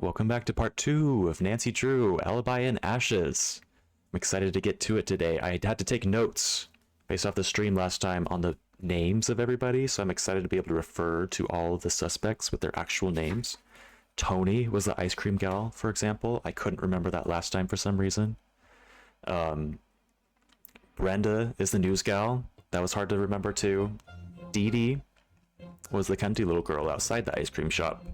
Welcome back to part 2 of Nancy Drew, Alibi in Ashes. I'm excited to get to it today. I had to take notes based off the stream last time on the names of everybody, so I'm excited to be able to refer to all of the suspects with their actual names. Tony was the ice cream gal, for example. I couldn't remember that last time for some reason. Brenda is the news gal. That was hard to remember too. Dee Dee was the cunty little girl outside the ice cream shop.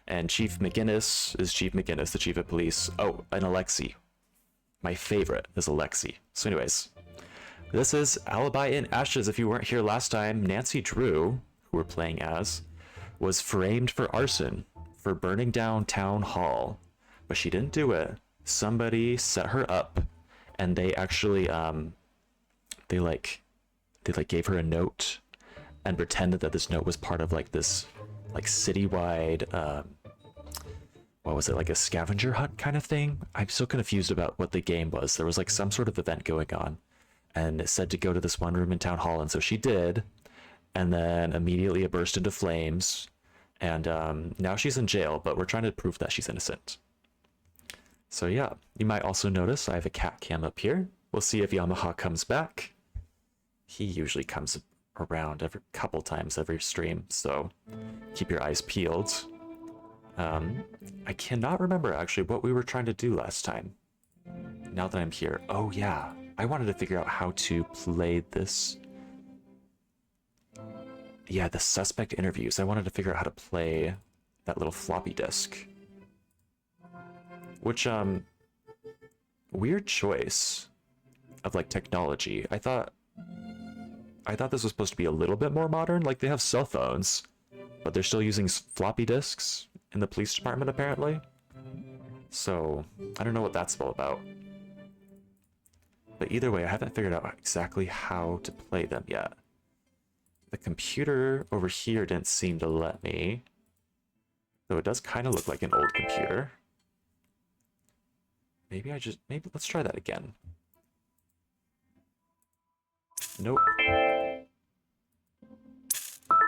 And Chief McGinnis is Chief McGinnis, the chief of police. Oh, and Alexi. My favorite is Alexi. So anyways, this is Alibi in Ashes. If you weren't here last time, Nancy Drew, who we're playing as, was framed for arson, for burning down town hall. But she didn't do it. Somebody set her up, and they actually, they gave her a note and pretended that this note was part of this citywide what was it, like a scavenger hunt kind of thing? I'm so confused about what the game was. There was like some sort of event going on, and it said to go to this one room in town hall, and so she did, and then immediately it burst into flames, and now she's in jail, but we're trying to prove that she's innocent. So yeah, you might also notice I have a cat cam up here. We'll see if Yamaha comes back. He usually comes around every couple times every stream, so keep your eyes peeled. I cannot remember actually what we were trying to do last time. Now that I'm here. Oh yeah, I wanted to figure out how to play this. Yeah, the suspect interviews. I wanted to figure out how to play that little floppy disk. Which, weird choice of like technology. I thought this was supposed to be a little bit more modern. Like, they have cell phones, but they're still using floppy disks in the police department, apparently. So, I don't know what that's all about. But either way, I haven't figured out exactly how to play them yet. The computer over here didn't seem to let me. Though it does kind of look like an old computer. Maybe let's try that again. Nope.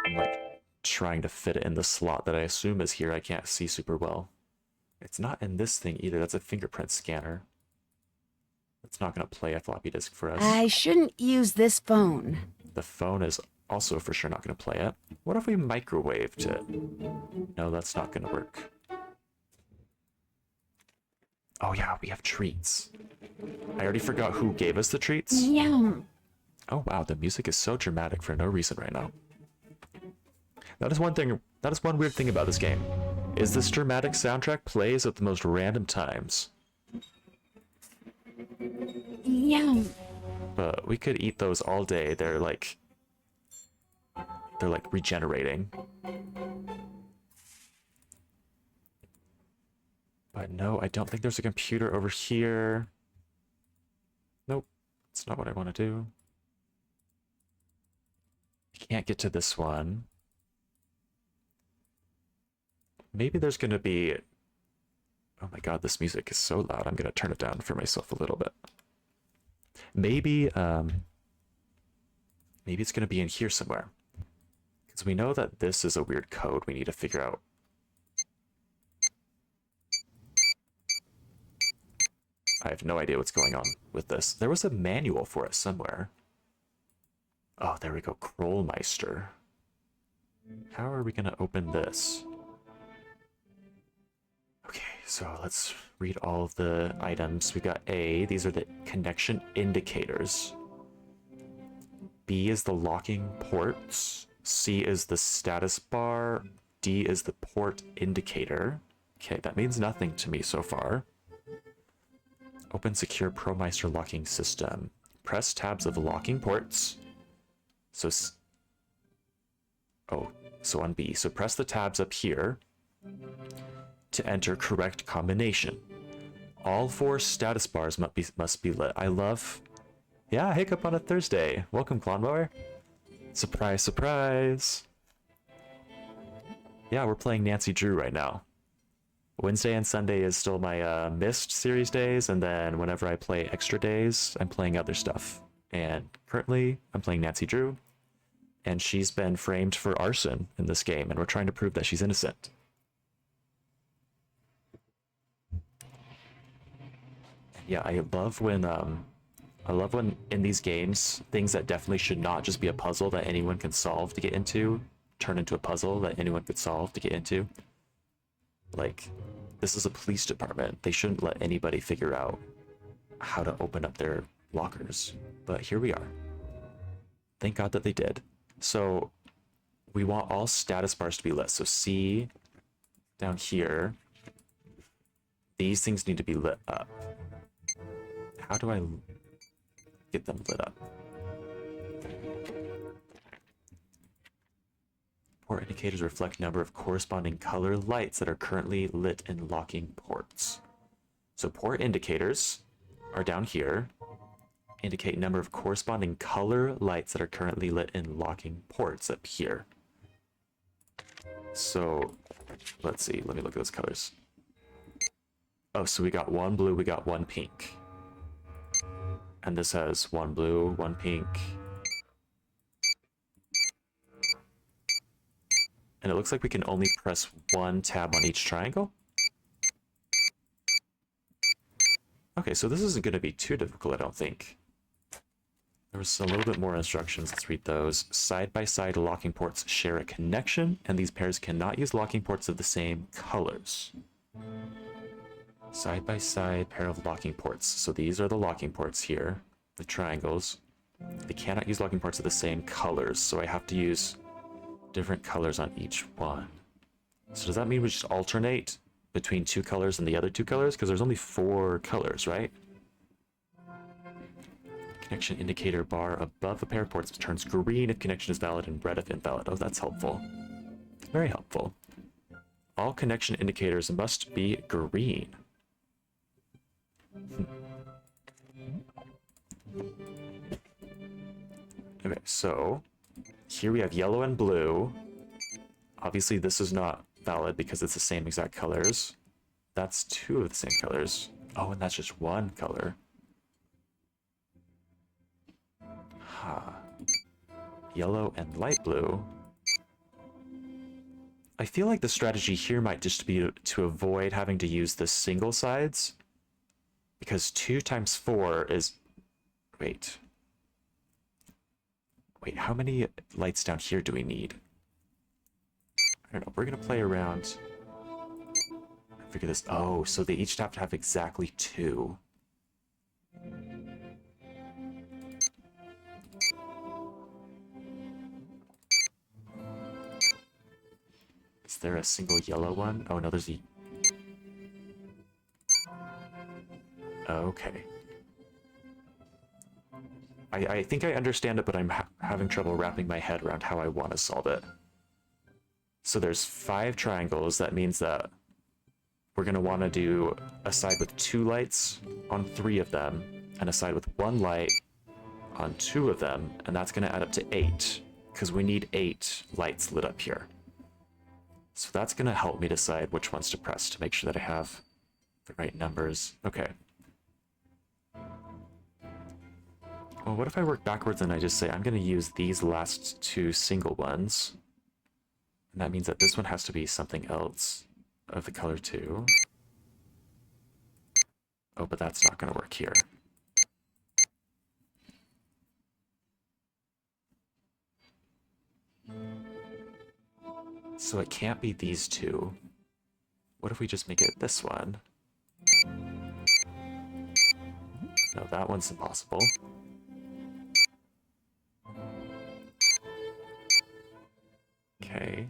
I'm like trying to fit it in the slot that I assume is here. I can't see super well. It's not in this thing either. That's a fingerprint scanner. It's not going to play a floppy disk for us. I shouldn't use this phone. The phone is also for sure not going to play it. What if we microwaved it? No, that's not going to work. Oh yeah, we have treats. I already forgot who gave us the treats. Yum. Oh wow, the music is so dramatic for no reason right now. That is one weird thing about this game. Is this dramatic soundtrack plays at the most random times. Yum. But we could eat those all day. They're like regenerating. But no, I don't think there's a computer over here. Nope, that's not what I want to do. I can't get to this one. Maybe there's going to be... Oh my god, this music is so loud. I'm going to turn it down for myself a little bit. Maybe it's going to be in here somewhere. Because we know that this is a weird code we need to figure out. I have no idea what's going on with this. There was a manual for it somewhere. Oh, there we go. Krollmeister. How are we going to open this? Okay, so let's read all of the items. We got A. These are the connection indicators. B is the locking ports. C is the status bar. D is the port indicator. Okay, that means nothing to me so far. Open secure ProMeister locking system. Press tabs of locking ports. So on B. So press the tabs up here to enter correct combination. All 4 status bars must be lit. I love... Yeah, hiccup on a Thursday. Welcome, Clonmower. Surprise, surprise. Yeah, we're playing Nancy Drew right now. Wednesday and Sunday is still my Mist series days, and then whenever I play extra days, I'm playing other stuff. And currently, I'm playing Nancy Drew, and she's been framed for arson in this game, and we're trying to prove that she's innocent. Yeah, I love when in these games, things that definitely should not just be a puzzle that anyone can solve to get into, turn into a puzzle that anyone could solve to get into. Like, this is a police department. They shouldn't let anybody figure out how to open up their lockers. But here we are. Thank God that they did. So we want all status bars to be lit. So C down here, these things need to be lit up. How do I get them lit up? Port indicators reflect number of corresponding color lights that are currently lit in locking ports. So port indicators are down here, indicate number of corresponding color lights that are currently lit in locking ports up here. So let's see, let me look at those colors. Oh, so we got one blue, we got one pink. And this has one blue, one pink. And it looks like we can only press one tab on each triangle. Okay, so this isn't going to be too difficult, I don't think. There was a little bit more instructions. Let's read those. Side-by-side locking ports share a connection, and these pairs cannot use locking ports of the same colors. Side-by-side pair of locking ports. So these are the locking ports here, the triangles. They cannot use locking ports of the same colors, so I have to use different colors on each one. So does that mean we just alternate between two colors and the other two colors? Because there's only 4 colors, right? Connection indicator bar above a pair of ports turns green if connection is valid and red if invalid. Oh, that's helpful. Very helpful. All connection indicators must be green. Okay, so here we have yellow and blue. Obviously, this is not valid because it's the same exact colors. That's 2 of the same colors. Oh, and that's just 1 color. Huh. Yellow and light blue. I feel like the strategy here might just be to avoid having to use the single sides. Because 2 times 4 is... Wait, how many lights down here do we need? I don't know. We're going to play around. Figure this. Oh, so they each have to have exactly 2. Is there a single yellow one? Oh, no, there's a... Okay. I think I understand it, but I'm having trouble wrapping my head around how I want to solve it. So there's 5 triangles. That means that we're going to want to do a side with 2 lights on 3 of them, and a side with 1 light on 2 of them, and that's going to add up to 8, because we need 8 lights lit up here. So that's going to help me decide which ones to press to make sure that I have the right numbers. Okay. Well, what if I work backwards and I just say I'm going to use these last 2 single ones? And that means that this one has to be something else of the color too. Oh, but that's not going to work here. So it can't be these 2. What if we just make it this one? No, that one's impossible. Okay.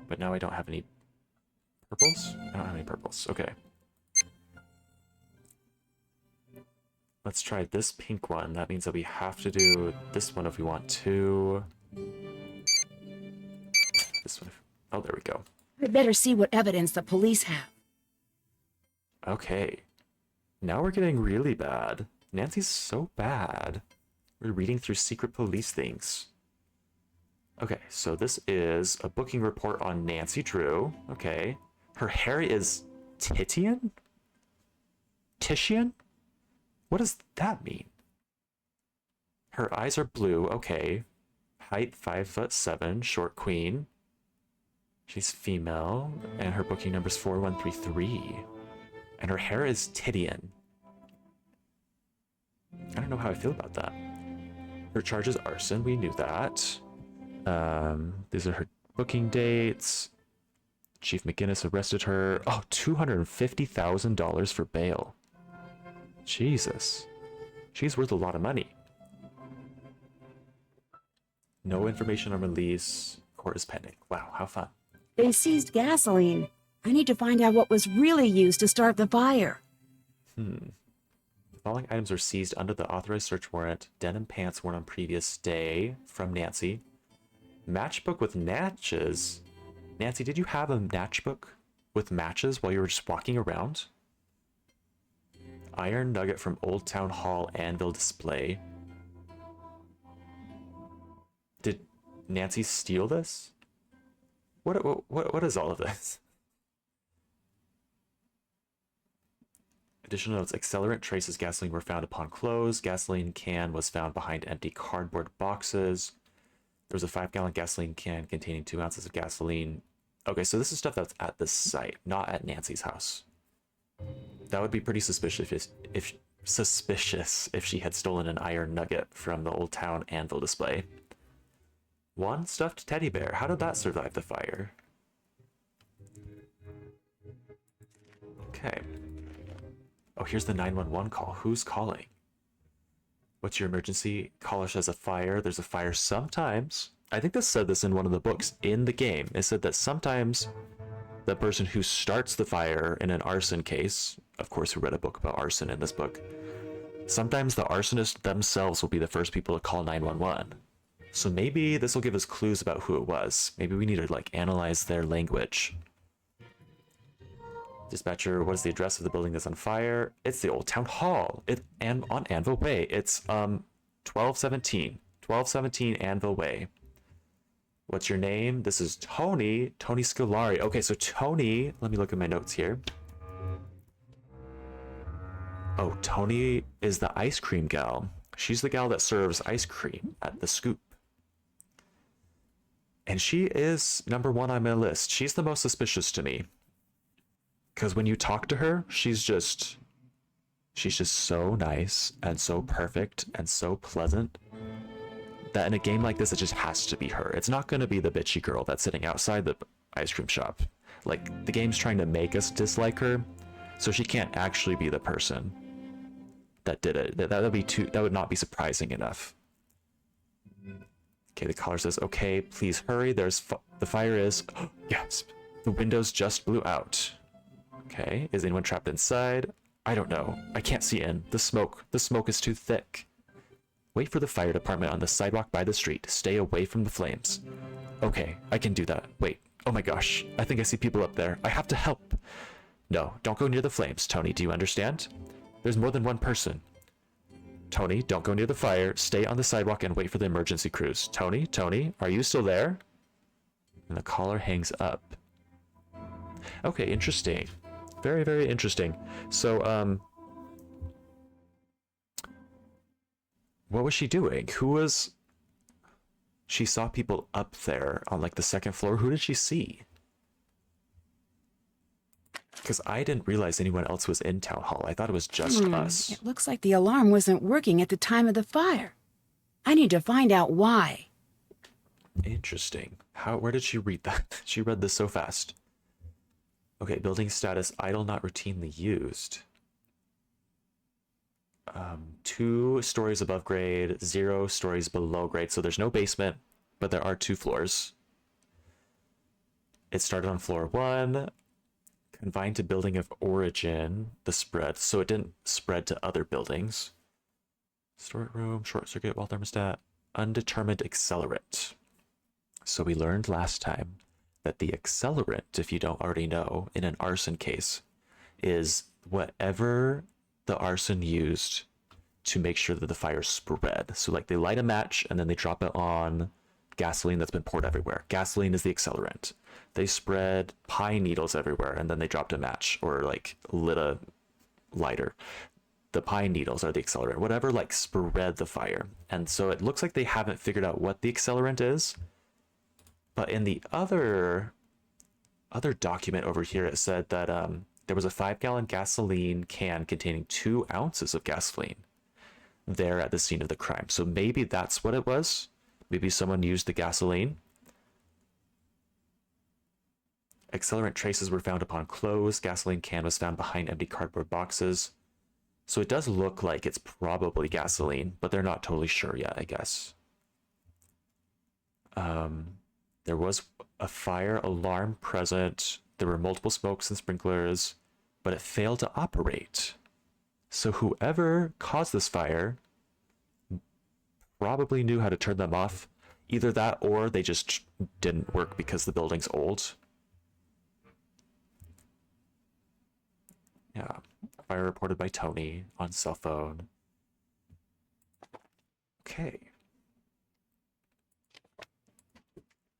But now I don't have any purples? I don't have any purples. Okay. Let's try this pink one. That means that we have to do this one if we want to. This one. Oh, there we go. I'd better see what evidence the police have. Okay. Now we're getting really bad. Nancy's so bad. We're reading through secret police things. Okay, so this is a booking report on Nancy Drew. Okay. Her hair is Titian? Titian? What does that mean? Her eyes are blue. Okay. Height 5'7", short queen. She's female, and her booking number is 4133. And her hair is Tidian. I don't know how I feel about that. Her charge is arson, we knew that. These are her booking dates. Chief McGinnis arrested her. Oh, $250,000 for bail. Jesus. She's worth a lot of money. No information on release. Court is pending. Wow, how fun. They seized gasoline. I need to find out what was really used to start the fire. The following items were seized under the authorized search warrant. Denim pants worn on previous day from Nancy. Matchbook with matches. Nancy, did you have a matchbook with matches while you were just walking around? Iron nugget from Old Town Hall anvil display. Did Nancy steal this? What is all of this? Additional notes: accelerant traces gasoline were found upon close. Gasoline can was found behind empty cardboard boxes. There was a 5-gallon gasoline can containing 2 ounces of gasoline. Okay, so this is stuff that's at the site, not at Nancy's house. That would be pretty suspicious if she had stolen an iron nugget from the Old Town anvil display. One stuffed teddy bear. How did that survive the fire? Okay. Oh, here's the 911 call. Who's calling? What's your emergency? Caller says a fire. There's a fire sometimes. I think this said this in one of the books in the game. It said that sometimes the person who starts the fire in an arson case, of course, we read a book about arson in this book, sometimes the arsonists themselves will be the first people to call 911. So maybe this will give us clues about who it was. Maybe we need to like analyze their language. Dispatcher, what is the address of the building that's on fire? It's the Old Town Hall. And on Anvil Way. It's 1217 Anvil Way. What's your name? This is Tony Scolari. Okay, so Tony, let me look at my notes here. Oh, Tony is the ice cream gal. She's the gal that serves ice cream at the Scoop. And she is number 1 on my list. She's the most suspicious to me. Because when you talk to her, she's just so nice and so perfect and so pleasant that in a game like this, it just has to be her. It's not going to be the bitchy girl that's sitting outside the ice cream shop. Like, the game's trying to make us dislike her, so she can't actually be the person that did it. That would not be surprising enough. Okay, the caller says, okay, please hurry. The fire is, yes, the windows just blew out. Okay, is anyone trapped inside? I don't know. I can't see in. The smoke is too thick. Wait for the fire department on the sidewalk by the street. Stay away from the flames. Okay, I can do that. Wait. Oh my gosh. I think I see people up there. I have to help. No, don't go near the flames, Tony. Do you understand? There's more than one person. Tony, don't go near the fire. Stay on the sidewalk and wait for the emergency crews. Tony, are you still there? And the caller hangs up. Okay, interesting. Very, very interesting. So, what was she doing? She saw people up there on like the second floor. Who did she see? Because I didn't realize anyone else was in Town Hall. I thought it was just us. It looks like the alarm wasn't working at the time of the fire. I need to find out why. Interesting. Where did she read that? She read this so fast. Okay, building status, idle, not routinely used. 2 stories above grade, 0 stories below grade. So there's no basement, but there are 2 floors. It started on floor 1, confined to building of origin, the spread. So it didn't spread to other buildings. Storeroom, short circuit, wall thermostat, undetermined accelerant. So we learned last time that the accelerant, if you don't already know, in an arson case, is whatever the arson used to make sure that the fire spread. So like they light a match and then they drop it on gasoline that's been poured everywhere. Gasoline is the accelerant. They spread pine needles everywhere and then they dropped a match or like lit a lighter. The pine needles are the accelerant. Whatever like spread the fire. And so it looks like they haven't figured out what the accelerant is. But in the other other document over here, it said that there was a 5-gallon gasoline can containing 2 ounces of gasoline there at the scene of the crime. So maybe that's what it was. Maybe someone used the gasoline. Accelerant traces were found upon clothes. Gasoline can was found behind empty cardboard boxes. So it does look like it's probably gasoline, but they're not totally sure yet, I guess. There was a fire alarm present. There were multiple smokes and sprinklers, but it failed to operate. So whoever caused this fire probably knew how to turn them off. Either that or they just didn't work because the building's old. Yeah. Fire reported by Tony on cell phone. Okay.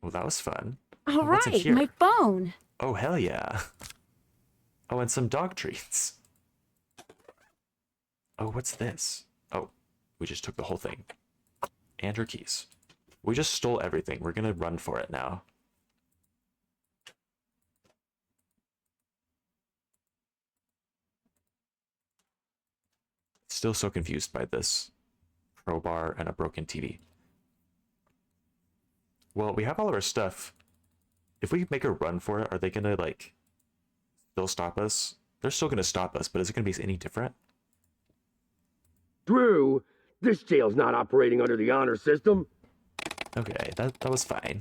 Well, that was fun. All What's in right, here? my phone. Oh, hell yeah. Oh, and some dog treats. Oh, what's this? Oh, we just took the whole thing. And her keys. We just stole everything. We're gonna run for it now. Still so confused by this crowbar and a broken TV. Well, we have all of our stuff. If we make a run for it, are they gonna, like, still stop us? They're still gonna stop us, but is it gonna be any different? Drew, this jail's not operating under the honor system. Okay, that was fine.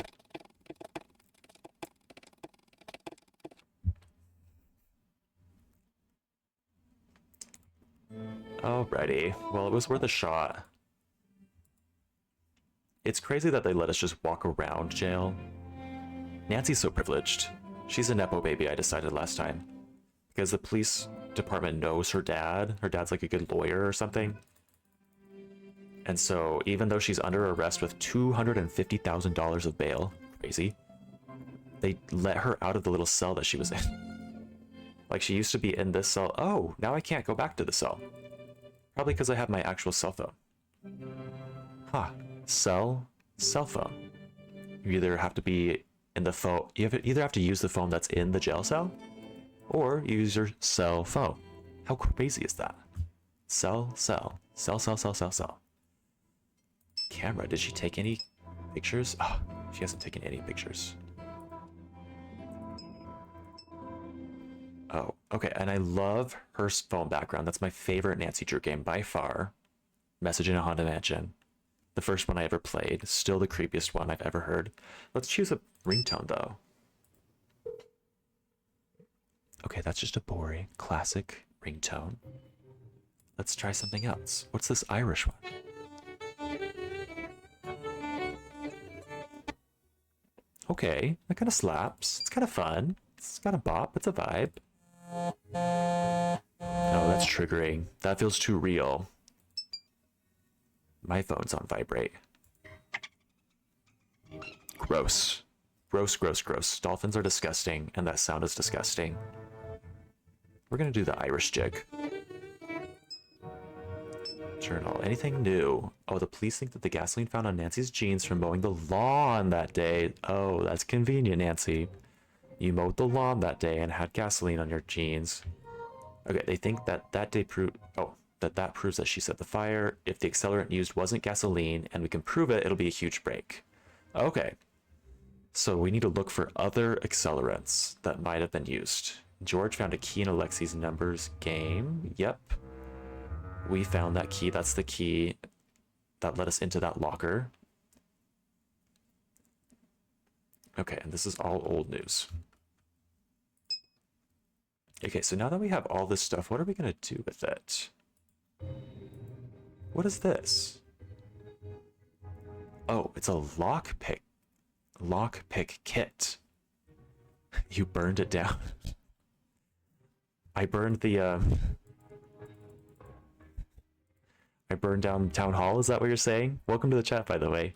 Alrighty, well, it was worth a shot. It's crazy that they let us just walk around jail. Nancy's so privileged. She's a Nepo baby, I decided last time. Because the police department knows her dad. Her dad's like a good lawyer or something. And so, even though she's under arrest with $250,000 of bail, crazy, they let her out of the little cell that she was in. Like, she used to be in this cell. Oh, now I can't go back to the cell. Probably because I have my actual cell phone. Huh. Cell phone. You either have to be in the phone, either have to use the phone that's in the jail cell, or use your cell phone. How crazy is that? Cell. Camera, did she take any pictures? Oh, she hasn't taken any pictures. Oh, okay, and I love her phone background. That's my favorite Nancy Drew game by far. Message in a Haunted Mansion. The first one I ever played. Still the creepiest one I've ever heard. Let's choose a ringtone, though. Okay, that's just a boring, classic ringtone. Let's try something else. What's this Irish one? Okay, that kind of slaps. It's kind of fun. It's got a bop. It's a vibe. Oh, that's triggering. That feels too real. My phone's on vibrate. Gross. Gross. Dolphins are disgusting, and that sound is disgusting. We're gonna do the Irish jig. Journal. Anything new? Oh, the police think that the gasoline found on Nancy's jeans from mowing the lawn that day. Oh, that's convenient, Nancy. You mowed the lawn that day and had gasoline on your jeans. Okay, they think that that day proved... Oh, that proves that she set the fire. If the accelerant used wasn't gasoline and we can prove it, it'll be a huge break. Okay. So we need to look for other accelerants that might have been used. George found a key in Alexi's numbers game. Yep. We found that key. That's the key that led us into that locker. Okay, and this is all old news. Okay, so now that we have all this stuff, what are we going to do with it? What is this? Oh, it's a lockpick. Lockpick kit. You burned it down. I burned the, I burned down Town Hall, is that what you're saying? Welcome to the chat, by the way.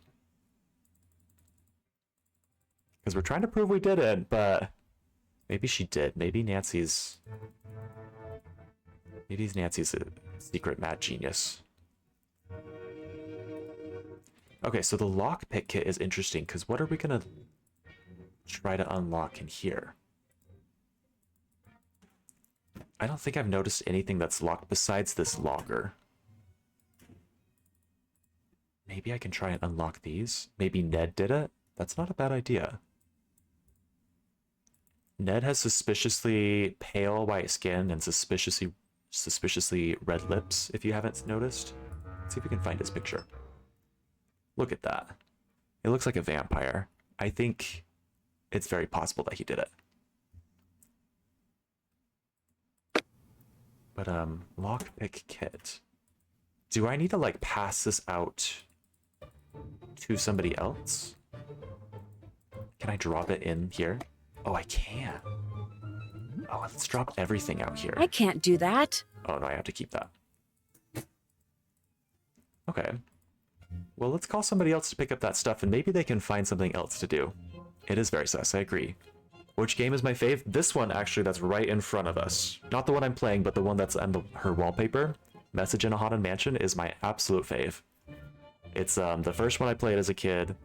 Because we're trying to prove we didn't, but... Maybe she did. Maybe Nancy's a secret mad genius. Okay, so the lockpick kit is interesting, because what are we gonna try to unlock in here? I don't think I've noticed anything that's locked besides this locker. Maybe I can try and unlock these. Maybe Ned did it? That's not a bad idea. Ned has suspiciously pale white skin and suspiciously red lips, if you haven't noticed. Let's see if we can find his picture. Look at that. It looks like a vampire. I think it's very possible that he did it. But, lockpick kit. Do I need to, like, pass this out to somebody else? Can I drop it in here? Oh, I can. Oh, let's drop everything out here. I can't do that. Oh, no, I have to keep that. Okay. Well, let's call somebody else to pick up that stuff, and maybe they can find something else to do. It is very sus, I agree. Which game is my fave? This one, actually, that's right in front of us. Not the one I'm playing, but the one that's on her wallpaper. Message in a Haunted Mansion is my absolute fave. It's the first one I played as a kid.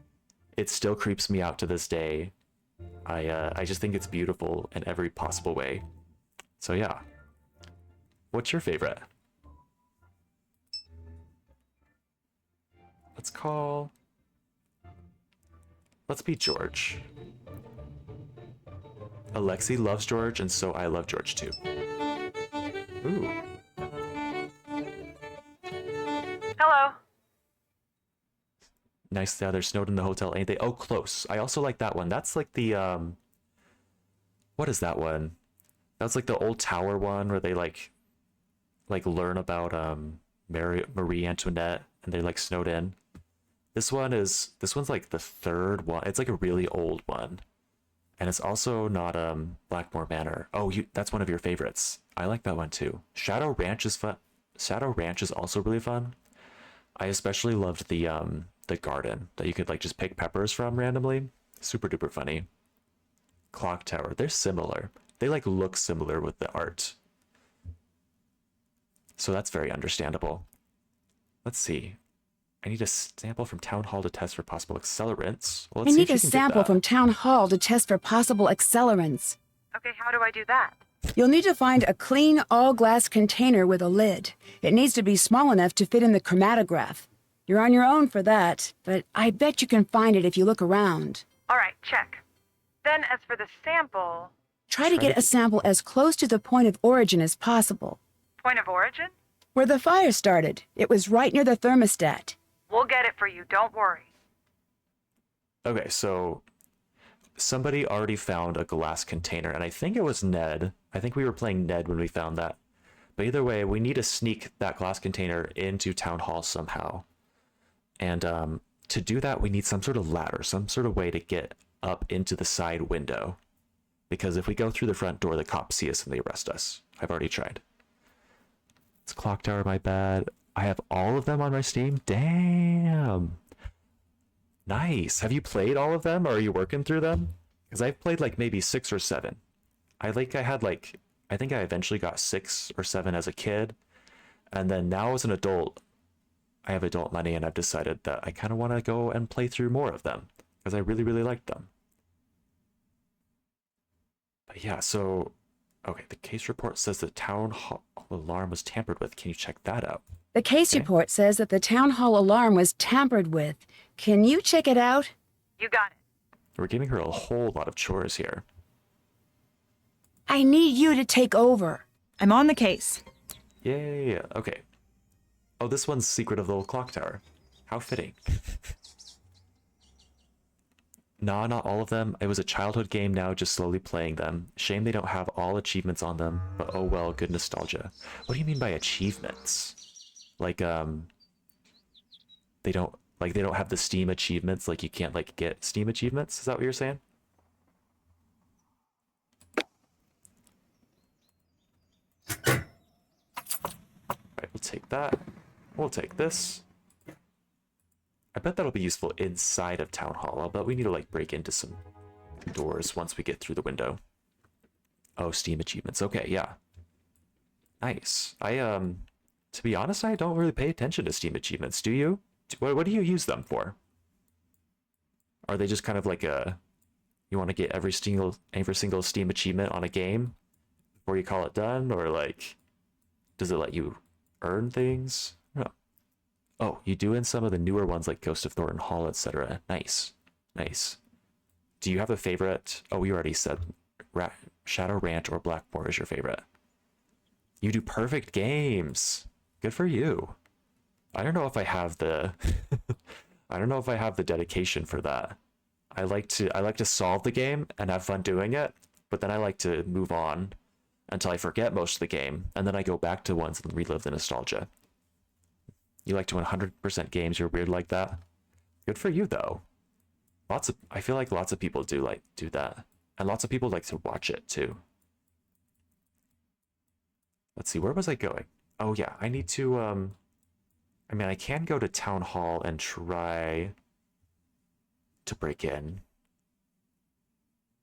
It still creeps me out to this day. I just think it's beautiful in every possible way. So yeah. What's your favorite? Let's be George. Alexi loves George, and so I love George too. Ooh. Hello. Nice. Yeah, they're snowed in the hotel, ain't they? Oh, close. I also like that one. That's like the what is that one? That's like the old tower one where they like learn about Marie Antoinette, and they're like snowed in. This one's like the third one. It's like a really old one. And it's also not Blackmore Manor. Oh, that's one of your favorites. I like that one too. Shadow Ranch is fun. Shadow Ranch is also really fun. I especially loved the garden that you could like just pick peppers from randomly. Super duper funny. Clock Tower. They're similar. They like look similar with the art. So that's very understandable. Let's see. I need a sample from Town Hall to test for possible accelerants. Well, let's I see need if a she can get sample that. from Town Hall to test for possible accelerants. Okay, how do I do that? You'll need to find a clean, all-glass container with a lid. It needs to be small enough to fit in the chromatograph. You're on your own for that, but I bet you can find it if you look around. All right, check. Then as for the sample, Try to get a sample as close to the point of origin as possible. point of origin? Where the fire started. It was right near the thermostat. We'll get it for you, don't worry. Okay, so somebody already found a glass container, and I think it was Ned. I think we were playing Ned when we found that. But either way, we need to sneak that glass container into Town Hall somehow. And to do that, we need some sort of ladder, some sort of way to get up into the side window. Because if we go through the front door, the cops see us and they arrest us. I've already tried. It's Clock Tower, my bad. I have all of them on my Steam? Damn. Nice. Have you played all of them, or are you working through them? Because I've played like maybe 6 or 7. I think I eventually got 6 or 7 as a kid. And then now as an adult, I have adult money, and I've decided that I kind of want to go and play through more of them. Because I really, really liked them. But yeah, so... Okay, the case report says the town hall alarm was tampered with. Can you check that out? The case report says that the Town Hall alarm was tampered with. Can you check it out? You got it. We're giving her a whole lot of chores here. I need you to take over. I'm on the case. Yeah. Okay. Oh, this one's Secret of the Old Clock Tower. How fitting. Nah, not all of them. It was a childhood game now, just slowly playing them. Shame they don't have all achievements on them, but oh well, good nostalgia. What do you mean by achievements? Like, they don't have the Steam achievements, like you can't like get Steam achievements? Is that what you're saying? Alright, we'll take that. We'll take this. I bet that'll be useful inside of Town Hall, but we need to like break into some doors once we get through the window. Oh, Steam achievements. Okay, yeah. Nice. To be honest, I don't really pay attention to Steam achievements. Do you? What do you use them for? Are they just kind of like you want to get every single Steam achievement on a game before you call it done, or like, does it let you earn things? No. Oh, you do in some of the newer ones like Ghost of Thornton Hall, etc. Nice, nice. Do you have a favorite? Oh, we already said Shadow Ranch or Blackmore is your favorite. You do perfect games. Good for you. I don't know if I have the I don't know if I have the dedication for that. I like to solve the game and have fun doing it, but then I like to move on until I forget most of the game, and then I go back to ones and relive the nostalgia. You like to 100% games, you're weird like that. Good for you though. I feel like lots of people do that. And lots of people like to watch it too. Let's see, where was I going? Oh yeah, I need to I mean, I can go to Town Hall and try to break in.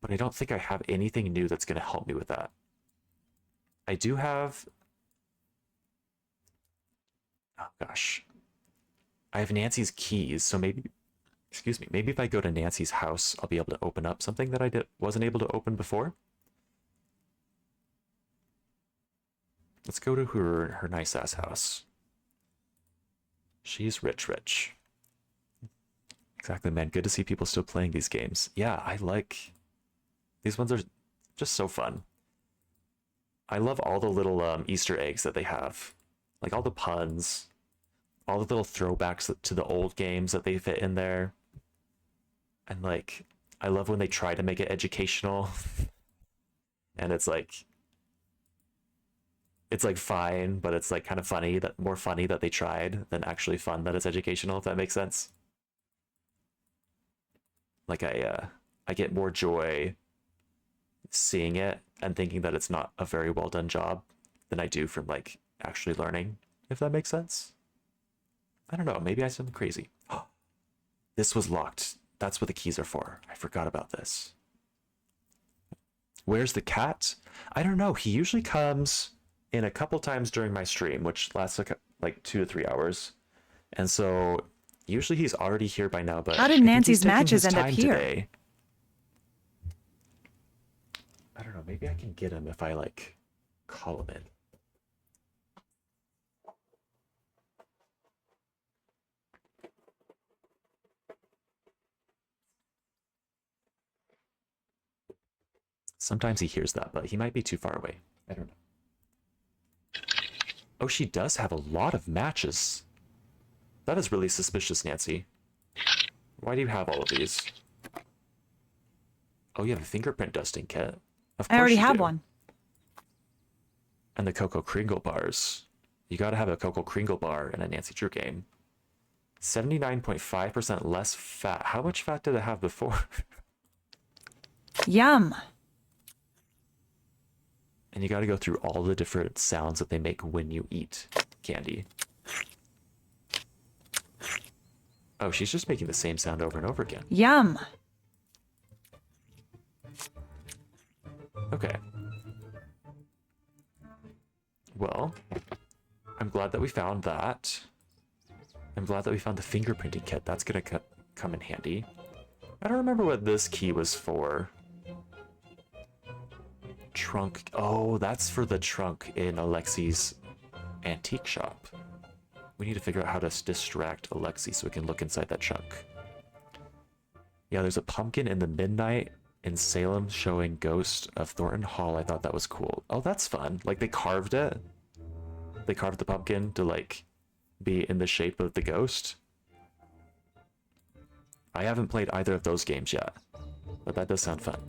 But I don't think I have anything new that's going to help me with that. I do have... Oh gosh. I have Nancy's keys, so maybe... Excuse me, maybe if I go to Nancy's house, I'll be able to open up something that I wasn't able to open before. Let's go to her nice-ass house. She's rich. Exactly, man. Good to see people still playing these games. Yeah, I like... These ones are just so fun. I love all the little Easter eggs that they have. Like all the puns. All the little throwbacks to the old games that they fit in there. And like, I love when they try to make it educational. And it's like fine, but it's like kind of funny, that more funny that they tried than actually fun that it's educational, if that makes sense. Like I get more joy seeing it and thinking that it's not a very well done job than I do from like actually learning, if that makes sense. I don't know, maybe I sound crazy. This was locked. That's what the keys are for. I forgot about this. Where's the cat? I don't know. He usually comes in a couple times during my stream, which lasts like 2 to 3 hours. And so usually he's already here by now, but how did Nancy's matches end up here? Today. I don't know. Maybe I can get him if I like call him in. Sometimes he hears that, but he might be too far away. I don't know. Oh, she does have a lot of matches. That is really suspicious, Nancy. Why do you have all of these? Oh, you have a fingerprint dusting kit. Of course I already you have do. one. And the Cocoa Kringle bars. You gotta have a Cocoa Kringle bar in a Nancy Drew game. 79.5% less fat. How much fat did it have before? Yum. And you gotta go through all the different sounds that they make when you eat candy. Oh, she's just making the same sound over and over again. Yum. Okay. Well, I'm glad that we found that. I'm glad that we found the fingerprinting kit. That's gonna come in handy. I don't remember what this key was for. Trunk. Oh, that's for the trunk in Alexi's antique shop. We need to figure out how to distract Alexi so we can look inside that trunk. Yeah, there's a pumpkin in the midnight in Salem showing Ghost of Thornton Hall. I thought that was cool. Oh, that's fun. Like they carved it. They carved the pumpkin to like be in the shape of the ghost. I haven't played either of those games yet, but that does sound fun.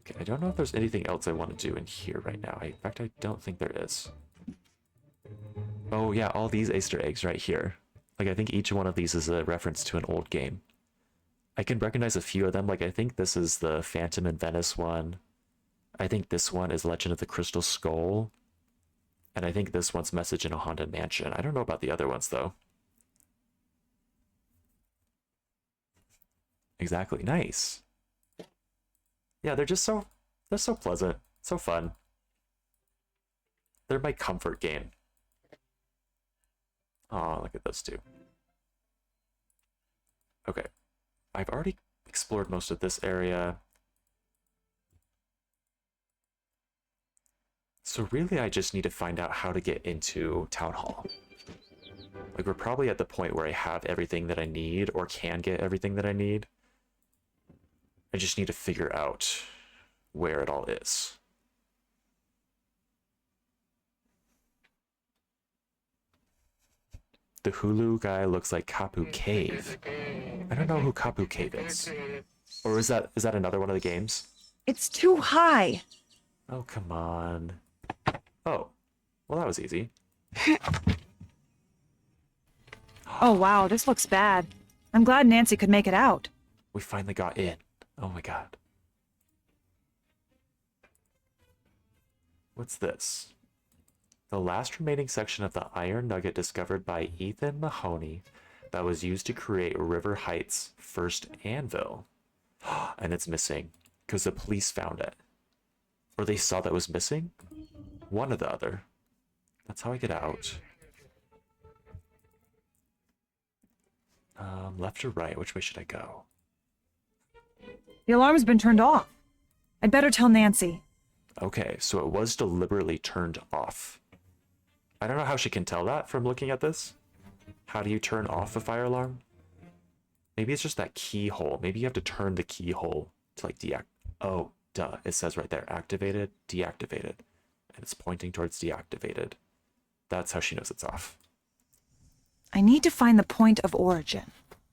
Okay, I don't know if there's anything else I want to do in here right now. In fact, I don't think there is. Oh yeah, all these Easter eggs right here. Like I think each one of these is a reference to an old game. I can recognize a few of them. Like I think this is the Phantom in Venice one. I think this one is Legend of the Crystal Skull. And I think this one's Message in a Haunted Mansion. I don't know about the other ones though. Exactly, nice. Yeah, they're so pleasant, so fun. They're my comfort game. Oh, look at those two. Okay. I've already explored most of this area. So really, I just need to find out how to get into Town Hall. Like, we're probably at the point where I have everything that I need, or can get everything that I need. I just need to figure out where it all is. The Hulu guy looks like Kapu Cave. I don't know who Kapu Cave is. Or is that another one of the games? It's too high. Oh, come on. Oh, well, that was easy. Oh, wow, this looks bad. I'm glad Nancy could make it out. We finally got in. Oh my god. What's this? The last remaining section of the iron nugget discovered by Ethan Mahoney that was used to create River Heights' first anvil. And it's missing because the police found it. Or they saw that it was missing? One or the other. That's how I get out. Left or right? Which way should I go? The alarm's been turned off. I'd better tell Nancy. Okay, so it was deliberately turned off. I don't know how she can tell that from looking at this. How do you turn off a fire alarm? Maybe it's just that keyhole. Maybe you have to turn the keyhole to like Oh, duh. It says right there, activated, deactivated. And it's pointing towards deactivated. That's how she knows it's off. I need to find the point of origin.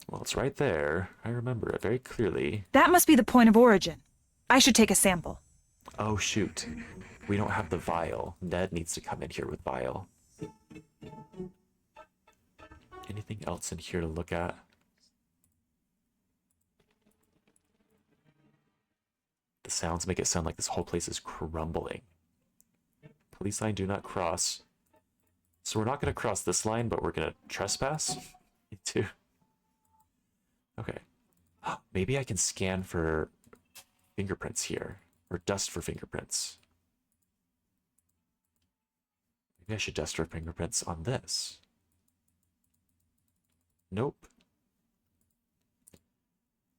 Well, it's right there. I remember it very clearly. That must be the point of origin. I should take a sample. Oh, shoot. We don't have the vial. Ned needs to come in here with vial. Anything else in here to look at? The sounds make it sound like this whole place is crumbling. Police line, do not cross. So we're not going to cross this line, but we're going to trespass into... Okay. Maybe I can scan for fingerprints here, or dust for fingerprints. Maybe I should dust for fingerprints on this. Nope.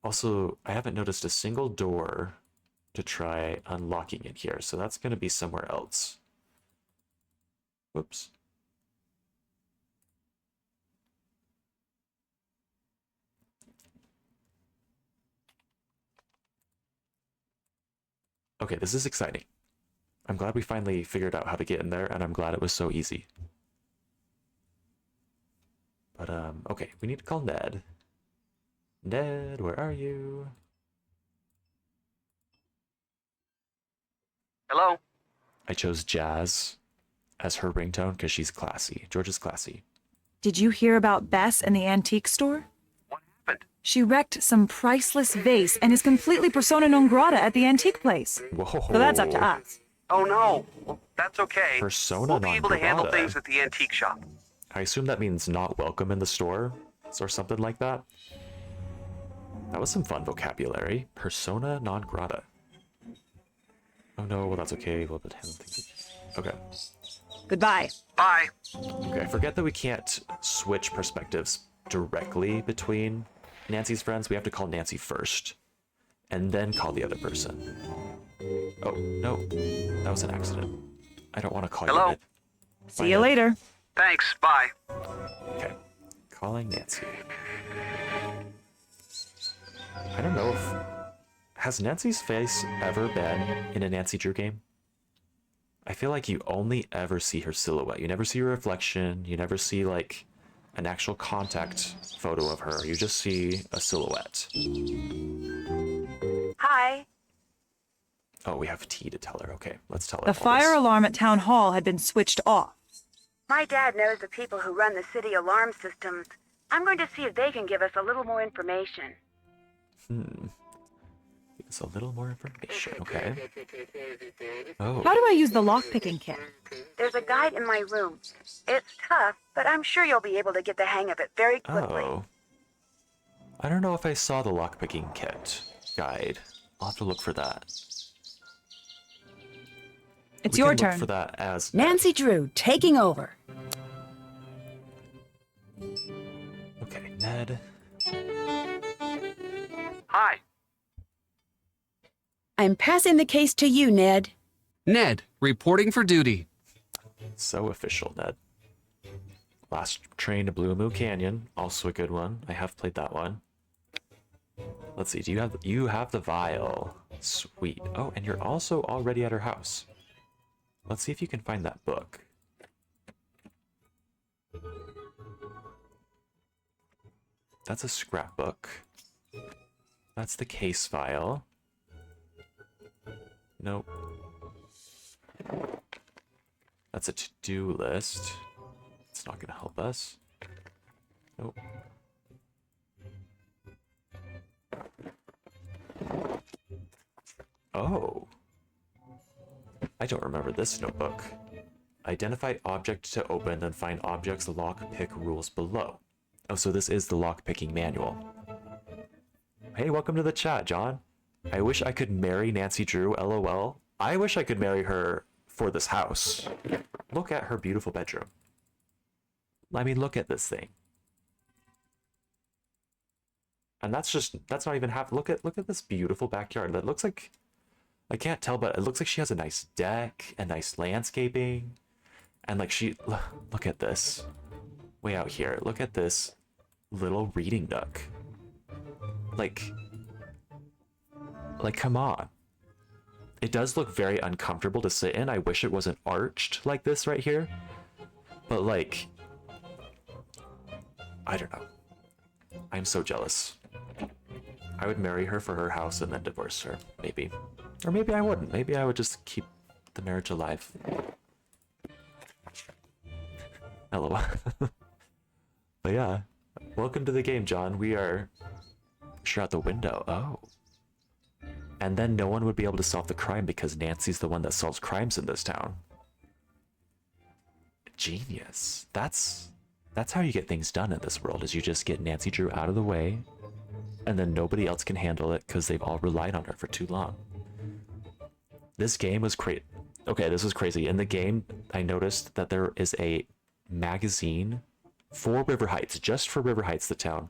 Also, I haven't noticed a single door to try unlocking in here, so that's going to be somewhere else. Whoops. Okay, this is exciting. I'm glad we finally figured out how to get in there, and I'm glad it was so easy. But, okay, we need to call Ned. Ned, where are you? Hello? I chose Jazz as her ringtone because she's classy. George is classy. Did you hear about Bess and the antique store? What happened? She wrecked some priceless vase and is completely persona non grata at the antique place. Whoa. So that's up to us. Oh no. Well, that's okay. Persona We'll be able to handle non-grata. things at the antique shop. I assume that means not welcome in the store or something like that. That was some fun vocabulary. Persona non grata. Oh no, well that's okay. We'll handle things. Okay. Goodbye. Bye. Okay, I forget that we can't switch perspectives directly between Nancy's friends. We have to call Nancy first, and then call the other person. Oh, no. That was an accident. I don't want to call Hello? you. See you later. Thanks. Bye. Okay. Calling Nancy. I don't know if... Has Nancy's face ever been in a Nancy Drew game? I feel like you only ever see her silhouette. You never see her reflection. You never see, like, an actual contact photo of her. You just see a silhouette. Hi. Oh, we have T to tell her. Okay, let's tell her. The all fire this. alarm at Town Hall had been switched off. My dad knows the people who run the city alarm systems. I'm going to see if they can give us a little more information. Give us a little more information, okay? Oh. How do I use the lockpicking kit? There's a guide in my room. It's tough, but I'm sure you'll be able to get the hang of it very quickly. Oh. I don't know if I saw the lockpicking kit guide. I'll have to look for that. It's We your can turn. Look for that as Nancy Drew, taking over. Okay, Ned. Hi. I'm passing the case to you, Ned. Ned, Reporting for duty. So official, Ned. Last Train to Blue Moo Canyon, also a good one. I have played that one. Let's see, do you have the vial? Sweet. Oh, and you're also already at her house. Let's see if you can find that book. That's a scrapbook. That's the case file. Nope. That's a to-do list. It's not gonna help us. Nope. Oh. I don't remember this notebook. Identify object to open, then find object's lockpick rules below. Oh, so this is the lockpicking manual. Hey, welcome to the chat, John. I wish I could marry Nancy Drew, LOL. I wish I could marry her for this house. Look at her beautiful bedroom. I mean, look at this thing. And that's not even half. Look at this beautiful backyard. That looks like, I can't tell, but it looks like she has a nice deck and nice landscaping. And like look at this. Way out here. Look at this little reading nook. Like come on. It does look very uncomfortable to sit in. I wish it wasn't arched like this right here. But like, I don't know. I'm so jealous. I would marry her for her house and then divorce her, maybe. Or maybe I wouldn't. Maybe I would just keep the marriage alive. LOL. But yeah, welcome to the game, John. We are sure out the window. Oh. And then no one would be able to solve the crime because Nancy's the one that solves crimes in this town. Genius. That's how you get things done in this world, is you just get Nancy Drew out of the way, and then nobody else can handle it because they've all relied on her for too long. This game was crazy. Okay, this was crazy. In the game, I noticed that there is a magazine for River Heights, just for River Heights, the town,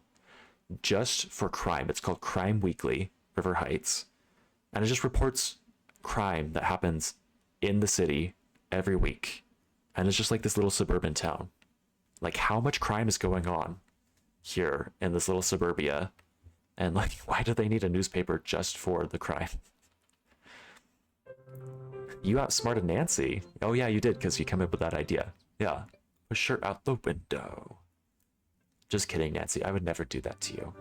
just for crime. It's called Crime Weekly, River Heights. And it just reports crime that happens in the city every week. And it's just like this little suburban town. Like, how much crime is going on here in this little suburbia? And like, why do they need a newspaper just for the crime? You outsmarted Nancy. Oh yeah, you did, because you came up with that idea. Yeah. Push her out the window. Just kidding, Nancy. I would never do that to you.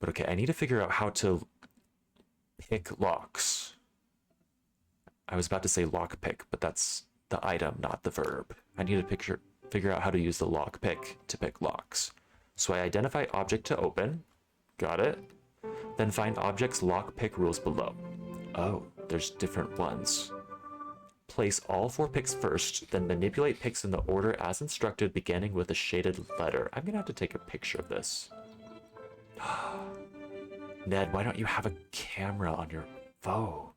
But okay, I need to figure out how to pick locks. I was about to say lock pick, but that's the item, not the verb. I need to figure out how to use the lock pick to pick locks. So I identify object to open. Got it. Then find object's lock pick rules below. Oh, there's different ones. Place all 4 picks first, then manipulate picks in the order as instructed, beginning with a shaded letter. I'm gonna have to take a picture of this. Ned, why don't you have a camera on your phone?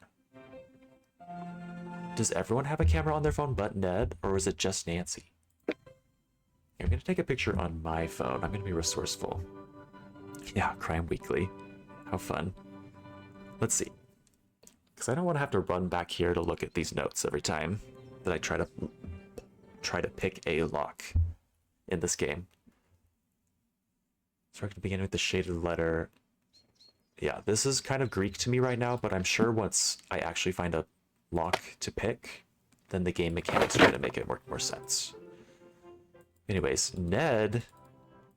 Does everyone have a camera on their phone but Ned, or is it just Nancy? I'm gonna take a picture on my phone. I'm gonna be resourceful. Yeah, Crime Weekly. How fun. Let's see. Because I don't want to have to run back here to look at these notes every time that I try to pick a lock in this game. So we're going to begin with the shaded letter. Yeah, this is kind of Greek to me right now, but I'm sure once I actually find a lock to pick, then the game mechanics are going to make it more sense. Anyways, Ned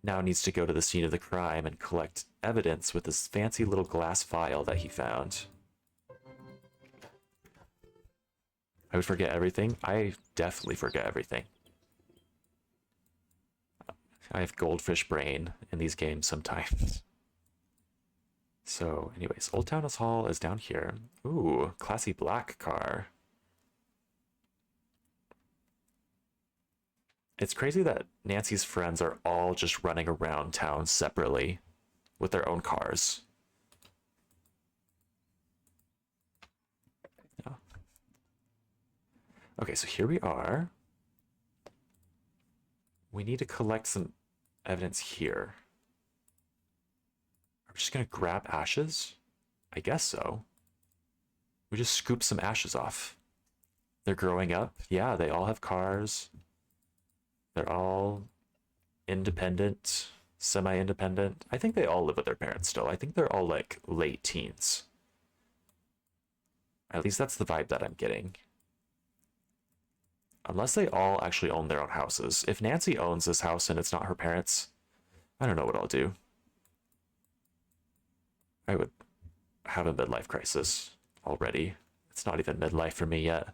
now needs to go to the scene of the crime and collect evidence with this fancy little glass vial that he found. I would forget everything. I definitely forget everything. I have goldfish brain in these games sometimes. So, anyways, Old Town Hall is down here. Ooh, classy black car. It's crazy that Nancy's friends are all just running around town separately with their own cars. Yeah. Okay, so here we are. We need to collect some evidence here. Are we just gonna grab ashes? I guess so. We just scoop some ashes off. They're growing up. Yeah, they all have cars. They're all independent, semi-independent. I think they all live with their parents still. I think they're all like late teens. At least that's the vibe that I'm getting. Unless they all actually own their own houses. If Nancy owns this house and it's not her parents, I don't know what I'll do. I would have a midlife crisis already. It's not even midlife for me yet.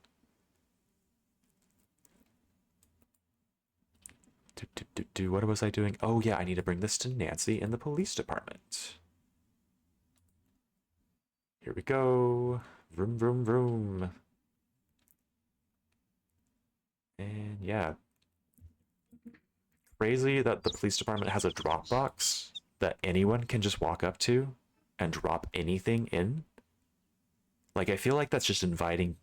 What was I doing? Oh yeah, I need to bring this to Nancy in the police department. Here we go. Vroom, vroom, vroom. And yeah. Crazy that the police department has a drop box that anyone can just walk up to and drop anything in. Like, I feel like that's just inviting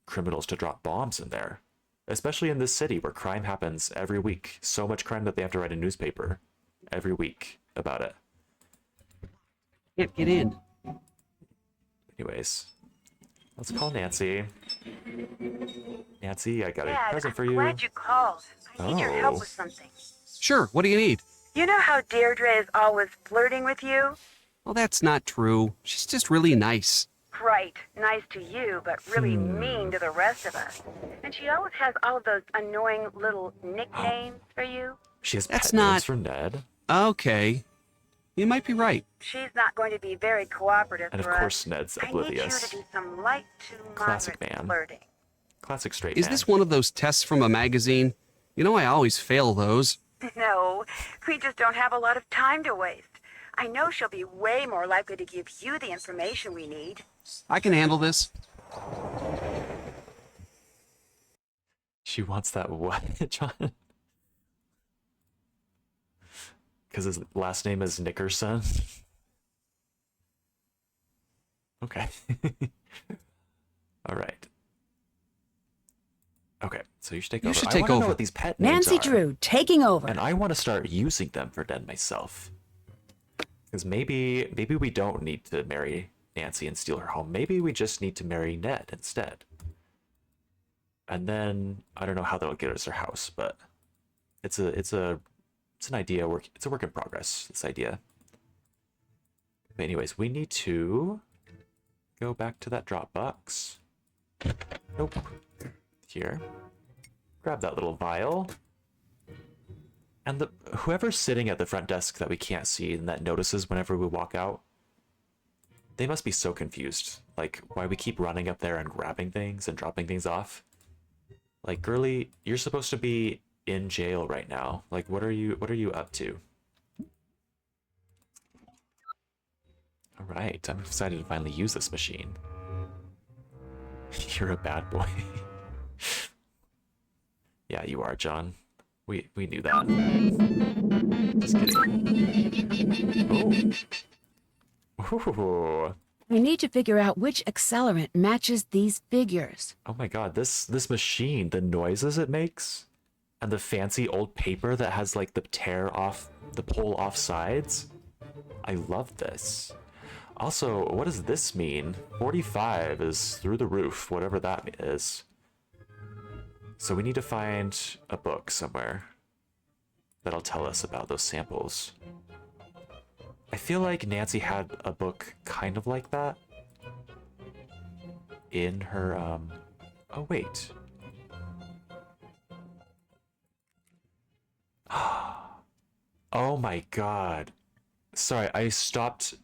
criminals to drop bombs in there. Especially in this city where crime happens every week. So much crime that they have to write a newspaper every week about it. Can't get in. Anyways, let's call Nancy. Nancy, I got a Dad, present for I'm you. glad you called. I need your help Oh. with something. Sure, what do you need? You know how Deirdre is always flirting with you? Well, that's not true. She's just really nice. Right. Nice to you, but really mean to the rest of us. And she always has all those annoying little nicknames for you. She has That's pet names not- for Ned. Okay. You might be right. She's not going to be very cooperative And of for course us. Ned's I need you oblivious. to do some light to Classic moderate man. flirting. Classic straight Is man. this one of those tests from a magazine? You know I always fail those. No, we just don't have a lot of time to waste. I know she'll be way more likely to give you the information we need. I can handle this. She wants that what, John? Because his last name is Nickerson? Okay. All right. Okay, so you should take You over. should I take wanna know over. what these pet names Nancy are. Drew, taking over. And I want to start using them for Ned myself. Because maybe we don't need to marry Nancy and steal her home. Maybe we just need to marry Ned instead. And then I don't know how that'll get us her house, but it's an idea. It's a work in progress. This idea. But anyways, we need to go back to that Dropbox. Nope. Here. Grab that little vial. And whoever's sitting at the front desk that we can't see and that notices whenever we walk out, they must be so confused. Like, why we keep running up there and grabbing things and dropping things off. Like, girly, you're supposed to be in jail right now. Like, what are you up to? All right, I'm excited to finally use this machine. You're a bad boy. Yeah, you are, John. We knew that. Just kidding. Oh. Ooh. We need to figure out which accelerant matches these figures. Oh my god, this machine, the noises it makes, and the fancy old paper that has like the pull off sides. I love this. Also, what does this mean? 45 is through the roof, whatever that is. So we need to find a book somewhere that'll tell us about those samples. I feel like Nancy had a book kind of like that in her, oh wait. Oh my god. Sorry, I stopped.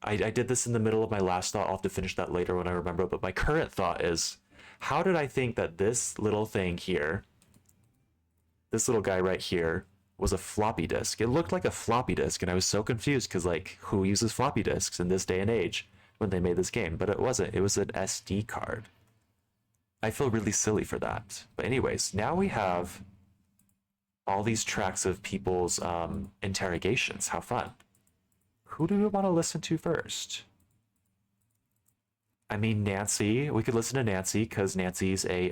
I did this in the middle of my last thought. I'll have to finish that later when I remember. But my current thought is, how did I think that this little thing here, this little guy right here, was a floppy disk? It looked like a floppy disk, and I was so confused because, like, who uses floppy disks in this day and age when they made this game? But it wasn't. It was an SD card. I feel really silly for that. But anyways, now we have all these tracks of people's interrogations. How fun. Who do we want to listen to first? I mean, Nancy. We could listen to Nancy because Nancy's a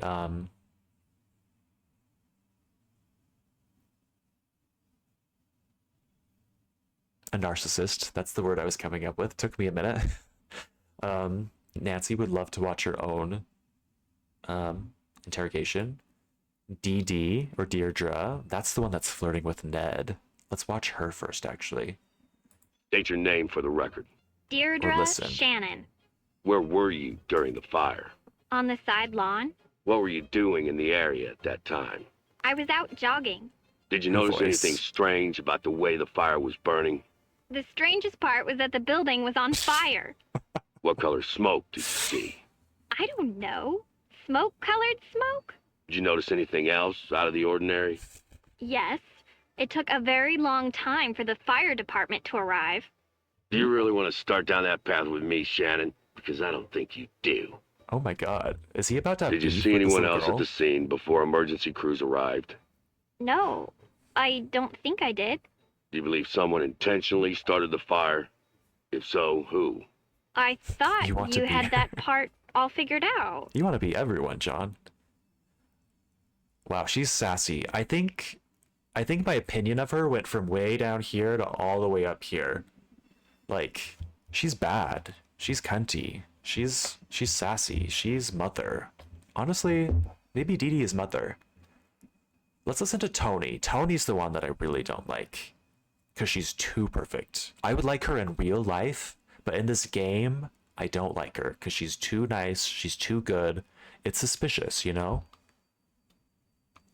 narcissist. That's the word I was coming up with. Took me a minute. Nancy would love to watch her own interrogation. Dee Dee, or Deirdre, that's the one that's flirting with Ned. Let's watch her first, actually. State your name for the record. Or Deirdre listen. Shannon. Where were you during the fire? On the side lawn. What were you doing in the area at that time? I was out jogging. Did you Her notice voice. anything strange about the way the fire was burning? The strangest part was that the building was on fire. What color smoke did you see? I don't know. Smoke-colored smoke? Did you notice anything else out of the ordinary? Yes. It took a very long time for the fire department to arrive. Do you really want to start down that path with me, Shannon? Because I don't think you do. Oh my god. Is he about to have Did you beef see with this anyone little else girl? at the scene before emergency crews arrived? No, I don't think I did. Do you believe someone intentionally started the fire? If so, who? I thought You want to you be had her. that part all figured out. You want to be everyone, John. Wow, she's sassy. I think my opinion of her went from way down here to all the way up here. Like, she's bad. She's cunty. She's sassy. She's mother. Honestly, maybe Dee Dee is mother. Let's listen to Tony. Tony's the one that I really don't like. Because she's too perfect. I would like her in real life, but in this game, I don't like her. Because she's too nice. She's too good. It's suspicious, you know?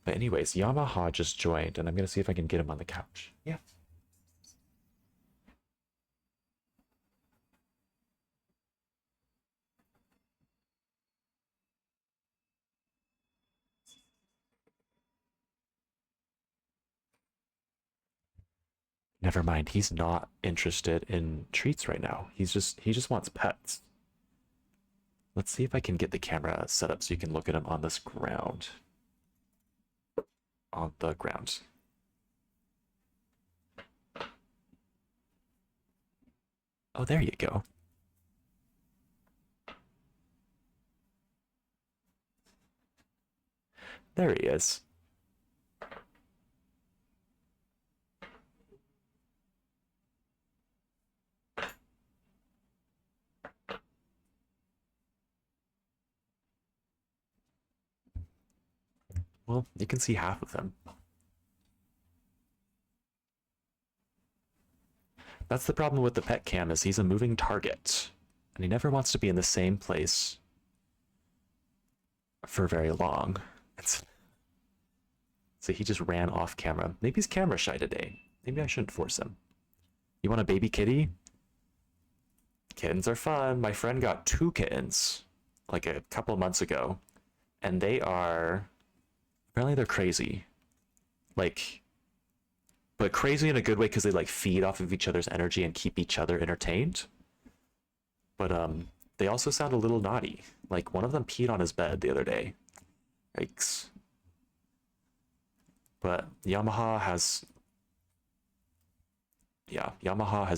But anyways, Yamaha just joined, and I'm going to see if I can get him on the couch. Yeah. Never mind, he's not interested in treats right now. He just wants pets. Let's see if I can get the camera set up so you can look at him on this ground. On the ground. Oh, there you go. There he is. Well, you can see half of him. That's the problem with the pet cam, is he's a moving target. And he never wants to be in the same place for very long. So he just ran off camera. Maybe he's camera shy today. Maybe I shouldn't force him. You want a baby kitty? Kittens are fun. My friend got 2 kittens like a couple months ago. And they are... Apparently they're crazy. Like... But crazy in a good way because they like feed off of each other's energy and keep each other entertained. But they also sound a little naughty. Like one of them peed on his bed the other day. Yikes. But Yamaha has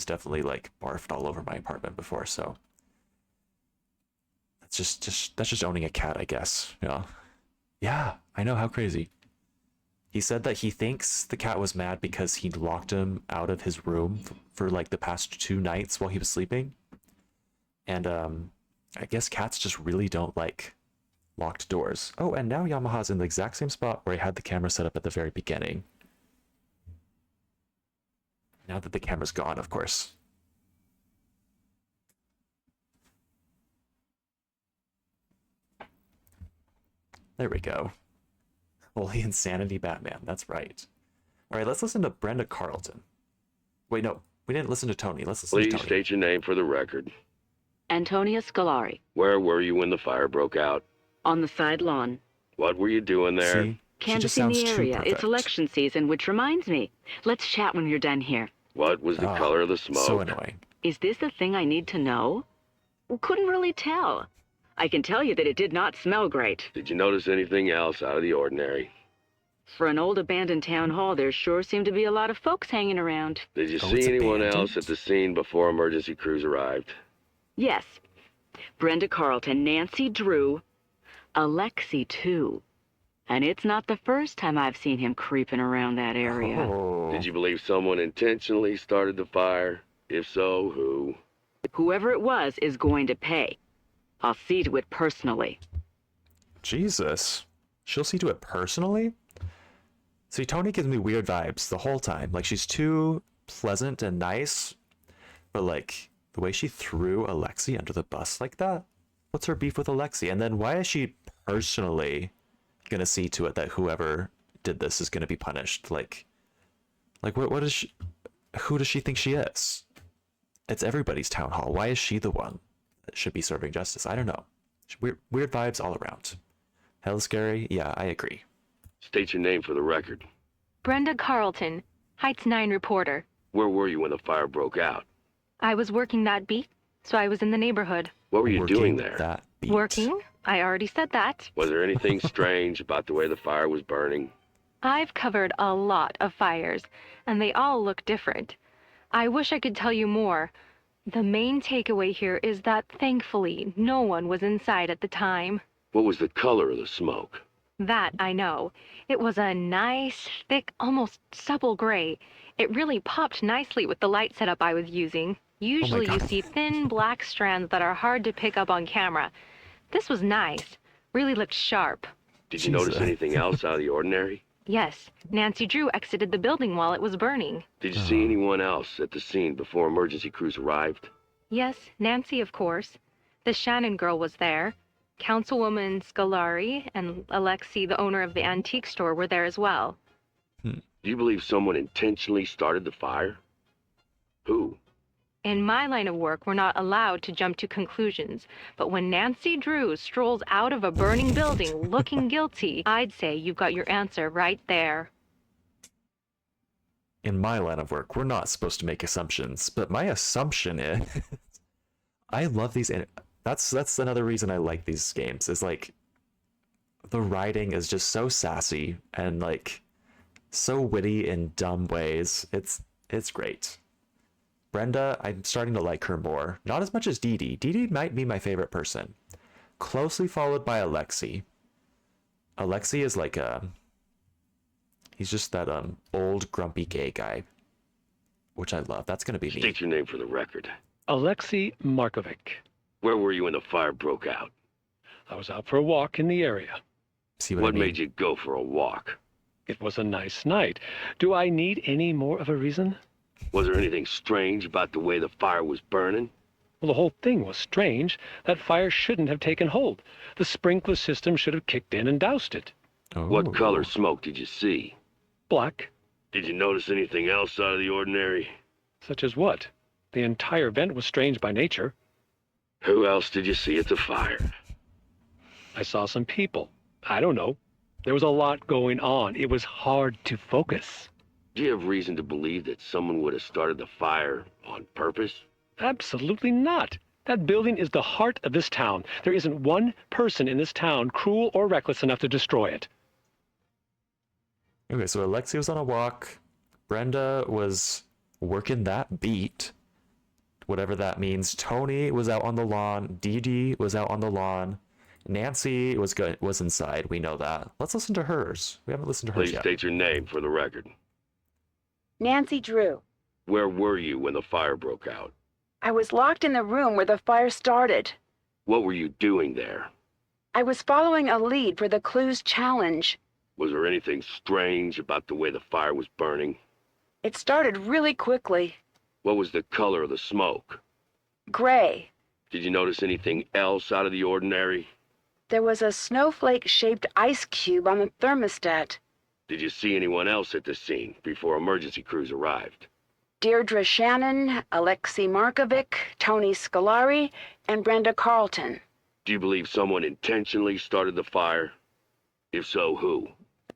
definitely like barfed all over my apartment before, so that's just owning a cat, I guess. Yeah. Yeah, I know, how crazy. He said that he thinks the cat was mad because he locked him out of his room for like the past 2 nights while he was sleeping. And I guess cats just really don't like locked doors. Oh, and now Yamaha's in the exact same spot where he had the camera set up at the very beginning. Now that the camera's gone, of course. There we go. Holy Insanity Batman, that's right. All right, let's listen to Brenda Carlton. Wait, no, we didn't listen to Tony. Let's listen to Please Tony. state your name for the record. Antonia Scolari, Where were you when the fire broke out? on the side lawn. What were you doing there? See? She just Canvassing sounds the too area. perfect. It's election season, which reminds me. Let's chat when you're done here. What was the Ah, color of the smoke? So annoying. Is this the thing I need to know? Couldn't really tell. I can tell you that it did not smell great. Did you notice anything else out of the ordinary? For an old abandoned town hall, there sure seemed to be a lot of folks hanging around. Did you Oh, see it's anyone abandoned? else at the scene before emergency crews arrived? Yes. Brenda Carlton, Nancy Drew, Alexi, too. And it's not the first time I've seen him creeping around that area. Oh. Did you believe someone intentionally started the fire? If so, who? Whoever it was is going to pay. I'll see to it personally. Jesus. She'll see to it personally? See, Tony gives me weird vibes the whole time. Like, she's too pleasant and nice, but like, the way she threw Alexi under the bus like that? What's her beef with Alexi? And then why is she personally gonna see to it that whoever did this is gonna be punished? Like what is she, who does she think she is? It's everybody's town hall. Why is she the one that should be serving justice? I don't know. Weird vibes all around. Hell scary? Yeah, I agree. State your name for the record. Brenda Carlton, Heights 9 reporter. Where were you when the fire broke out? I was working that beat, so I was in the neighborhood. What were you Working doing there? that beat. Working? I already said that. Was there anything strange about the way the fire was burning? I've covered a lot of fires, and they all look different. I wish I could tell you more. The main takeaway here is that thankfully no one was inside at the time. What was the color of the smoke? That I know. It was a nice, thick, almost supple gray. It really popped nicely with the light setup I was using. Usually you see thin black strands that are hard to pick up on camera. This was nice. Really looked sharp. Did you notice anything else out of the ordinary? Yes, Nancy Drew exited the building while it was burning. Did you see anyone else at the scene before emergency crews arrived? Yes, Nancy, of course. The Shannon girl was there. Councilwoman Scolari and Alexi, the owner of the antique store, were there as well. Do you believe someone intentionally started the fire? Who? In my line of work, we're not allowed to jump to conclusions. But when Nancy Drew strolls out of a burning building looking guilty, I'd say you've got your answer right there. In my line of work, we're not supposed to make assumptions, but my assumption is I love these. That's another reason I like these games, is like the writing is just so sassy and like so witty in dumb ways. It's great. Brenda, I'm starting to like her more. Not as much as Dee Dee. Dee Dee might be my favorite person. Closely followed by Alexi. Alexi is like he's just that old grumpy gay guy, which I love. That's gonna be me. State your name for the record. Alexei Markovic. Where were you when the fire broke out? I was out for a walk in the area. See What I mean? made you go for a walk? It was a nice night. Do I need any more of a reason? Was there anything strange about the way the fire was burning? Well, the whole thing was strange. That fire shouldn't have taken hold. The sprinkler system should have kicked in and doused it. Oh. What color smoke did you see? Black. Did you notice anything else out of the ordinary? Such as what? The entire vent was strange by nature. Who else did you see at the fire? I saw some people. I don't know. There was a lot going on. It was hard to focus. Do you have reason to believe that someone would have started the fire on purpose? Absolutely not. That building is the heart of this town. There isn't one person in this town cruel or reckless enough to destroy it. Okay, so Alexi was on a walk. Brenda was working that beat, whatever that means. Tony was out on the lawn. Dee Dee was out on the lawn. Nancy was inside. We know that. Let's listen to hers. We haven't listened to hers Please yet. state your name for the record. Nancy Drew. Where were you when the fire broke out? I was locked in the room where the fire started. What were you doing there? I was following a lead for the Clues Challenge. Was there anything strange about the way the fire was burning? It started really quickly. What was the color of the smoke? Gray. Did you notice anything else out of the ordinary? There was a snowflake-shaped ice cube on the thermostat. Did you see anyone else at the scene before emergency crews arrived? Deirdre Shannon, Alexei Markovic, Tony Scolari, and Brenda Carlton. Do you believe someone intentionally started the fire? If so, who?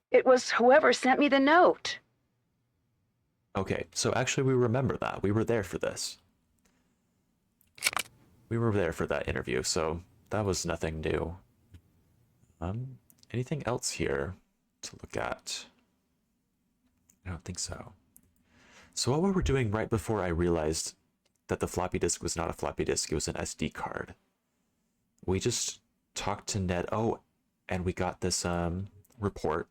It was whoever sent me the note. Okay, so actually we remember that. We were there for this. We were there for that interview, so that was nothing new. Anything else here to look at? I don't think so. So what we were doing right before I realized that the floppy disk was not a floppy disk, it was an SD card. We just talked to Ned. Oh, and we got this report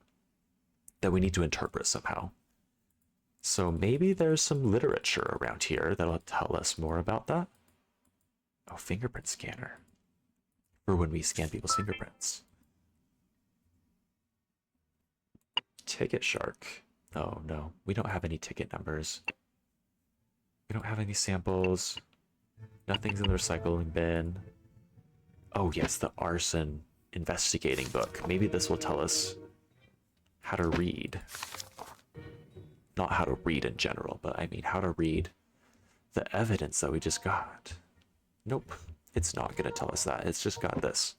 that we need to interpret somehow. So maybe there's some literature around here that'll tell us more about that. Oh, fingerprint scanner. for when we scan people's fingerprints. Ticket shark. Oh no, we don't have any ticket numbers. We don't have any samples. Nothing's in the recycling bin. Oh yes, the arson investigating book. Maybe this will tell us how to read. Not how to read in general, but I mean how to read the evidence that we just got. Nope, it's not gonna tell us that. It's just got this.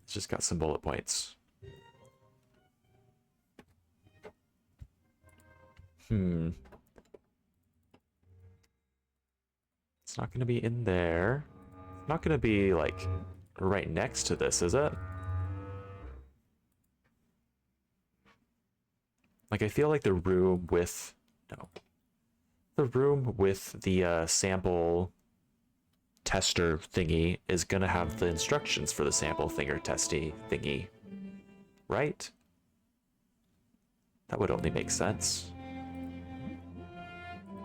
It's just got some bullet points. It's not gonna be in there. It's not gonna be like right next to this, is it? Like I feel like the room with the sample tester thingy is gonna have the instructions for the sample finger testy thingy, right? That would only make sense.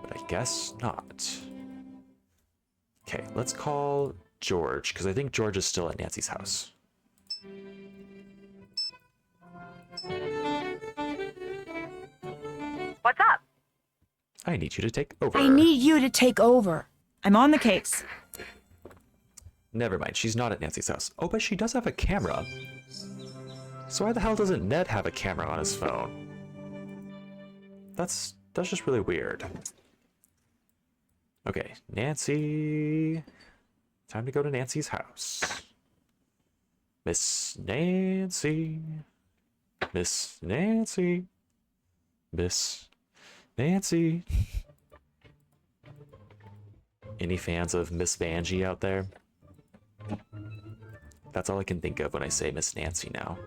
But I guess not. Okay, let's call George, because I think George is still at Nancy's house. What's up? I need you to take over. I need you to take over. I'm on the case. Never mind, she's not at Nancy's house. Oh, but she does have a camera. So why the hell doesn't Ned have a camera on his phone? That's just really weird. Okay, Nancy. Time to go to Nancy's house. Miss Nancy. Miss Nancy. Miss Nancy. Any fans of Miss Vanjie out there? That's all I can think of when I say Miss Nancy now.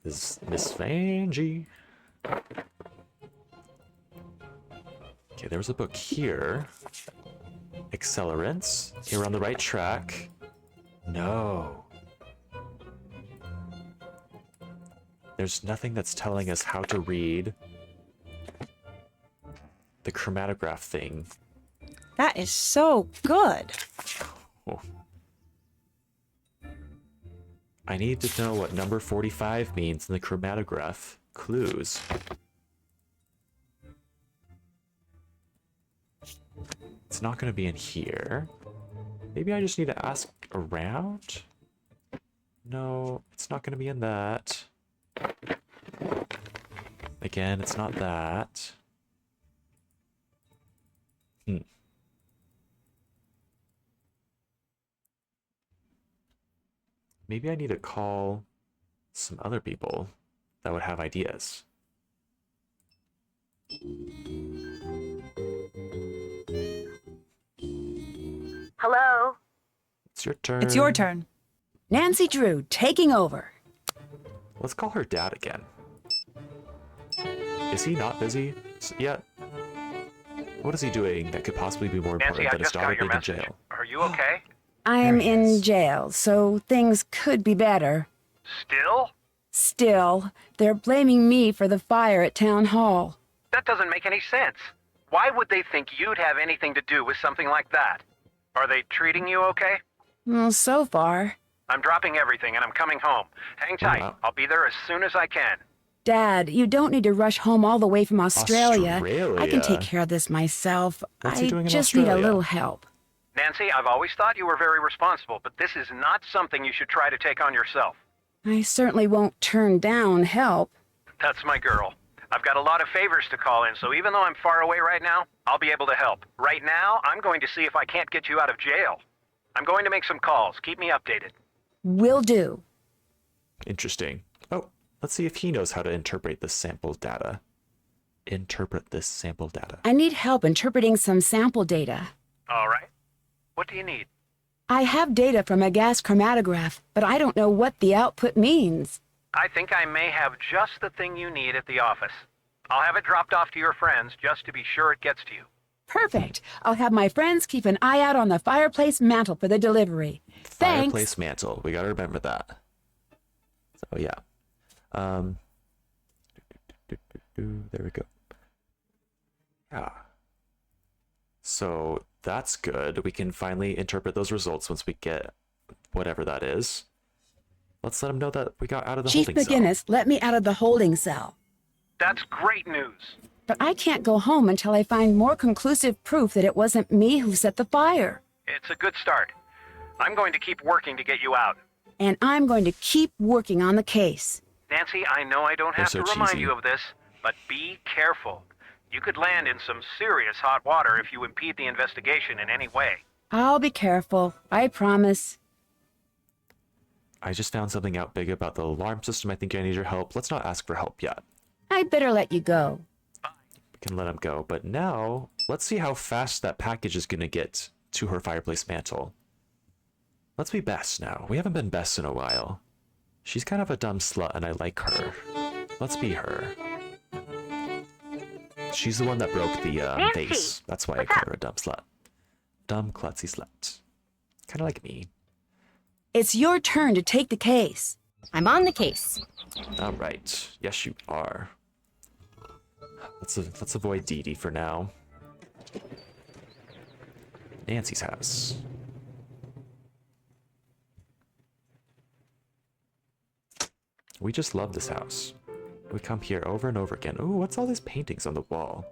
Is Miss Vanjie. Okay, there was a book here. Accelerants. Okay, we're on the right track. No. There's nothing that's telling us how to read the chromatograph thing. That is so good. Oh. I need to know what number 45 means in the chromatograph clues. It's not going to be in here. Maybe I just need to ask around? No, it's not going to be in that. Again, it's not that. Maybe I need to call some other people that would have ideas. Hello? It's your turn. It's your turn. Nancy Drew, taking over. Let's call her dad again. Is he not busy yet? What is he doing that could possibly be more important Nancy, I than his just got daughter your being in message. jail? Are you okay? I'm There he in is. jail, so things could be better. Still? Still, they're blaming me for the fire at Town Hall. That doesn't make any sense. Why would they think you'd have anything to do with something like that? Are they treating you okay? Well, so far. I'm dropping everything and I'm coming home. Hang tight. wow. I'll be there as soon as I can. Dad, you don't need to rush home all the way from Australia. I can Australia? take care of this myself. What's he doing in just need a Australia? little help. Nancy, I've always thought you were very responsible, but this is not something you should try to take on yourself. I certainly won't turn down help. That's my girl. I've got a lot of favors to call in, so even though I'm far away right now, I'll be able to help. Right now, I'm going to see if I can't get you out of jail. I'm going to make some calls. Keep me updated. Will do. Interesting. Oh, let's see if he knows how to interpret this sample data. Interpret this sample data. I need help interpreting some sample data. All right. What do you need? I have data from a gas chromatograph, but I don't know what the output means. I think I may have just the thing you need at the office. I'll have it dropped off to your friends just to be sure it gets to you. Perfect. I'll have my friends keep an eye out on the fireplace mantle for the delivery. Thanks. Fireplace mantle. We gotta remember that. So yeah. There we go. Yeah. So that's good. We can finally interpret those results once we get whatever that is. Let's let them know that we got out of the Chief holding cell. McGinnis let me out of the holding cell. That's great news. But I can't go home until I find more conclusive proof that it wasn't me who set the fire. It's a good start. I'm going to keep working to get you out. And I'm going to keep working on the case. Nancy, I know I don't They're have so to remind cheesy. you of this, but be careful. You could land in some serious hot water if you impede the investigation in any way. I'll be careful. I promise. I just found something out big about the alarm system. I think I need your help. Let's not ask for help yet. I'd better let you go. We can let him go. But now, let's see how fast that package is going to get to her fireplace mantle. Let's be Bess now. We haven't been Bess in a while. She's kind of a dumb slut, and I like her. Let's be her. She's the one that broke the Nancy, vase. That's why I call her a dumb slut. Dumb, klutzy slut. Kind of like me. It's your turn to take the case. I'm on the case. All right. Yes, you are. Let's avoid Dee Dee for now. Nancy's house. We just love this house. We come here over and over again. Ooh, what's all these paintings on the wall?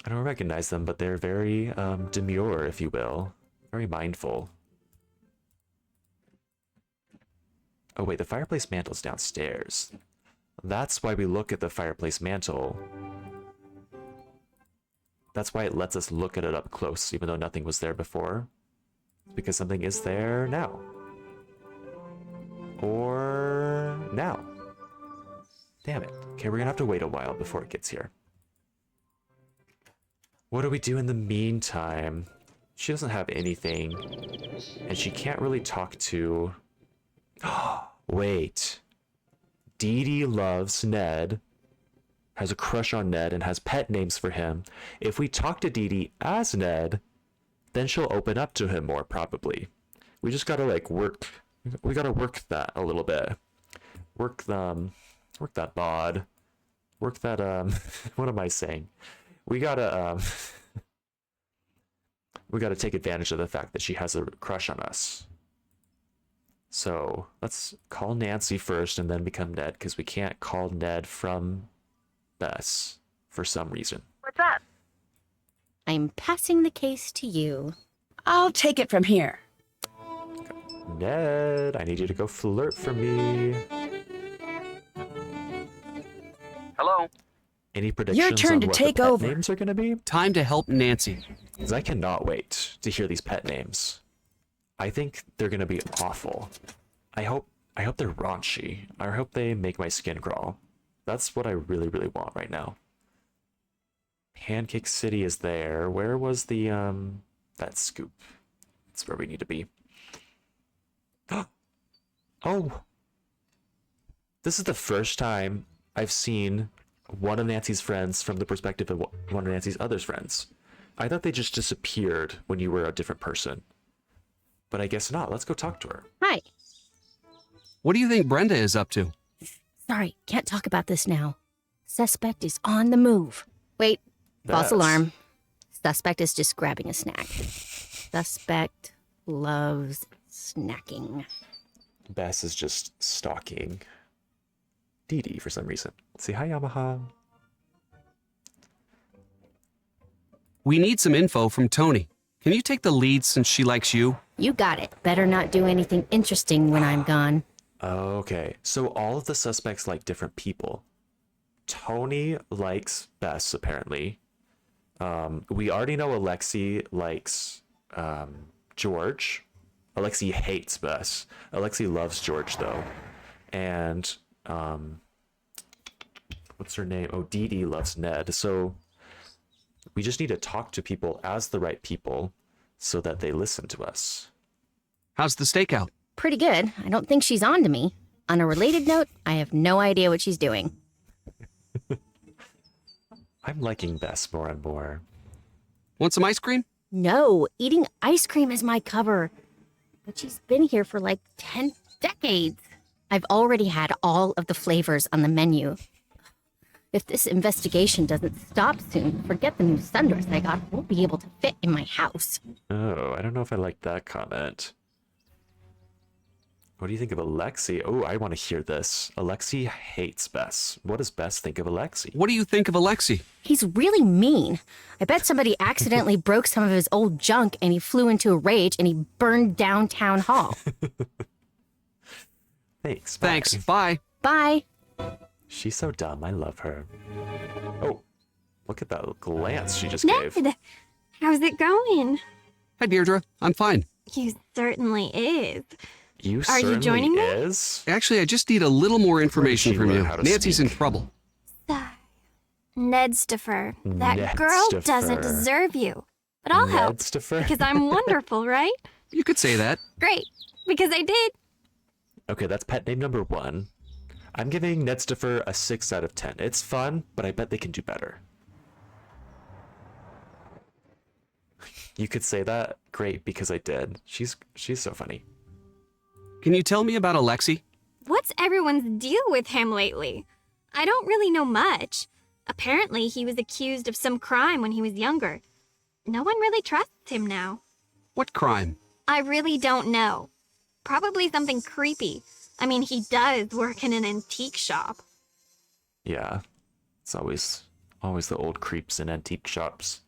I don't recognize them, but they're very demure, if you will. Very mindful. Oh wait, the fireplace mantle's downstairs. That's why we look at the fireplace mantle. That's why it lets us look at it up close, even though nothing was there before. Because something is there now. Or now. Damn it. Okay, we're gonna have to wait a while before it gets here. What do we do in the meantime? She doesn't have anything. And she can't really talk to... Wait. Dee Dee loves Ned. Has a crush on Ned and has pet names for him. If we talk to Dee Dee as Ned, then she'll open up to him more, probably. We just gotta, like, work... We gotta work that a little bit. Work that bod. Work that, what am I saying? We gotta, we gotta take advantage of the fact that she has a crush on us. So, let's call Nancy first and then become Ned, because we can't call Ned from Bess for some reason. What's up? I'm passing the case to you. I'll take it from here. Ned, I need you to go flirt for me. Hello? Any predictions turn on to what take the pet over. names are going to be? Time to help Nancy. Because I cannot wait to hear these pet names. I think they're going to be awful. I hope they're raunchy. I hope they make my skin crawl. That's what I really, really want right now. Pancake City is there. Where was the, that scoop? That's where we need to be. Oh! This is the first time I've seen one of Nancy's friends from the perspective of one of Nancy's other friends. I thought they just disappeared when you were a different person. But I guess not. Let's go talk to her. Hi. What do you think Brenda is up to? Sorry, can't talk about this now. Suspect is on the move. Wait, false Bess. alarm. Suspect is just grabbing a snack. Suspect loves snacking. Bess is just stalking Dee Dee for some reason. Say hi, Yamaha. We need some info from Tony. Can you take the lead since she likes you? You got it. Better not do anything interesting when I'm gone. Okay, so all of the suspects like different people. Tony likes Bess, apparently. We already know Alexi likes George. Alexi hates Bess. Alexi loves George, though. And, what's her name? Oh, Dee Dee loves Ned. So we just need to talk to people as the right people so that they listen to us. How's the stakeout? Pretty good. I don't think she's on to me. On a related note, I have no idea what she's doing. I'm liking Bess more and more. Want some ice cream? No, eating ice cream is my cover. But she's been here for like 10 decades. I've already had all of the flavors on the menu. If this investigation doesn't stop soon, forget the new sundress I got won't be able to fit in my house. Oh, I don't know if I like that comment. What do you think of Alexi? Oh, I want to hear this. Alexi hates Bess. What does Bess think of Alexi? What do you think of Alexi? He's really mean. I bet somebody accidentally broke some of his old junk and he flew into a rage and he burned down town hall. Thanks. Thanks. Bye. Bye. She's so dumb. I love her. Oh, look at that glance she just gave. Ned, how's it going? Hi, Deirdre. I'm fine. You certainly is. You Are you joining me? is? Actually, I just need a little more information from you. Nancy's in trouble. Nedstifer. That girl doesn't deserve you. But I'll help. Because I'm wonderful, right? You could say that. Great. Because I did. Okay, that's pet name number 1. I'm giving Nedstifer a 6 out of 10. It's fun, but I bet they can do better. You could say that? Great, because I did. She's so funny. Can you tell me about Alexi? What's everyone's deal with him lately? I don't really know much. Apparently, he was accused of some crime when he was younger. No one really trusts him now. What crime? I really don't know. Probably something creepy. I mean, he does work in an antique shop. Yeah, it's always the old creeps in antique shops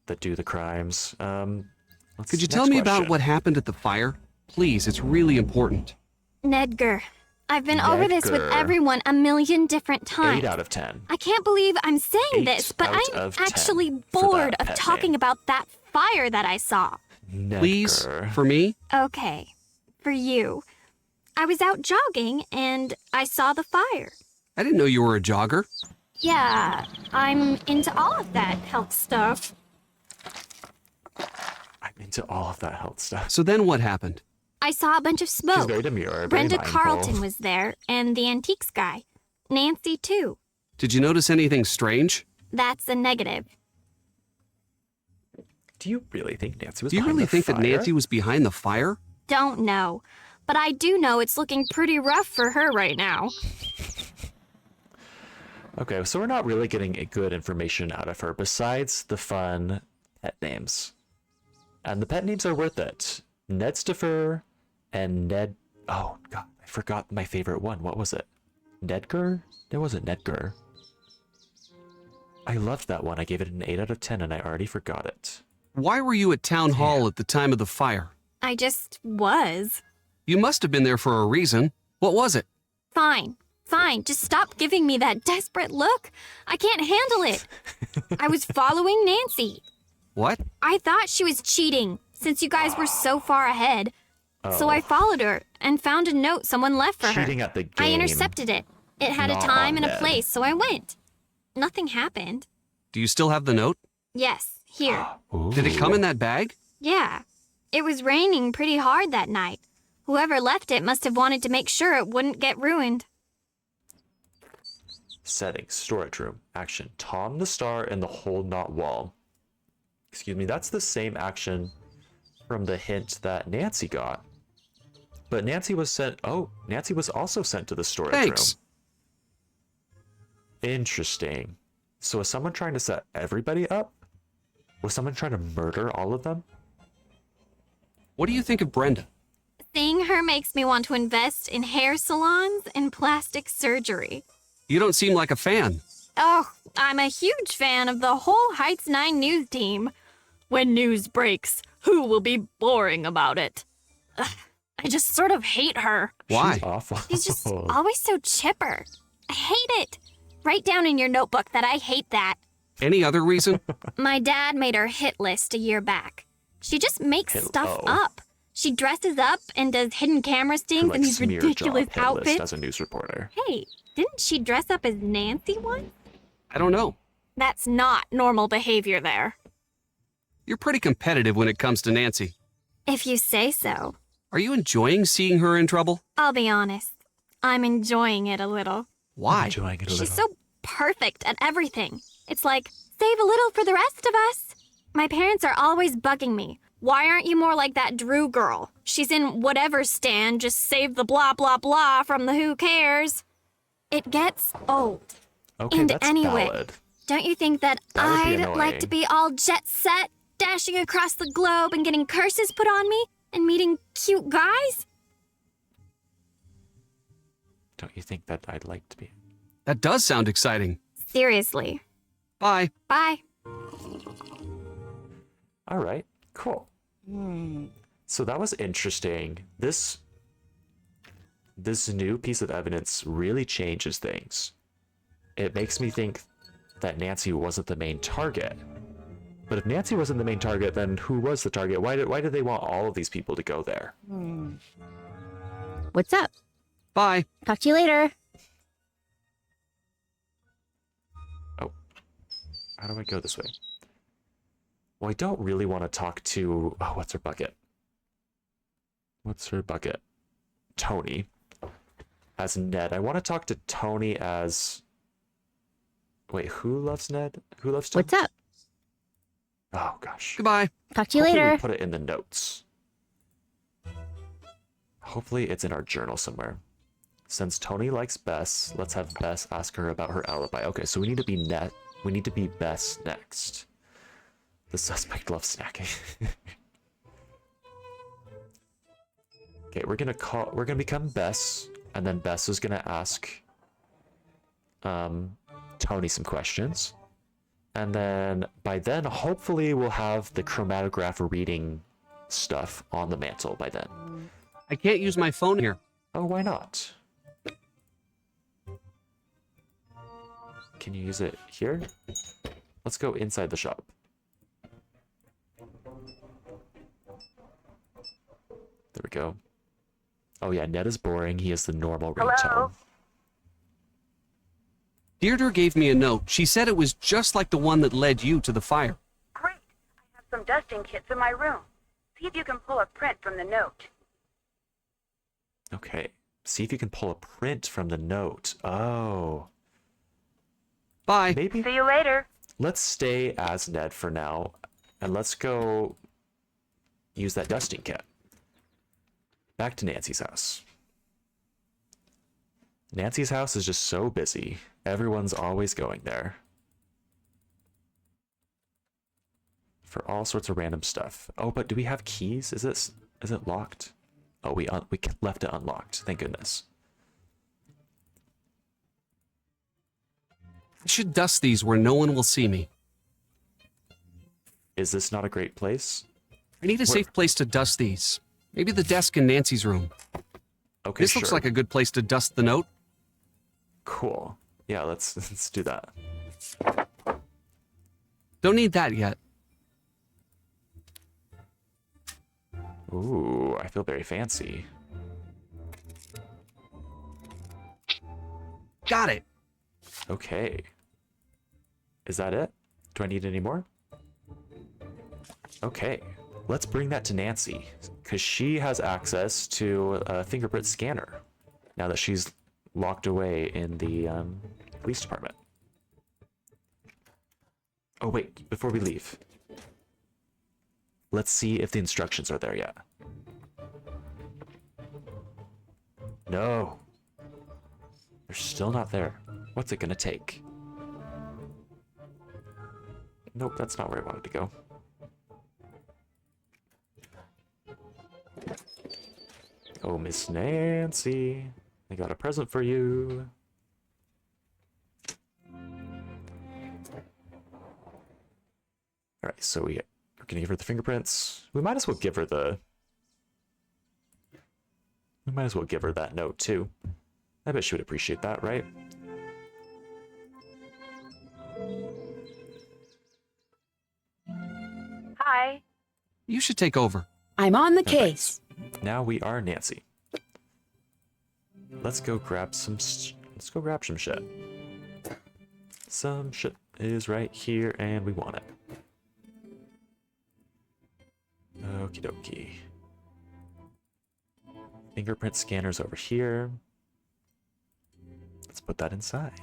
that do the crimes. Could you tell me about what happened at the fire? Please, it's really important. Nedger. I've been over this with everyone a million different times. 8 out of 10. I can't believe I'm saying this, but I'm actually bored of talking about that fire that I saw. Nedger. Please, for me? Okay, for you. I was out jogging and I saw the fire. I didn't know you were a jogger. Yeah, I'm into all of that health stuff. I'm into all of that health stuff. So then what happened? I saw a bunch of smoke. She's very demure, Brenda very mindful. Carlton was there, and the antiques guy. Nancy, too. Did you notice anything strange? That's a negative. Do you really think Nancy was Do you behind really the think fire? that Nancy was behind the fire? Don't know. But I do know it's looking pretty rough for her right now. Okay, so we're not really getting a good information out of her besides the fun pet names. And the pet names are worth it. Nedstifer and Ned... Oh, God, I forgot my favorite one. What was it? Nedger? It wasn't Nedger. I loved that one. I gave it an 8 out of 10 and I already forgot it. Why were you at town hall at the time of the fire? I just was. You must have been there for a reason. What was it? Fine. Just stop giving me that desperate look. I can't handle it. I was following Nancy. What? I thought she was cheating, since you guys were so far ahead. So I followed her and found a note someone left for her. Cheating at the game. I intercepted it. It had a Not time on and a Ned. place, so I went. Nothing happened. Do you still have the note? Yes, here. Did it come in that bag? Yeah. It was raining pretty hard that night. Whoever left it must have wanted to make sure it wouldn't get ruined. Settings, storage room, action. Tom the Star and the Hold Not Wall. Excuse me, that's the same action from the hint that Nancy got. But Nancy was sent... Oh, Nancy was also sent to the storage Thanks. room. Interesting. So was someone trying to set everybody up? Was someone trying to murder all of them? What do you think of Brenda? Seeing her makes me want to invest in hair salons and plastic surgery. You don't seem like a fan. Oh, I'm a huge fan of the whole Heights 9 news team. When news breaks, who will be boring about it? Ugh, I just sort of hate her. Why? She's awful. She's just always so chipper. I hate it. Write down in your notebook that I hate that. Any other reason? My dad made her hit list a year back. She just makes stuff up. She dresses up and does hidden camera stings in these ridiculous outfits. As a news reporter. Hey, didn't she dress up as Nancy once? I don't know. That's not normal behavior there. You're pretty competitive when it comes to Nancy. If you say so. Are you enjoying seeing her in trouble? I'll be honest. I'm enjoying it a little. Why? Enjoying it a little. She's so perfect at everything. It's like, save a little for the rest of us. My parents are always bugging me. Why aren't you more like that Drew girl? She's in whatever stand, just save the blah blah blah from the who cares. It gets old. Okay, And that's anyway, valid. don't you think that That would be I'd like to annoying. be all jet set, dashing across the globe and getting curses put on me, and meeting cute guys? Don't you think that I'd like to be? That does sound exciting. Seriously. Bye. Bye. All right, cool. So that was interesting. This new piece of evidence really changes things. It makes me think that Nancy wasn't the main target. But if Nancy wasn't the main target, then who was the target? Why did they want all of these people to go there? What's up? Bye. Talk to you later. Oh, how do I go this way? Well, I don't really want to talk to... Oh, what's her bucket? What's her bucket? Tony. As Ned. I want to talk to Tony as... Wait, who loves Ned? Who loves Tony? What's up? Oh, gosh. Goodbye. Talk to you Hopefully later. we put it in the notes. Hopefully it's in our journal somewhere. Since Tony likes Bess, let's have Bess ask her about her alibi. Okay, so we need to be We need to be Bess next. The suspect loves snacking. Okay, we're gonna become Bess, and then Bess is gonna ask Tony some questions. And then by then, hopefully we'll have the chromatograph reading stuff on the mantle by then. I can't use my phone here. Oh, why not? Can you use it here? Let's go inside the shop. There we go. Oh yeah, Ned is boring. He has the normal ringtone. Hello? Deirdre gave me a note. She said it was just like the one that led you to the fire. Great. I have some dusting kits in my room. See if you can pull a print from the note. Okay. See if you can pull a print from the note. Oh. Bye. Maybe. See you later. Let's stay as Ned for now, and let's go use that dusting kit. Back to Nancy's house. Nancy's house is just so busy. Everyone's always going there. For all sorts of random stuff. Oh, but do we have keys? Is it locked? Oh, we left it unlocked. Thank goodness. I should dust these where no one will see me. Is this not a great place? I need a safe place to dust these. Maybe the desk in Nancy's room. Okay, This looks like a good place to dust the note. Cool. Yeah, let's do that. Don't need that yet. Ooh, I feel very fancy. Got it. Okay. Is that it? Do I need any more? Okay. Let's bring that to Nancy, because she has access to a fingerprint scanner now that she's locked away in the police department. Oh, wait, before we leave, let's see if the instructions are there yet. No. They're still not there. What's it gonna take? Nope, that's not where I wanted to go. Oh, Miss Nancy, I got a present for you. Alright, so we're gonna give her the fingerprints. We might as well give her that note too. I bet she would appreciate that, right? Hi. You should take over. I'm on the case. Now we are Nancy. Let's go grab some shit. Some shit is right here and we want it. Okie dokie. Fingerprint scanners over here. Let's put that inside.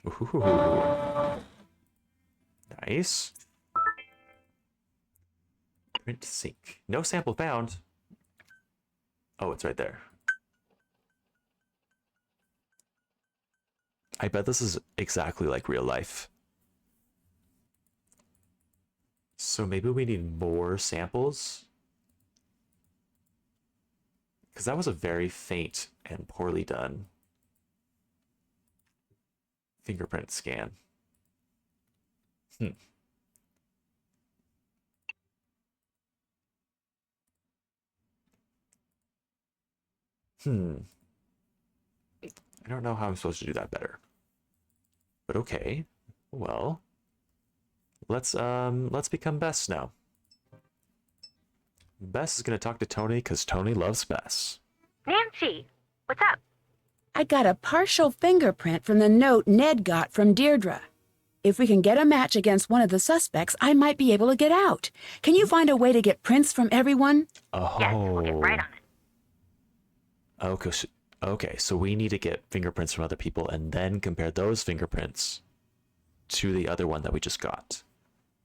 Ooh. Nice. Print sync. No sample found. Oh, it's right there. I bet this is exactly like real life. So maybe we need more samples? Because that was a very faint and poorly done fingerprint scan. I don't know how I'm supposed to do that better. But okay. Well, let's become Bess now. Bess is gonna talk to Tony because Tony loves Bess. Nancy, what's up? I got a partial fingerprint from the note Ned got from Deirdre. If we can get a match against one of the suspects, I might be able to get out. Can you find a way to get prints from everyone? Oh. Yes, we'll get right on it. Okay, so we need to get fingerprints from other people and then compare those fingerprints to the other one that we just got.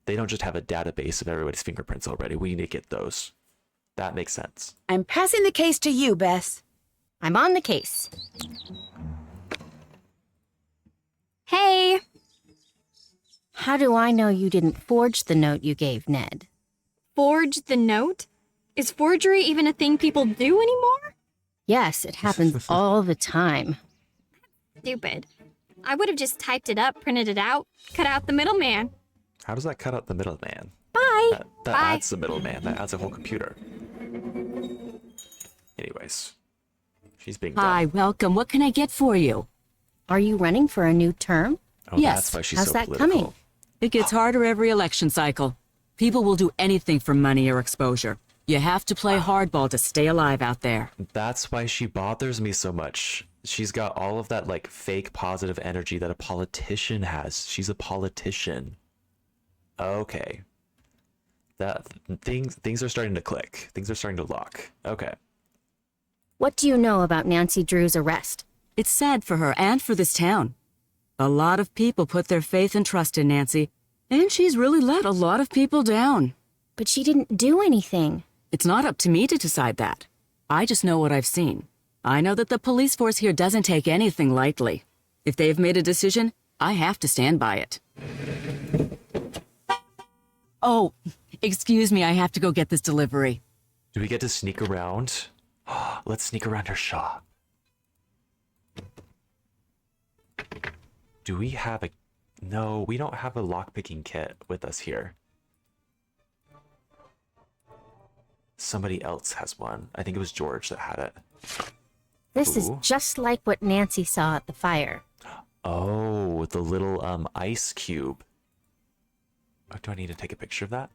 They don't just have a database of everybody's fingerprints already. We need to get those. That makes sense. I'm passing the case to you, Bess. I'm on the case. Hey! How do I know you didn't forge the note you gave Ned? Forge the note? Is forgery even a thing people do anymore? Yes, it happens all the time. Stupid. I would have just typed it up, printed it out, cut out the middleman. How does that cut out the middleman? Bye! That Bye. adds the middleman. That adds a whole computer. Anyways, she's being dumb. Hi, welcome. What can I get for you? Are you running for a new term? Oh, Yes. that's why she's How's so that political. coming? It gets harder every election cycle. People will do anything for money or exposure. You have to play hardball to stay alive out there. That's why she bothers me so much. She's got all of that like fake positive energy that a politician has. She's a politician. Okay. That things are starting to click. Things are starting to lock. Okay. What do you know about Nancy Drew's arrest? It's sad for her and for this town. A lot of people put their faith and trust in Nancy, and she's really let a lot of people down. But she didn't do anything. It's not up to me to decide that. I just know what I've seen. I know that the police force here doesn't take anything lightly. If they've made a decision, I have to stand by it. Oh, excuse me, I have to go get this delivery. Do we get to sneak around? Let's sneak around her shop. Do we have a... No, we don't have a lockpicking kit with us here. Somebody else has one. I think it was George that had it. This is Ooh. just like what Nancy saw at the fire. Oh, the little ice cube. Oh, do I need to take a picture of that?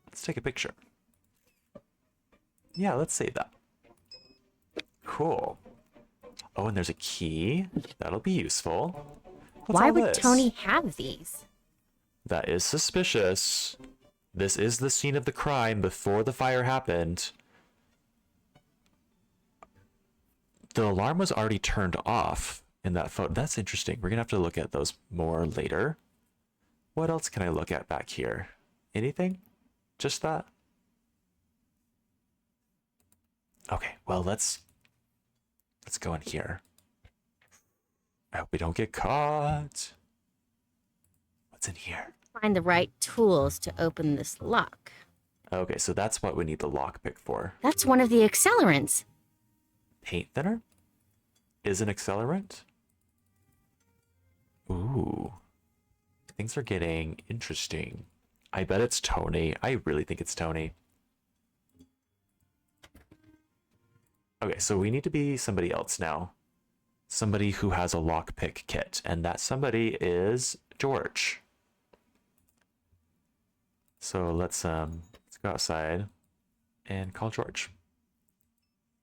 Let's take a picture. Yeah, let's save that. Cool. Oh, and there's a key. That'll be useful. What's Why all would this? Tony have these? That is suspicious. This is the scene of the crime before the fire happened. The alarm was already turned off in that photo. That's interesting. We're gonna have to look at those more later. What else can I look at back here? Anything? Just that? Okay, well, let's go in here. I hope we don't get caught. What's in here? Find the right tools to open this lock. Okay, so that's what we need the lockpick for. That's one of the accelerants. Paint thinner? Is an accelerant? Ooh. Things are getting interesting. I bet it's Tony. I really think it's Tony. Okay, so we need to be somebody else now. Somebody who has a lockpick kit, and that somebody is George. So let's go outside and call George.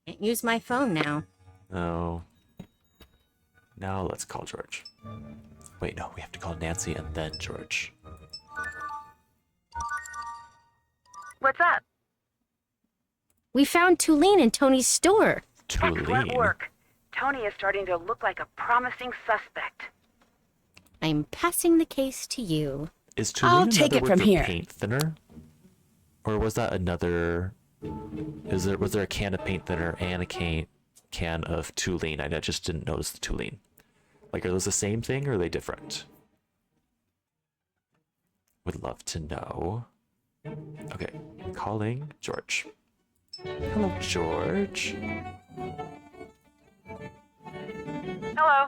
Can't use my phone now. No. Now let's call George. Wait, no, we have to call Nancy and then George. What's up? We found Tulane in Tony's store. Excellent Tulane. work. Tony is starting to look like a promising suspect. I'm passing the case to you. Is Tulane I'll take another it word from for here. paint thinner? Or was that another... Was there a can of paint thinner and a can of Tulane? I just didn't notice the Tulane. Like, are those the same thing or are they different? Would love to know. Okay, calling George. Hello, George. Hello.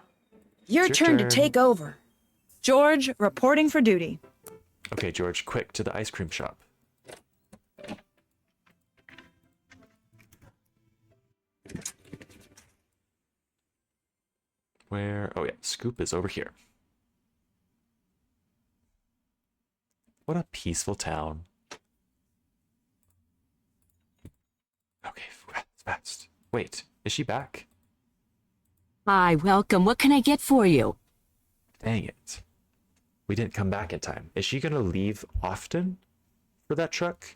Your turn to take over. George, reporting for duty. Okay, George, quick to the ice cream shop. Where? Oh yeah, Scoop is over here. What a peaceful town. Okay, fast. Wait, is she back? Hi, welcome. What can I get for you? Dang it. We didn't come back in time. Is she gonna leave often for that truck?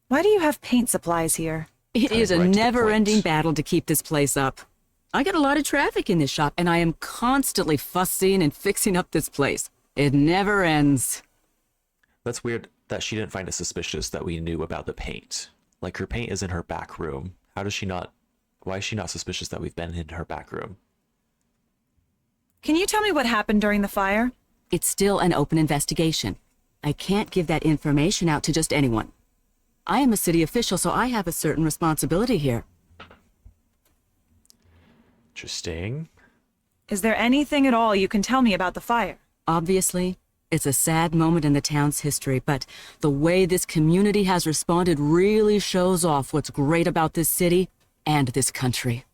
Why do you have paint supplies here? It is a Right to the never-ending point. battle to keep this place up. I get a lot of traffic in this shop, and I am constantly fussing and fixing up this place. It never ends. That's weird that she didn't find it suspicious that we knew about the paint. Like, her paint is in her back room. How does she not... Why is she not suspicious that we've been in her back room? Can you tell me what happened during the fire? It's still an open investigation. I can't give that information out to just anyone. I am a city official, so I have a certain responsibility here. Interesting. Is there anything at all you can tell me about the fire? Obviously, it's a sad moment in the town's history, but the way this community has responded really shows off what's great about this city and this country.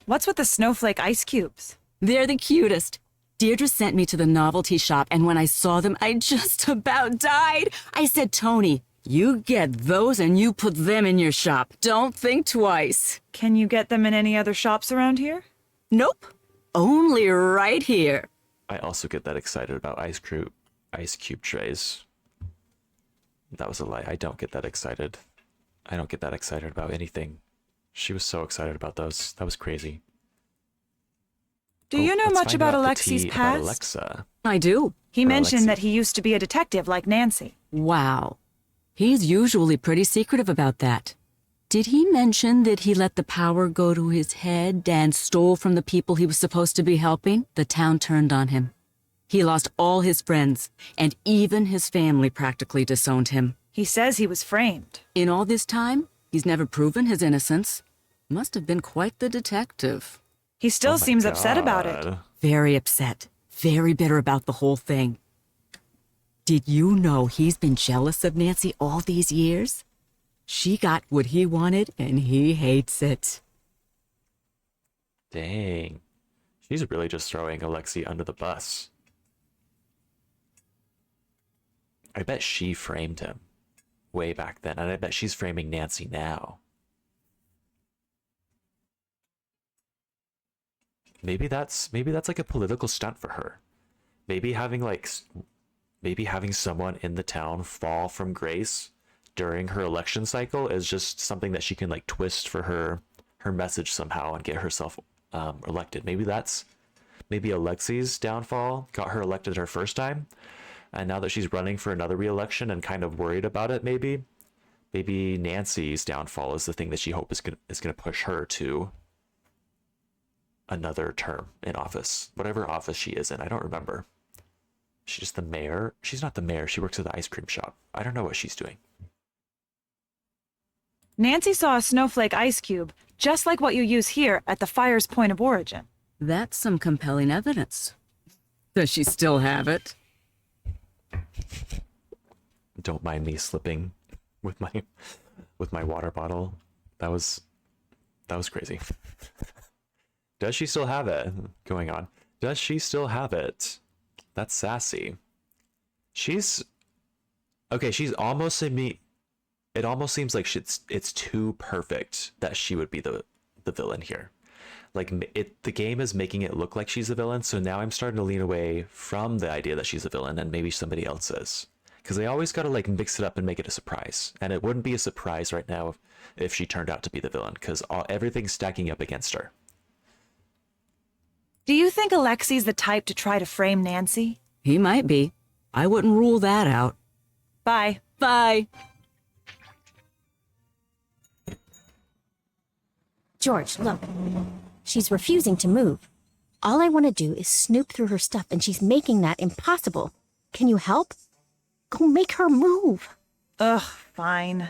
What's with the snowflake ice cubes? They're the cutest. Deirdre sent me to the novelty shop, and when I saw them, I just about died. I said, Tony, you get those and you put them in your shop. Don't think twice. Can you get them in any other shops around here? Nope. Only right here. I also get that excited about ice cube trays. That was a lie. I don't get that excited. I don't get that excited about anything. She was so excited about those. That was crazy. Do you know let's much find about out the Alexi's tea about past? Alexa. I do. He Or mentioned Alexi. that he used to be a detective like Nancy. Wow. He's usually pretty secretive about that. Did he mention that he let the power go to his head and stole from the people he was supposed to be helping? The town turned on him. He lost all his friends, and even his family practically disowned him. He says he was framed. In all this time, he's never proven his innocence. Must have been quite the detective. He still Oh my seems upset about it. God. Very upset. Very bitter about the whole thing. Did you know he's been jealous of Nancy all these years? She got what he wanted, and he hates it. Dang. She's really just throwing Alexi under the bus. I bet she framed him way back then, and I bet she's framing Nancy now. Maybe that's like a political stunt for her. Maybe having someone in the town fall from grace during her election cycle is just something that she can like twist for her message somehow and get herself elected. Maybe Alexi's downfall got her elected her first time, and now that she's running for another re-election and kind of worried about it, maybe Nancy's downfall is the thing that she hopes is gonna push her to another term in office, whatever office she is in. I don't remember. She's the mayor. She's not the mayor. She works at the ice cream shop. I don't know what she's doing. Nancy saw a snowflake ice cube, just like what you use here at the fire's point of origin. That's some compelling evidence. Does she still have it? Don't mind me slipping with my water bottle. That was crazy. Does she still have it? Going on. Does she still have it? That's sassy. She's almost in me. It almost seems like it's too perfect that she would be the villain here. Like the game is making it look like she's a villain, so now I'm starting to lean away from the idea that she's a villain and maybe somebody else is. Because they always got to like mix it up and make it a surprise, and it wouldn't be a surprise right now if she turned out to be the villain, because everything's stacking up against her. Do you think Alexi's the type to try to frame Nancy? He might be. I wouldn't rule that out. Bye. Bye. George, look. She's refusing to move. All I want to do is snoop through her stuff, and she's making that impossible. Can you help? Go make her move. Ugh, fine.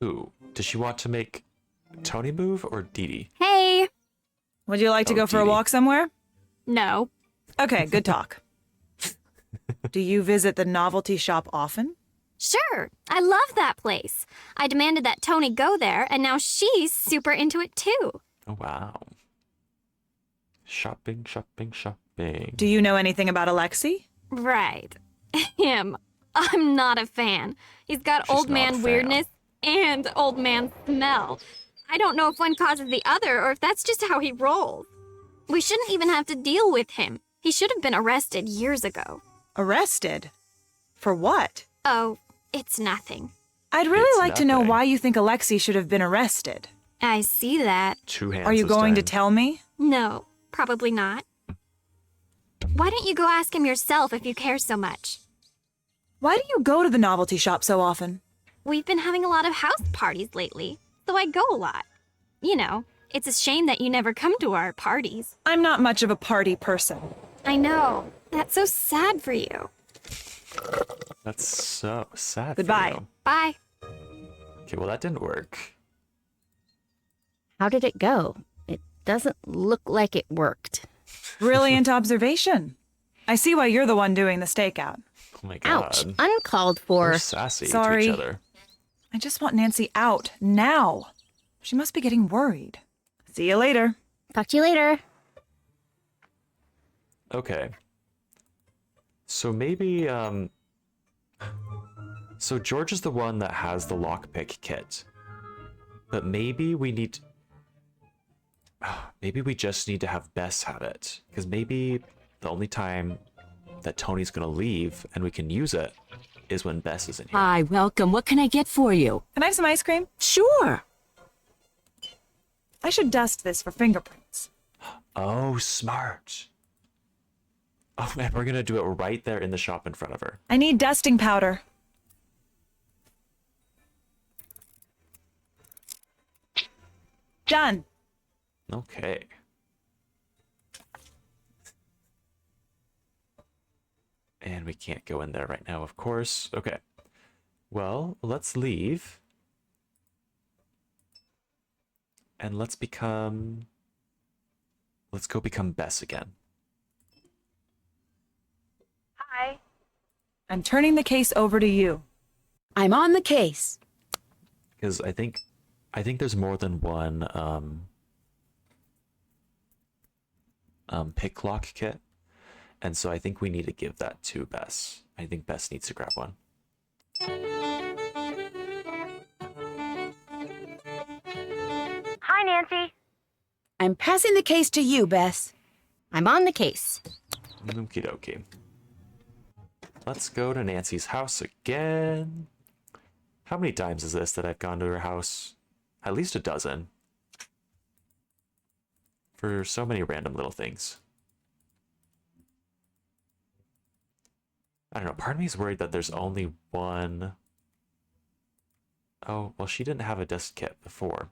Ooh, does she want to make Tony move or Dee Dee? Hey. Would you like to Oh, go for a Dee Dee. walk somewhere? No. Okay, good talk. Do you visit the novelty shop often? Sure. I love that place. I demanded that Tony go there, and now she's super into it too. Oh, wow. Shopping, shopping, shopping. Do you know anything about Alexi? Right. Him. I'm not a fan. He's got She's old not a man fan. weirdness and old man smell. I don't know if one causes the other or if that's just how he rolls. We shouldn't even have to deal with him. He should have been arrested years ago. Arrested? For what? Oh, it's nothing. I'd really It's like to know nothing. why you think Alexi should have been arrested. I see that. 2 hands. Are you this going to time. tell me? No, probably not. Why don't you go ask him yourself if you care so much? Why do you go to the novelty shop so often? We've been having a lot of house parties lately, so I go a lot. You know, it's a shame that you never come to our parties. I'm not much of a party person. I know. That's so sad for you. That's so sad. Goodbye. For you. Bye. Okay, well, that didn't work. How did it go? It doesn't look like it worked. Brilliant observation. I see why you're the one doing the stakeout. Oh my god. Ouch. Uncalled for. We're sassy Sorry. to each other. I just want Nancy out, now. She must be getting worried. See you later. Talk to you later. Okay. So maybe, So George is the one that has the lockpick kit. But maybe we need... Maybe we just need to have Bess have it. Because maybe the only time that Tony's gonna leave and we can use it is when Bess is in here. Hi, welcome. What can I get for you? Can I have some ice cream? Sure. I should dust this for fingerprints. Oh, smart. Oh man, we're gonna do it right there in the shop in front of her. I need dusting powder. Done. Okay. And we can't go in there right now, of course. Okay. Well, let's leave. And let's go become Bess again. Hi. I'm turning the case over to you. I'm on the case. Because I think there's more than one pick lock kit. And so I think we need to give that to Bess. I think Bess needs to grab one. Hi, Nancy. I'm passing the case to you, Bess. I'm on the case. Okie dokie. Let's go to Nancy's house again. How many times is this that I've gone to her house? At least a dozen. For so many random little things. I don't know, part of me is worried that there's only one... Oh, well, she didn't have a desk kit before.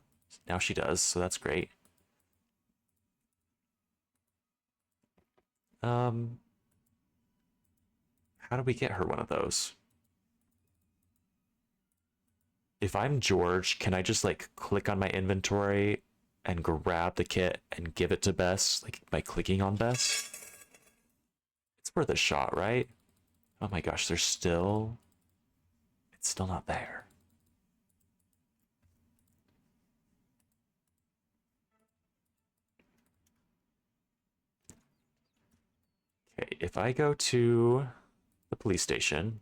Now she does, so that's great. How do we get her one of those? If I'm George, can I just, like, click on my inventory and grab the kit and give it to Bess, like, by clicking on Bess? It's worth a shot, right? Oh my gosh, it's still not there. Okay, if I go to the police station.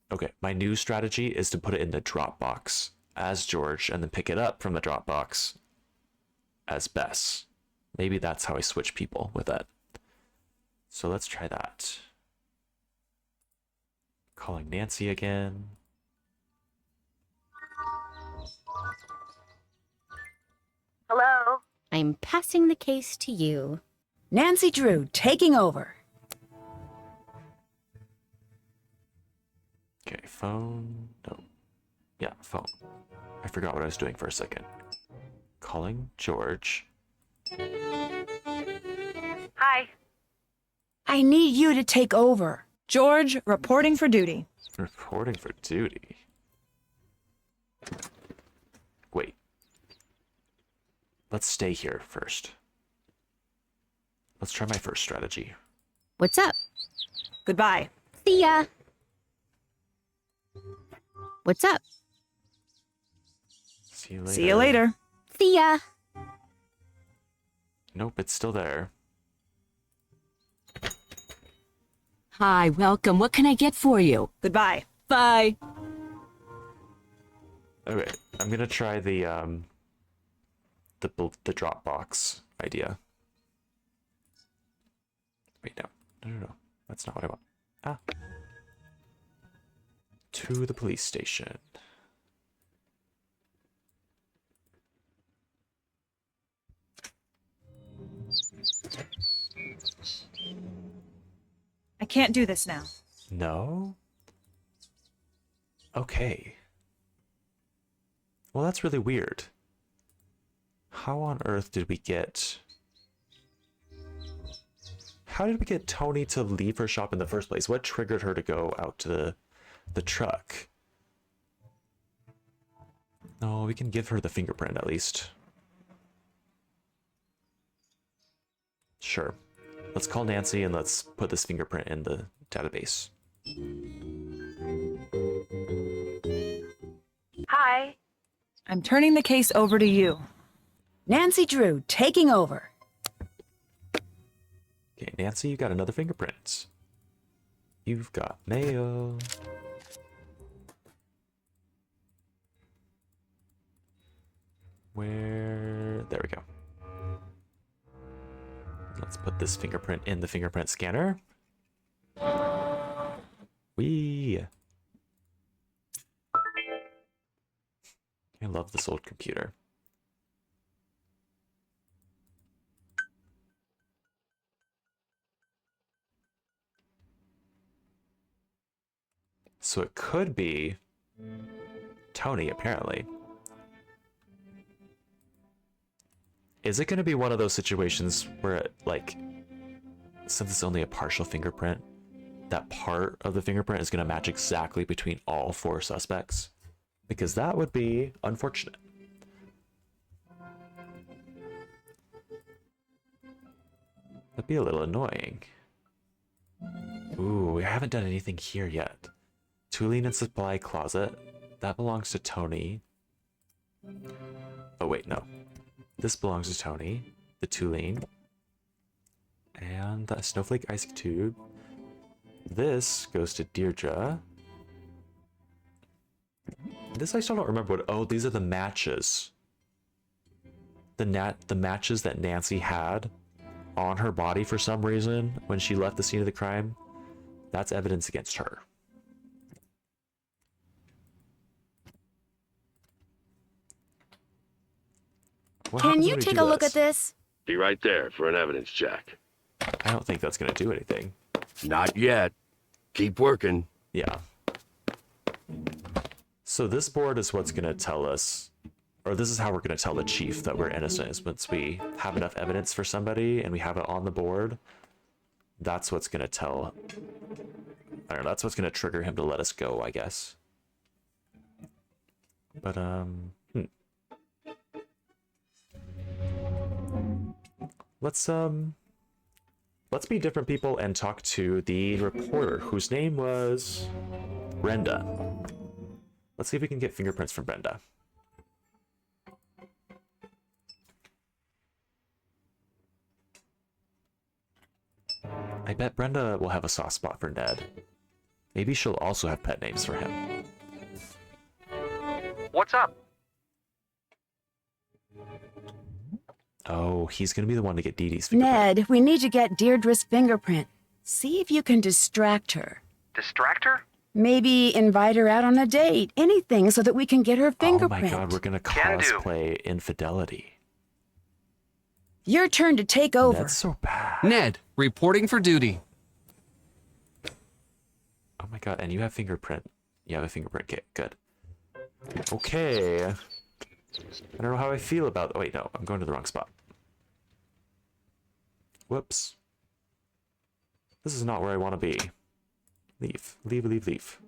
Okay, my new strategy is to put it in the Dropbox as George and then pick it up from the Dropbox as Bess. Maybe that's how I switch people with that. So let's try that. Calling Nancy again. Hello? I'm passing the case to you. Nancy Drew, taking over. Okay, phone. No. Yeah, phone. I forgot what I was doing for a second. Calling George. Hi. I need you to take over. George, reporting for duty. Reporting for duty. Wait. Let's stay here first. Let's try my first strategy. What's up? Goodbye. See ya. What's up? See you later. See you later. See ya. Nope, it's still there. Hi, welcome. What can I get for you? Goodbye. Bye. Okay, I'm gonna try the Dropbox idea. Wait, no. That's not what I want. Ah. To the police station. I can't do this now. No? Okay. Well, that's really weird. How on earth did we get... How did we get Tony to leave her shop in the first place? What triggered her to go out to the truck? No, we can give her the fingerprint at least. Sure. Let's call Nancy and let's put this fingerprint in the database. Hi. I'm turning the case over to you. Nancy Drew, taking over. Okay, Nancy, you got another fingerprint. You've got mail. Where? There we go. Let's put this fingerprint in the fingerprint scanner. Whee! I love this old computer. So it could be Tony, apparently. Is it going to be one of those situations where, like, since it's only a partial fingerprint, that part of the fingerprint is going to match exactly between all 4 suspects? Because that would be unfortunate. That'd be a little annoying. Ooh, we haven't done anything here yet. Tooling and supply closet. That belongs to Tony. Oh, wait, no. This belongs to Tony. The tooling. And the snowflake ice tube. This goes to Deirdre. This I still don't remember what... Oh, these are the matches. The matches that Nancy had on her body for some reason when she left the scene of the crime. That's evidence against her. Can you take a look at this? Be right there for an evidence check. I don't think that's going to do anything. Not yet. Keep working. Yeah. So this board is what's going to tell us, or this is how we're going to tell the chief that we're innocent, is once we have enough evidence for somebody and we have it on the board, that's what's going to tell, I don't know, that's what's going to trigger him to let us go, I guess. But, Let's be different people and talk to the reporter, whose name was Brenda. Let's see if we can get fingerprints from Brenda. I bet Brenda will have a soft spot for Ned. Maybe she'll also have pet names for him. What's up? Oh, he's gonna be the one to get Dee Dee's fingerprint. Ned, we need to get Deirdre's fingerprint. See if you can distract her. Distract her? Maybe invite her out on a date. Anything so that we can get her fingerprint. Oh my god, we're gonna cosplay infidelity. Your turn to take over. That's so bad. Ned, reporting for duty. Oh my god, and you have fingerprint. You have a fingerprint kit. Good. Okay. I don't know how I feel about... Oh wait, no. I'm going to the wrong spot. Whoops. This is not where I want to be. Leave. Leave, leave, leave.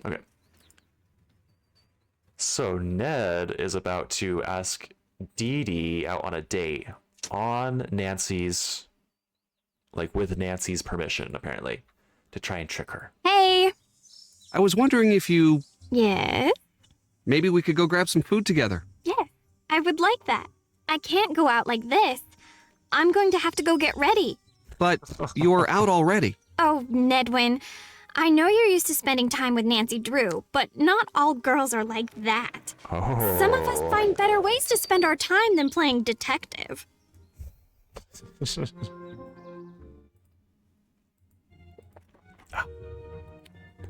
Okay. So Ned is about to ask Dee Dee out on a date on Nancy's, like with Nancy's permission, apparently, to try and trick her. Hey. I was wondering if you... Yes? Maybe we could go grab some food together. Yes, I would like that. I can't go out like this. I'm going to have to go get ready. But you're out already. Oh, Nedwin, I know you're used to spending time with Nancy Drew, but not all girls are like that. Oh. Some of us find better ways to spend our time than playing detective.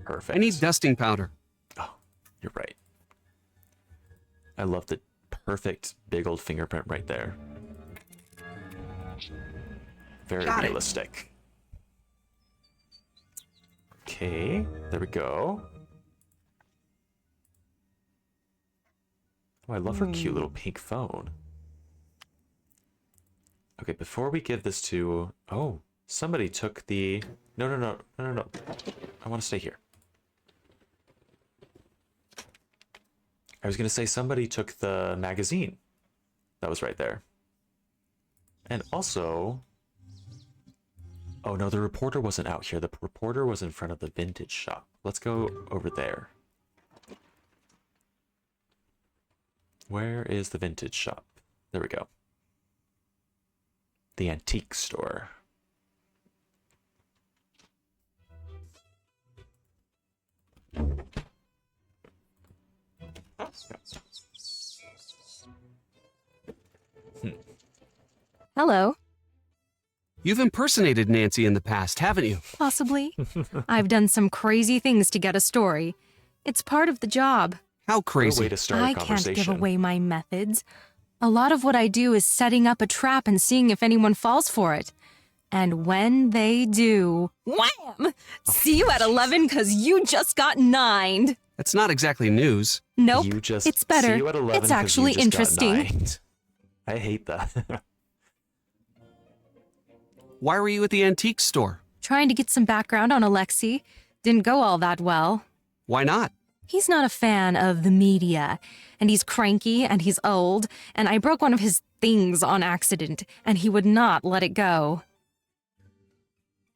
Perfect. I need dusting powder. Oh, you're right. I love the perfect big old fingerprint right there. Very realistic. Okay, there we go. Oh, I love her cute little pink phone. Okay, before we give this to... Oh, somebody took the... No. I want to stay here. I was going to say somebody took the magazine that was right there. And also... Oh no, the reporter wasn't out here. The reporter was in front of the vintage shop. Let's go over there. Where is the vintage shop? There we go. The antique store. Hello. You've impersonated Nancy in the past, haven't you? Possibly. I've done some crazy things to get a story. It's part of the job. How crazy? Way to start a I can't conversation. give away my methods. A lot of what I do is setting up a trap and seeing if anyone falls for it. And when they do, wham! See you at 11 because you just got 9'd. That's not exactly news. Nope, You just it's better. see you at 11 It's 'cause you actually just got interesting. 9'd. I hate that. Why were you at the antique store? Trying to get some background on Alexei. Didn't go all that well. Why not? He's not a fan of the media, and he's cranky, and he's old, and I broke one of his things on accident, and he would not let it go.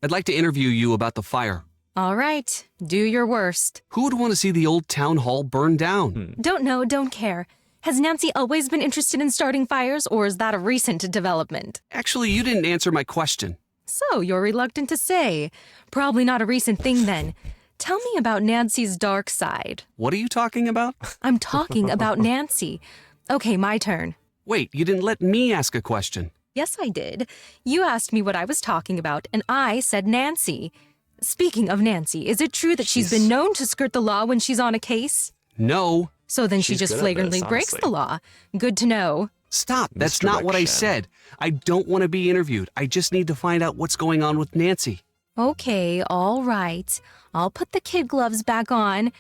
I'd like to interview you about the fire. All right, do your worst. Who would want to see the old town hall burn down? Don't know, don't care. Has Nancy always been interested in starting fires, or is that a recent development? Actually, you didn't answer my question. So, you're reluctant to say. Probably not a recent thing then. Tell me about Nancy's dark side. What are you talking about? I'm talking about Nancy. Okay, my turn. Wait, you didn't let me ask a question. Yes, I did. You asked me what I was talking about, and I said Nancy. Speaking of Nancy, is it true that she's been known to skirt the law when she's on a case? No. So then she She's just good at flagrantly this, breaks honestly. the law. Good to know. Stop. That's not what I Misdirection. said. I don't want to be interviewed. I just need to find out what's going on with Nancy. Okay, all right. I'll put the kid gloves back on.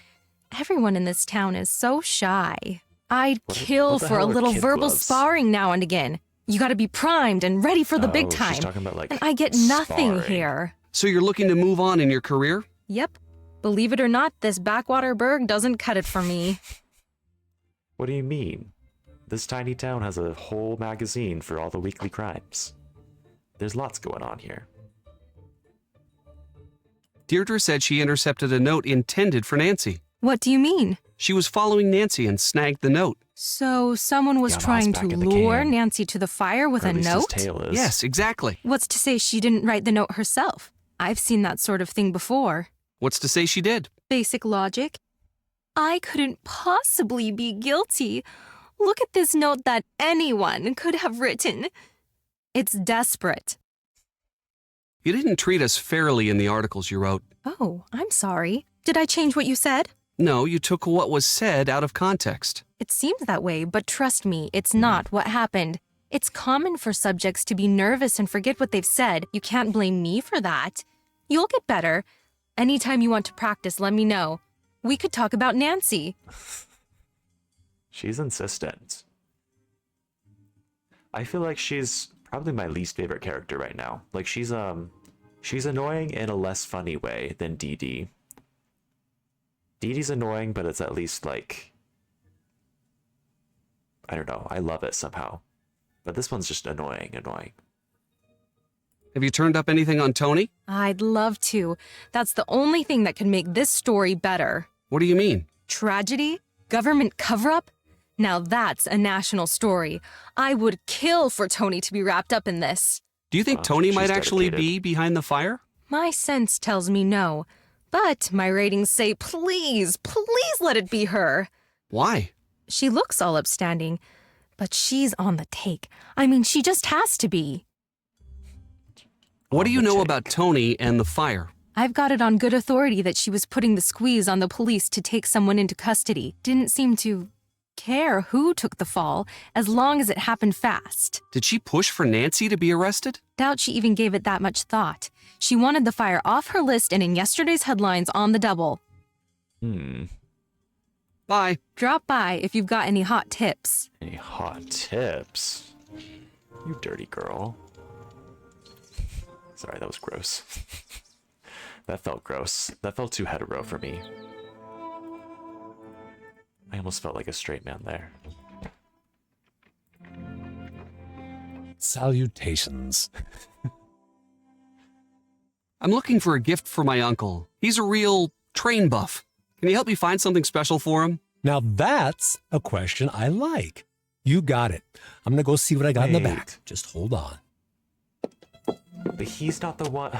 Everyone in this town is so shy. I'd kill what the for a hell are little kid verbal gloves? sparring now and again. You gotta be primed and ready for the big Oh, she's time. talking about, like, and I get nothing sparring. here. So you're looking to move on in your career? Yep. Believe it or not, this backwater burg doesn't cut it for me. What do you mean? This tiny town has a whole magazine for all the weekly crimes. There's lots going on here. Deirdre said she intercepted a note intended for Nancy. What do you mean? She was following Nancy and snagged the note. So someone was Yama's trying back to in the lure can. Nancy to the fire with Or a at least note? his tail is. Yes, exactly. What's to say she didn't write the note herself? I've seen that sort of thing before. What's to say she did? Basic logic. I couldn't possibly be guilty. Look at this note that anyone could have written. It's desperate. You didn't treat us fairly in the articles you wrote. Oh, I'm sorry. Did I change what you said? No, you took what was said out of context. It seems that way, but trust me, it's not what happened. It's common for subjects to be nervous and forget what they've said. You can't blame me for that. You'll get better. Anytime you want to practice, let me know. We could talk about Nancy. She's insistent. I feel like she's probably my least favorite character right now. Like, she's annoying in a less funny way than Dee Dee. Dee Dee's annoying, but it's at least like, I don't know, I love it somehow. But this one's just annoying. Have you turned up anything on Tony? I'd love to. That's the only thing that could make this story better. What do you mean? Tragedy? Government cover-up? Now that's a national story. I would kill for Tony to be wrapped up in this. Do you think Tony might actually be behind the fire? My sense tells me no. But my ratings say please let it be her. Why? She looks all upstanding, but she's on the take. I mean, she just has to be. What do you know about Tony and the fire? I've got it on good authority that she was putting the squeeze on the police to take someone into custody. Didn't seem to care who took the fall, as long as it happened fast. Did she push for Nancy to be arrested? Doubt she even gave it that much thought. She wanted the fire off her list and in yesterday's headlines on the double. Bye. Drop by if you've got any hot tips. Any hot tips? You dirty girl. Sorry, that was gross. That felt gross. That felt too hetero for me. I almost felt like a straight man there. Salutations. I'm looking for a gift for my uncle. He's a real train buff. Can you help me find something special for him? Now that's a question I like. You got it. I'm gonna go see what I got in the back. Just hold on. But he's not the one.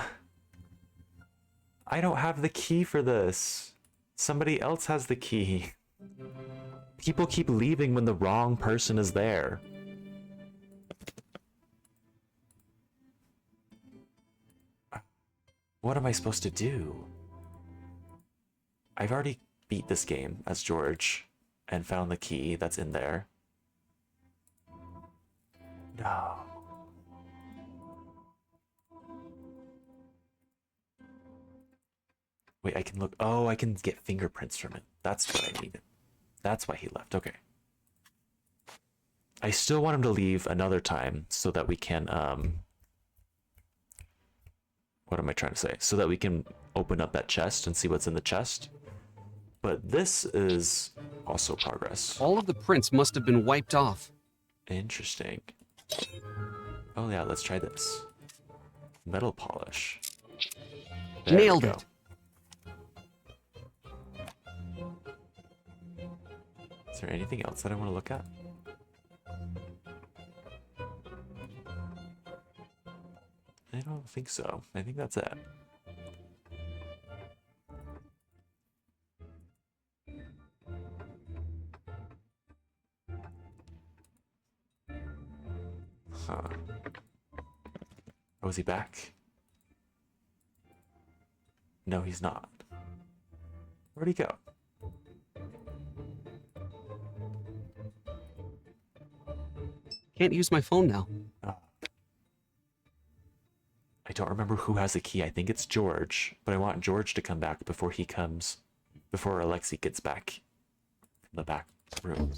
I don't have the key for this. Somebody else has the key. People keep leaving when the wrong person is there. What am I supposed to do? I've already beat this game as George and found the key that's in there. No. Wait, I can look. Oh, I can get fingerprints from it. That's what I needed. That's why he left. Okay. I still want him to leave another time so that we can, what am I trying to say? So that we can open up that chest and see what's in the chest. But this is also progress. All of the prints must have been wiped off. Interesting. Oh yeah, let's try this. Metal polish. There Nailed we go. it. Is there anything else that I want to look at? I don't think so. I think that's it. Huh. Oh, is he back? No, he's not. Where'd he go? Can't use my phone now. I don't remember who has the key. I think it's George, but I want George to come back before Alexi gets back from the back room.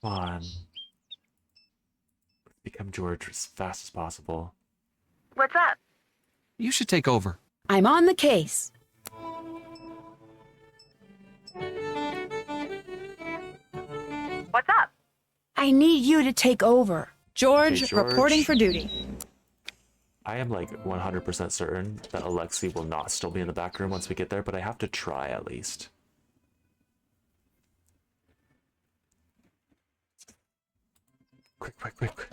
Come on. Let's become George as fast as possible. What's up? You should take over. I'm on the case. What's up? I need you to take over. George, Okay, George. reporting for duty. I am like 100% certain that Alexi will not still be in the back room once we get there, but I have to try at least. Quick, quick, quick.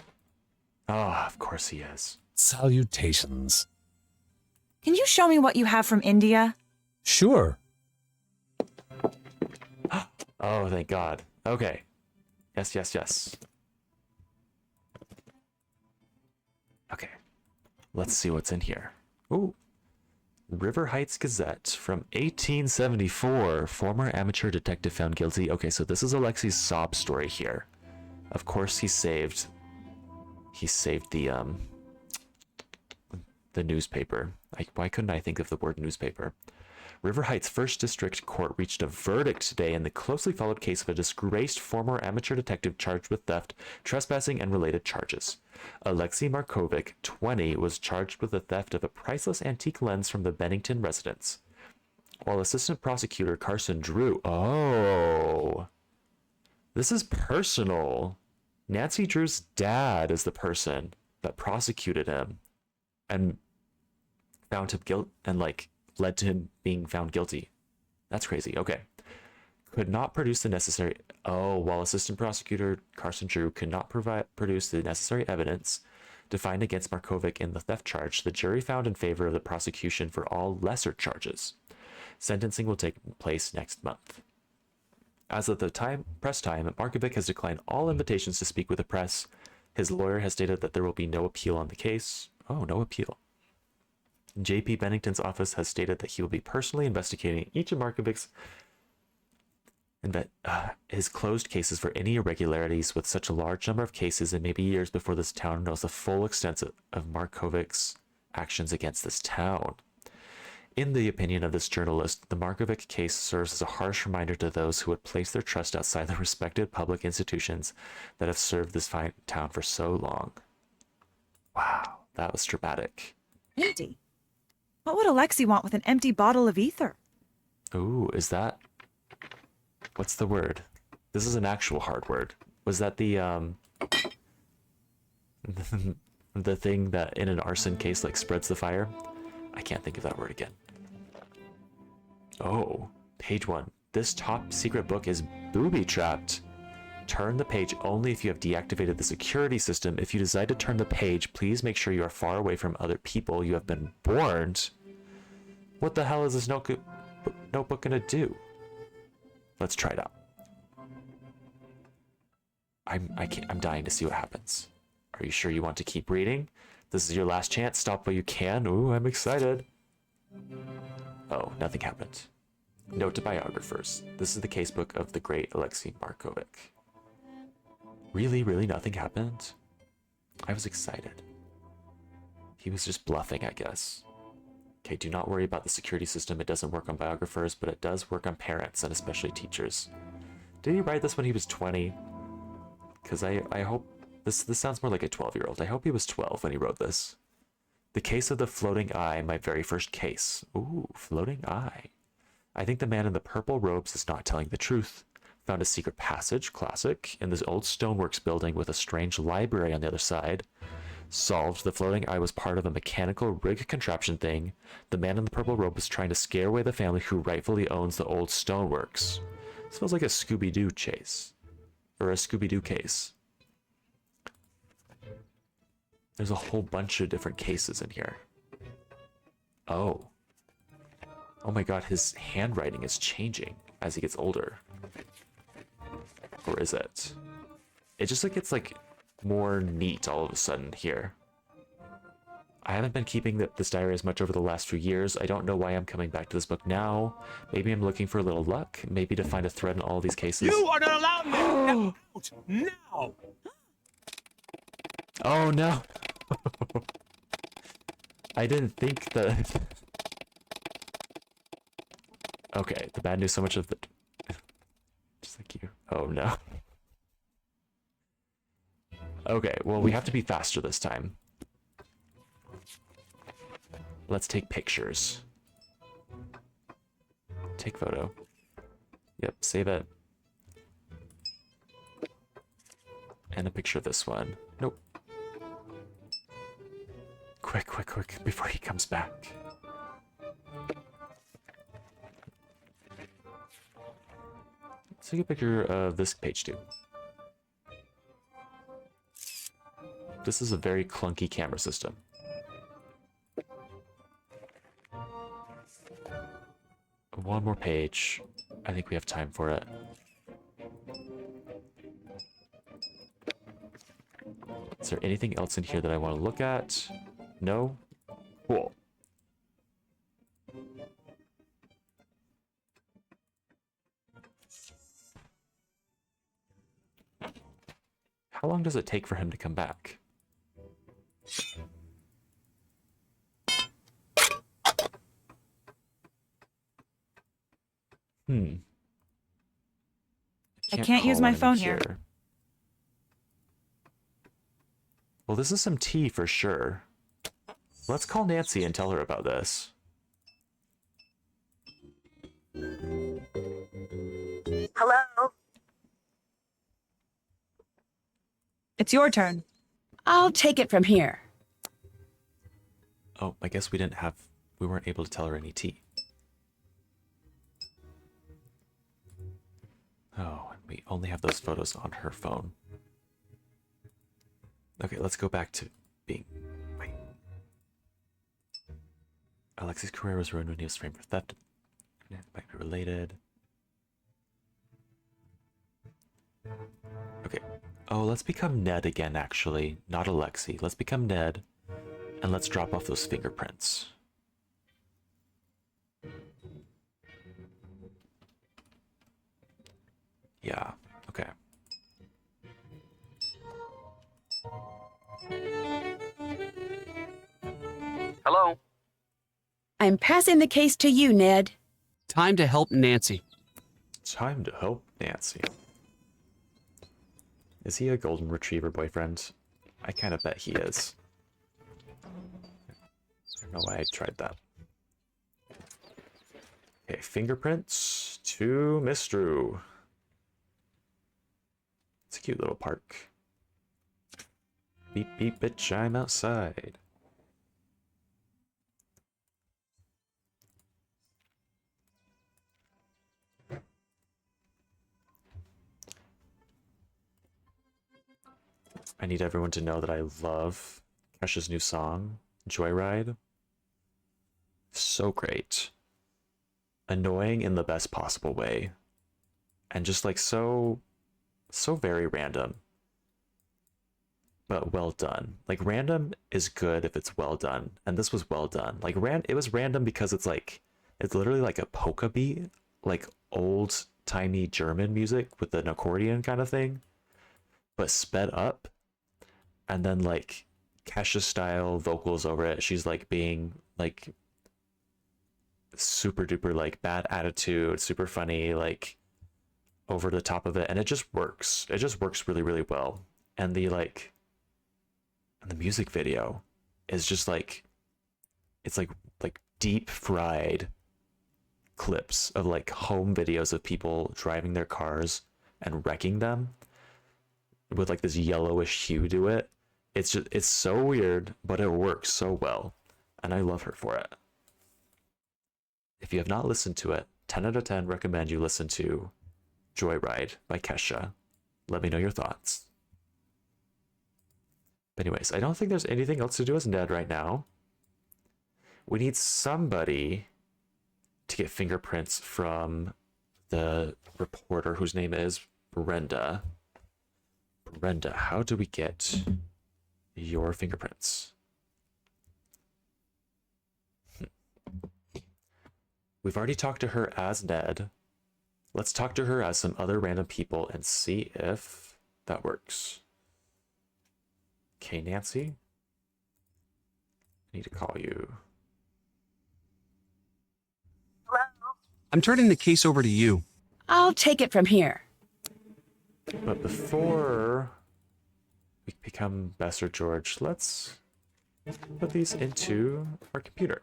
Oh, of course he is. Salutations. Can you show me what you have from India? Sure. Oh, thank God. Okay. Yes, yes, yes. Okay. Let's see what's in here. Ooh. River Heights Gazette from 1874. Former amateur detective found guilty. Okay, so this is Alexi's sob story here. Of course he saved the The newspaper. Why couldn't I think of the word newspaper? River Heights First District Court reached a verdict today in the closely followed case of a disgraced former amateur detective charged with theft, trespassing, and related charges. Alexei Markovic, 20, was charged with the theft of a priceless antique lens from the Bennington residence. While Assistant Prosecutor Carson Drew... Oh! This is personal. Nancy Drew's dad is the person that prosecuted him and found him guilty and, like, led to him being found guilty. That's crazy. Okay. Could not produce the necessary... Oh, while Assistant Prosecutor Carson Drew could not produce the necessary evidence to find against Markovic in the theft charge, the jury found in favor of the prosecution for all lesser charges. Sentencing will take place next month. As of the press time, Markovic has declined all invitations to speak with the press. His lawyer has stated that there will be no appeal on the case. Oh, no appeal. J.P. Bennington's office has stated that he will be personally investigating each of Markovic's his closed cases for any irregularities. With such a large number of cases, it may be years before this town knows the full extent of Markovic's actions against this town. In the opinion of this journalist, the Markovic case serves as a harsh reminder to those who would place their trust outside the respected public institutions that have served this fine town for so long. Wow, that was dramatic. Empty. What would Alexei want with an empty bottle of ether? Ooh, is that... What's the word? This is an actual hard word. Was that the the thing that in an arson case, like, spreads the fire? I can't think of that word again. Oh, page 1. This top secret book is booby-trapped. Turn the page only if you have deactivated the security system. If you decide to turn the page, please make sure you are far away from other people. You have been warned. What the hell is this notebook gonna do? Let's try it out. I'm dying to see what happens. Are you sure you want to keep reading? This is your last chance. Stop while you can. Ooh, I'm excited. Oh, nothing happened. Note to biographers. This is the casebook of the great Alexei Markovic. Really, really nothing happened? I was excited. He was just bluffing, I guess. Okay, do not worry about the security system. It doesn't work on biographers, but it does work on parents, and especially teachers. Did he write this when he was 20? Because I hope... This sounds more like a 12-year-old. I hope he was 12 when he wrote this. The case of the floating eye, my very first case. Ooh, floating eye. I think the man in the purple robes is not telling the truth. Found a secret passage, classic, in this old stoneworks building with a strange library on the other side. Solved. The floating eye was part of a mechanical rig contraption thing. The man in the purple robe was trying to scare away the family who rightfully owns the old stoneworks. This feels like a Scooby-Doo chase. Or a Scooby-Doo case. There's a whole bunch of different cases in here. Oh. Oh my god, his handwriting is changing as he gets older. Or is it? It just like gets like more neat all of a sudden here. I haven't been keeping this diary as much over the last few years. I don't know why I'm coming back to this book now. Maybe I'm looking for a little luck. Maybe to find a thread in all these cases. You are not allowed me out now! Oh no! I didn't think that... Okay, the bad news so much of the... Just like you. Oh no. Okay, well we have to be faster this time. Let's take pictures. Take photo. Yep, save it. And a picture of this one. Nope. Quick, quick, quick, before he comes back. Let's take a picture of this page too. This is a very clunky camera system. One more page. I think we have time for it. Is there anything else in here that I want to look at? No? Cool. How long does it take for him to come back? I can't use call my on phone here. Well, this is some tea for sure. Let's call Nancy and tell her about this. Hello? It's your turn. I'll take it from here. Oh, I guess we weren't able to tell her any tea. Oh, and we only have those photos on her phone. Okay, let's go back to being... Wait. Alexi's career was ruined when he was framed for theft. It might be related. Okay. Oh, let's become Ned again, actually. Not Alexi. Let's become Ned. And let's drop off those fingerprints. Yeah, okay. Hello? I'm passing the case to you, Ned. Time to help Nancy. Time to help Nancy. Is he a golden retriever boyfriend? I kind of bet he is. I don't know why I tried that. Okay, fingerprints to Miss Drew. It's a cute little park. Beep beep bitch, I'm outside. I need everyone to know that I love Kesha's new song, Joyride. So great. Annoying in the best possible way. And just like so very random. But well done. Like random is good if it's well done. And this was well done. Like it was random because it's literally like a polka beat, like old timey German music with an accordion kind of thing, but sped up. And then like Kesha style vocals over it. She's like being like super duper like bad attitude, super funny, like over the top of it, and it just works. It just works really, really well. And the music video is just like it's like deep fried clips of like home videos of people driving their cars and wrecking them with like this yellowish hue to it. It's so weird, but it works so well, and I love her for it. If you have not listened to it, 10 out of 10 recommend you listen to Joyride by Kesha. Let me know your thoughts. But anyways, I don't think there's anything else to do as Ned right now. We need somebody to get fingerprints from the reporter whose name is Brenda. Brenda, how do we get your fingerprints? We've already talked to her as Ned. Let's talk to her as some other random people and see if that works. Okay, Nancy. I need to call you. Hello? I'm turning the case over to you. I'll take it from here. But before we become Besser George, let's put these into our computer.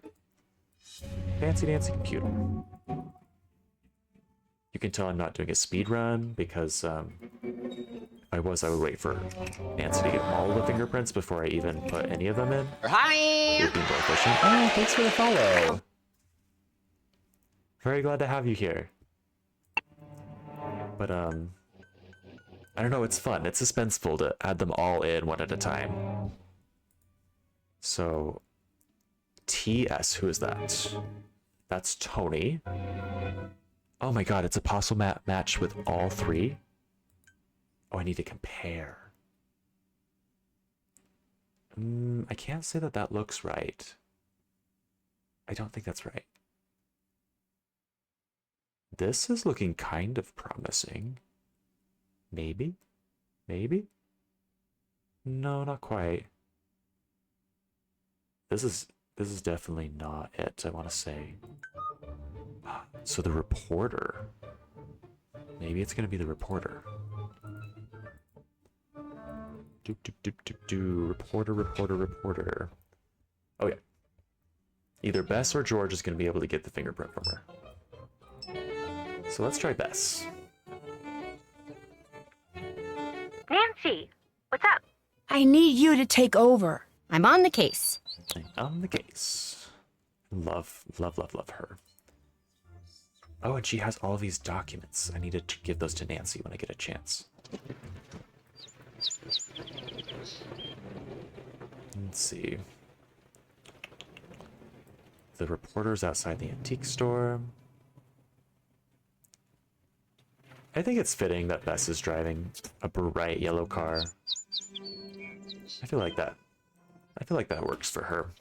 Fancy dancy computer. You can tell I'm not doing a speed run because if I would wait for Nancy to get all the fingerprints before I even put any of them in. Hi! It would be more efficient. Oh, thanks for the follow. Very glad to have you here. But I don't know, it's fun. It's suspenseful to add them all in one at a time. So TS, who is that? That's Tony. Oh my god, it's a possible match with all three? Oh, I need to compare. I can't say that that looks right. I don't think that's right. This is looking kind of promising. Maybe? Maybe? No, not quite. This is definitely not it, I want to say. So the reporter. Maybe it's gonna be the reporter. Reporter. Oh yeah. Either Bess or George is gonna be able to get the fingerprint from her. So let's try Bess. Nancy, what's up? I need you to take over. I'm on the case. On the case. Love her. Oh, and she has all these documents. I need to give those to Nancy when I get a chance. Let's see. The reporter's outside the antique store. I think it's fitting that Bess is driving a bright yellow car. I feel like that works for her.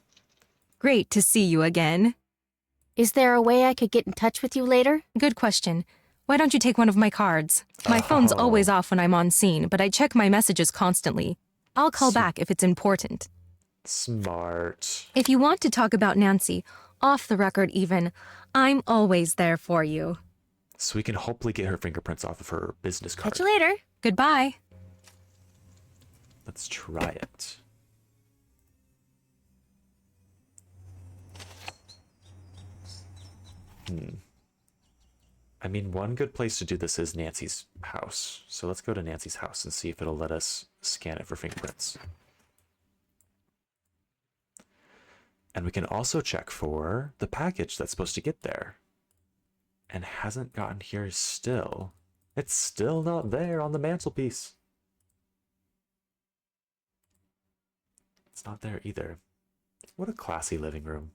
Great to see you again. Is there a way I could get in touch with you later? Good question. Why don't you take one of my cards? My phone's always off when I'm on scene, but I check my messages constantly. I'll call back if it's important. Smart. If you want to talk about Nancy, off the record even, I'm always there for you. So we can hopefully get her fingerprints off of her business card. Catch you later. Goodbye. Let's try it. I mean, one good place to do this is Nancy's house. So let's go to Nancy's house and see if it'll let us scan it for fingerprints. And we can also check for the package that's supposed to get there. And hasn't gotten here still. It's still not there on the mantelpiece. It's not there either. What a classy living room.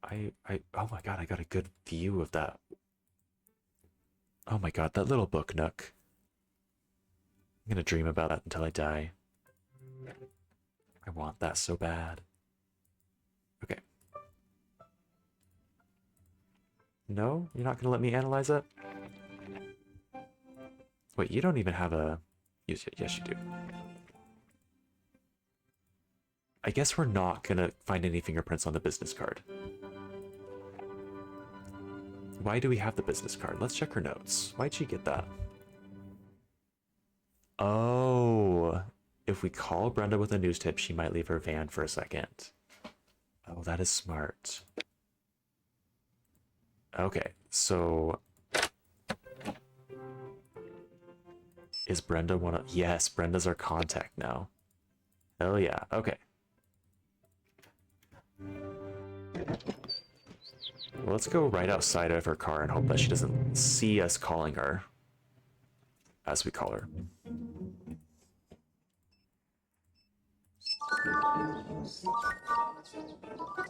Oh my god, I got a good view of that. Oh my god, that little book nook. I'm gonna dream about that until I die. I want that so bad. Okay. No? You're not gonna let me analyze it? Wait, you don't even have a... Yes, you do. I guess we're not gonna find any fingerprints on the business card. Why do we have the business card? Let's check her notes. Why'd she get that? Oh, if we call Brenda with a news tip, she might leave her van for a second. Oh, that is smart. Okay, so... Is Brenda one of... Yes, Brenda's our contact now. Hell yeah, okay. Well, let's go right outside of her car and hope that she doesn't see us calling her. As we call her.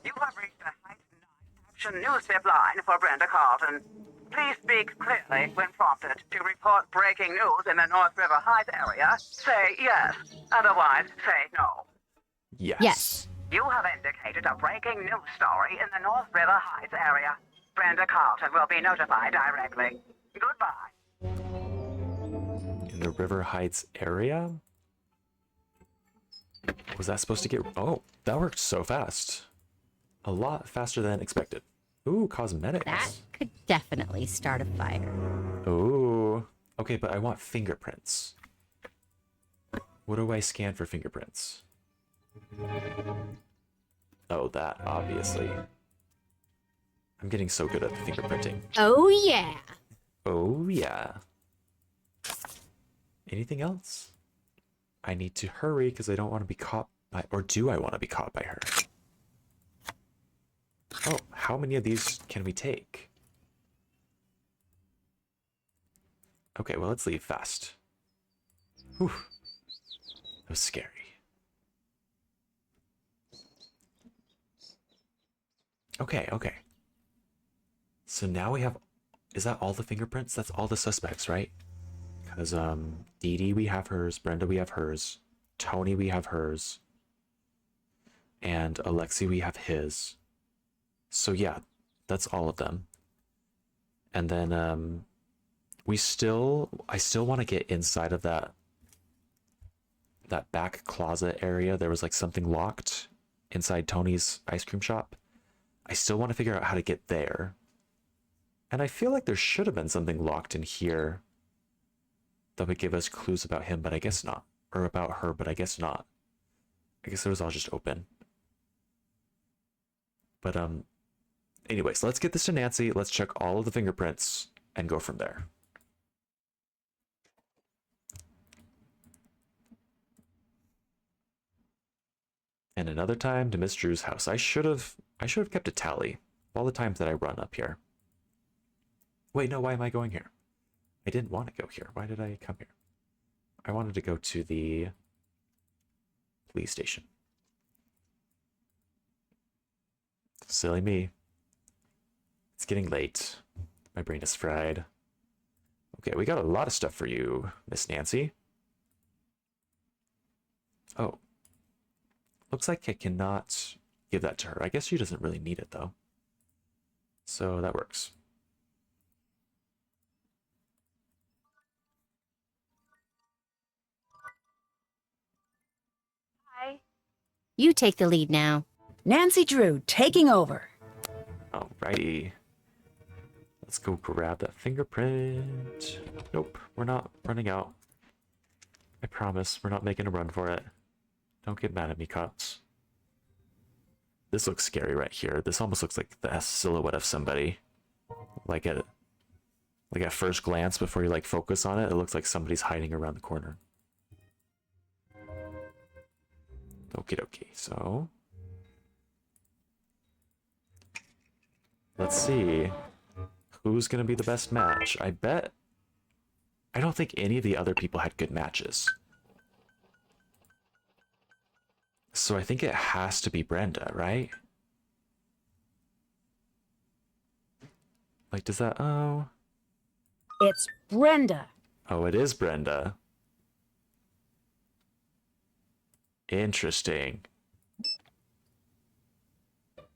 You have reached the action news tip line for Brenda Carlton. Please speak clearly when prompted. To report breaking news in the North River Heights area, say yes. Otherwise, say no. Yes. Yes. You have indicated a breaking news story in the North River Heights area. Brenda Carlton will be notified directly. Goodbye. In the River Heights area? Was that supposed to get... Oh, that worked so fast. A lot faster than expected. Ooh, cosmetics. That could definitely start a fire. Ooh. Okay, but I want fingerprints. What do I scan for fingerprints? Oh, that, obviously. I'm getting so good at the fingerprinting. Oh, yeah. Oh, yeah. Anything else? I need to hurry because I don't want to be caught by... Or do I want to be caught by her? Oh, how many of these can we take? Okay, well, let's leave fast. Whew. That was scary. Okay, okay. So now we have... Is that all the fingerprints? That's all the suspects, right? Because, Dee Dee, we have hers. Brenda, we have hers. Tony, we have hers. And Alexi, we have his. So yeah, that's all of them. And then, I still want to get inside of that back closet area. There was like something locked inside Tony's ice cream shop. I still want to figure out how to get there. And I feel like there should have been something locked in here that would give us clues about him, but I guess not. Or about her, but I guess not. I guess it was all just open. But, anyways, let's get this to Nancy. Let's check all of the fingerprints and go from there. And another time to Miss Drew's house. I should have kept a tally of all the times that I run up here. Wait, no, why am I going here? I didn't want to go here. Why did I come here? I wanted to go to the police station. Silly me. It's getting late. My brain is fried. Okay, we got a lot of stuff for you, Miss Nancy. Oh. Looks like I cannot give that to her. I guess she doesn't really need it, though. So that works. Hi. You take the lead now. Nancy Drew, taking over. Alrighty. Let's go grab that fingerprint. Nope, we're not running out. I promise, we're not making a run for it. Don't get mad at me, cops. This looks scary right here. This almost looks like the silhouette of somebody. Like at first glance, before you focus on it, it looks like somebody's hiding around the corner. Okie dokie, so let's see who's gonna be the best match. I don't think any of the other people had good matches. So I think it has to be Brenda, right? Does that... Oh. It's Brenda. Oh, it is Brenda. Interesting.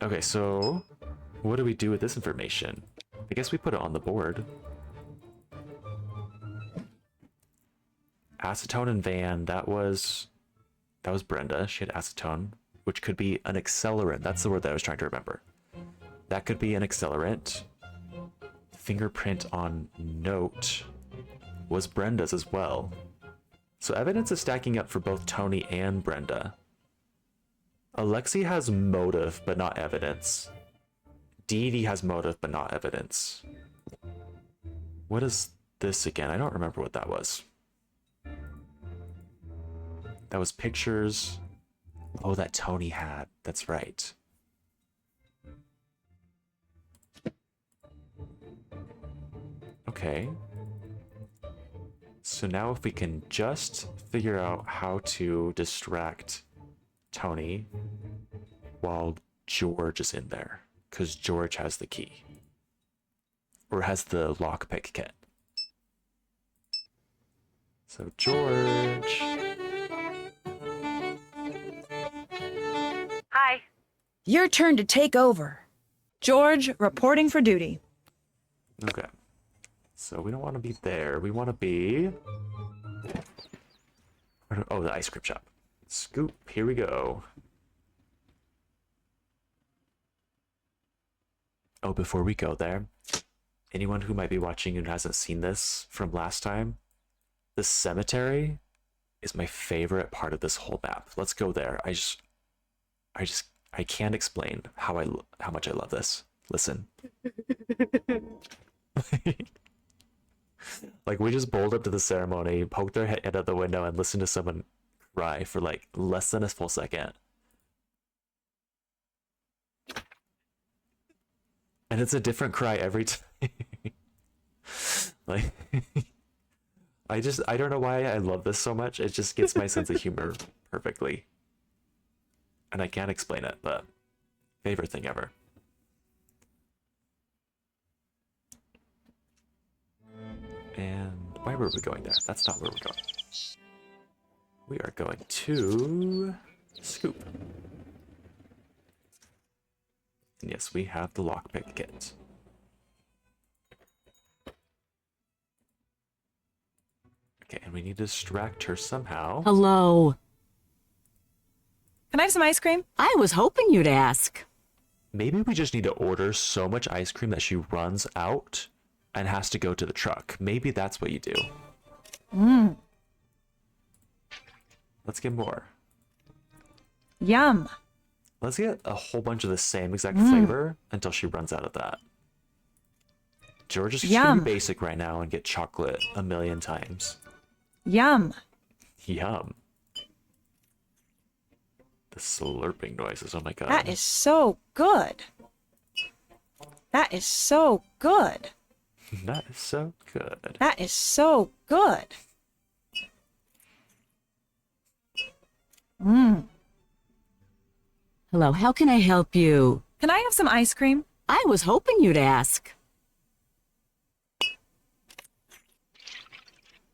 Okay, so what do we do with this information? I guess we put it on the board. Acetone and Van, that was Brenda. She had acetone, which could be an accelerant. That's the word that I was trying to remember. That could be an accelerant. Fingerprint on note was Brenda's as well. So evidence is stacking up for both Tony and Brenda. Alexi has motive, but not evidence. Dee Dee has motive, but not evidence. What is this again? I don't remember what that was. That was pictures. Oh, that Tony had. That's right. Okay. So now if we can just figure out how to distract Tony while George is in there, because George has the key. Or has the lockpick kit. So George... Hi. Your turn to take over. George, reporting for duty. Okay. So we don't want to be there. We want to be... Oh, the ice cream shop. Scoop, here we go. Oh, before we go there, anyone who might be watching and hasn't seen this from last time, the cemetery is my favorite part of this whole map. Let's go there. I can't explain how much I love this. Listen. We just bowled up to the ceremony, poked our head out the window, and listened to someone cry for less than a full second. And it's a different cry every time. I don't know why I love this so much. It just gets my sense of humor perfectly. And I can't explain it, but favorite thing ever. And why were we going there? That's not where we're going. We are going to Scoop. And yes, we have the lockpick kit. Okay, and we need to distract her somehow. Hello. Can I have some ice cream? I was hoping you'd ask. Maybe we just need to order so much ice cream that she runs out and has to go to the truck. Maybe that's what you do. Mmm. Let's get more. Yum. Let's get a whole bunch of the same exact flavor until she runs out of that. George is just gonna be basic right now and get chocolate a million times. Yum. Yum. The slurping noises, oh my god. That is so good. That is so good. That is so good. That is so good. Mmm. Hello, how can I help you? Can I have some ice cream? I was hoping you'd ask.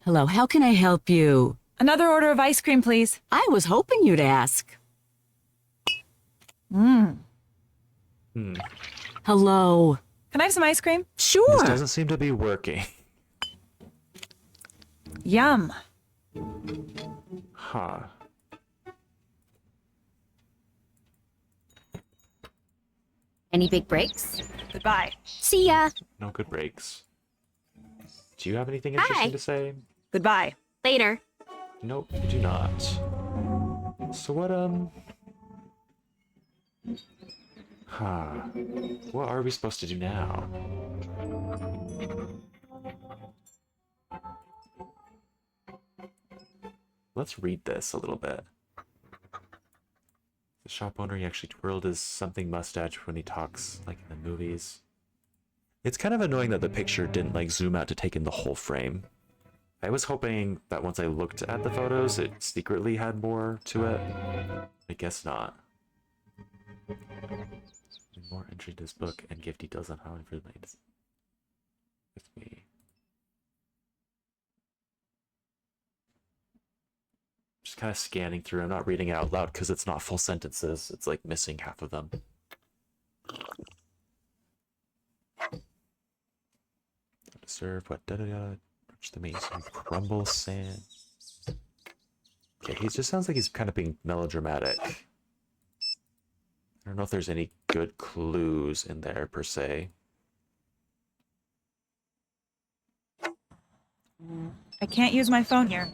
Hello, how can I help you? Another order of ice cream, please. I was hoping you'd ask. Mmm. Hello. Can I have some ice cream? Sure. This doesn't seem to be working. Yum. Huh. Any big breaks? Goodbye. See ya. No good breaks. Do you have anything interesting to say? Goodbye. Later. Nope, you do not. So what, what are we supposed to do now? Let's read this a little bit. The shop owner, he actually twirled his something mustache when he talks, like in the movies. It's kind of annoying that the picture didn't like zoom out to take in the whole frame. I was hoping that once I looked at the photos, it secretly had more to it. I guess not. More entry to this book and gift details on how information with me. Just kind of scanning through. I'm not reading it out loud because it's not full sentences. It's like missing half of them. Serve what touch the mason, crumble sand. Okay, he just sounds like he's kind of being melodramatic. I don't know if there's any good clues in there per se. I can't use my phone here.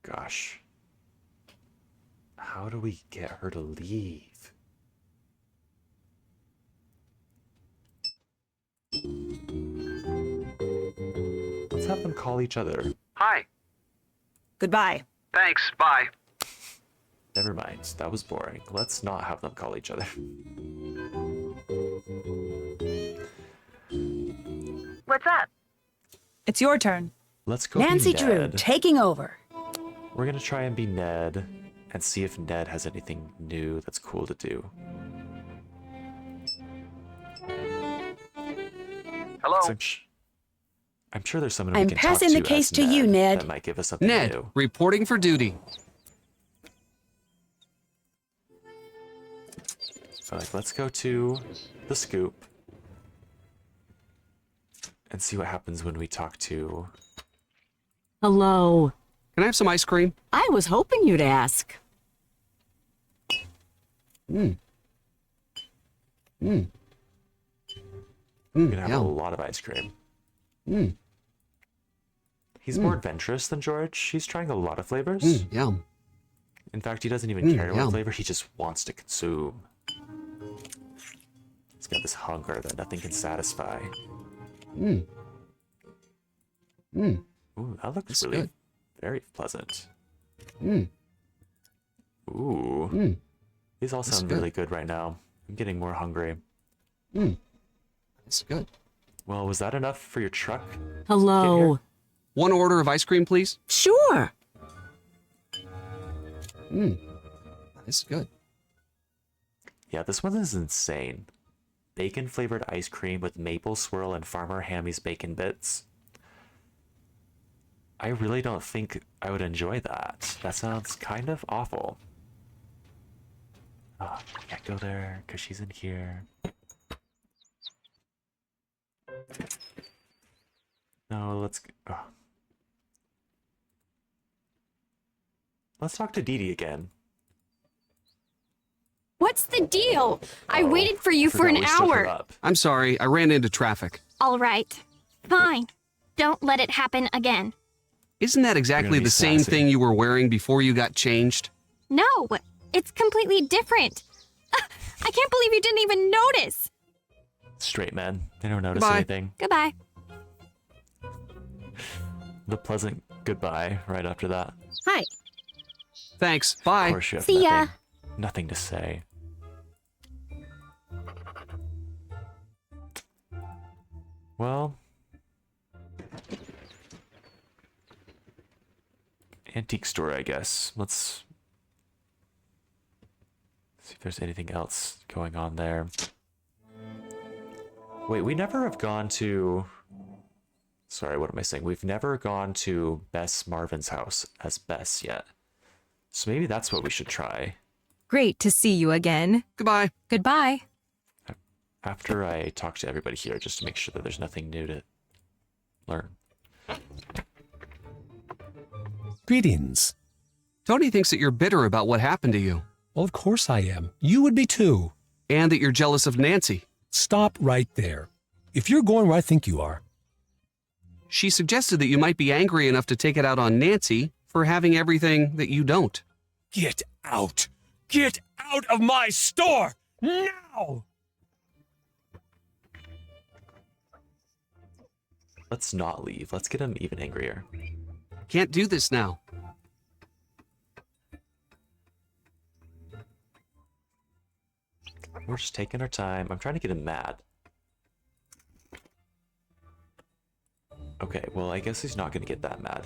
Gosh. How do we get her to leave? Let's have them call each other. Hi. Goodbye. Thanks. Bye. Never mind. That was boring. Let's not have them call each other. What's up? It's your turn. Let's go Nancy be Drew, Ned. taking over. We're gonna try and be Ned and see if Ned has anything new that's cool to do. Hello? So I'm sure there's someone we I'm can passing talk the to case as to you, Ned. That might give us something Ned, new. reporting for duty. So like, let's go to the scoop and see what happens when we talk to... Hello. Can I have some ice cream? I was hoping you'd ask. We're gonna have a lot of ice cream. He's more adventurous than George. He's trying a lot of flavors. Yum. In fact, he doesn't even care what yum. flavor, he just wants to consume. He's got this hunger that nothing can satisfy. Ooh, that looks That's really good. very pleasant. Ooh. These all sound really good right now. I'm getting more hungry. That's good. Well, was that enough for your truck? Hello. One order of ice cream, please. Sure. This is good. Yeah, this one is insane. Bacon flavored ice cream with maple swirl and Farmer Hammy's bacon bits. I really don't think I would enjoy that. That sounds kind of awful. Oh, I can't go there because she's in here. No, Let's talk to Dee Dee again. What's the deal? I waited for you for Forgot an we stood her hour. up. I'm sorry, I ran into traffic. All right. Fine. Don't let it happen again. Isn't that exactly be the same sassy. thing you were wearing before you got changed? No, it's completely different. I can't believe you didn't even notice. Straight men. They don't notice Goodbye. anything. Goodbye. The pleasant goodbye right after that. Hi. Thanks, Of bye. course you have See ya. nothing to say. Well, antique store, I guess. Let's see if there's anything else going on there. Wait, we never have gone to... Sorry, what am I saying? We've never gone to Bess Marvin's house as Bess yet. So maybe that's what we should try. Great to see you again. Goodbye. Goodbye. After I talk to everybody here, just to make sure that there's nothing new to learn. Greetings. Tony thinks that you're bitter about what happened to you. Well, of course I am. You would be too. And that you're jealous of Nancy. Stop right there. If you're going where I think you are. She suggested that you might be angry enough to take it out on Nancy for having everything that you don't. Get out! Get out of my store! Now! Let's not leave. Let's get him even angrier. Can't do this now. We're just taking our time. I'm trying to get him mad. Okay, well, I guess he's not going to get that mad.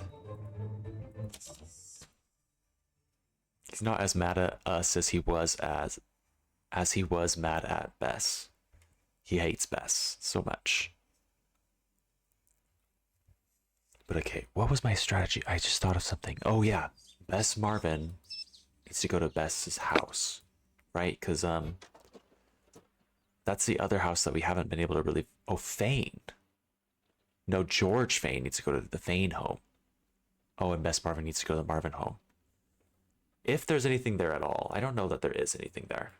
He's not as mad at us as he was mad at Bess. He hates Bess so much. But okay, what was my strategy? I just thought of something. Oh yeah, Bess Marvin needs to go to Bess's house, right? Because that's the other house that we haven't been able to really... Oh, Fane. No, George Fane needs to go to the Fane home. Oh, and Bess Marvin needs to go to the Marvin home. If there's anything there at all. I don't know that there is anything there.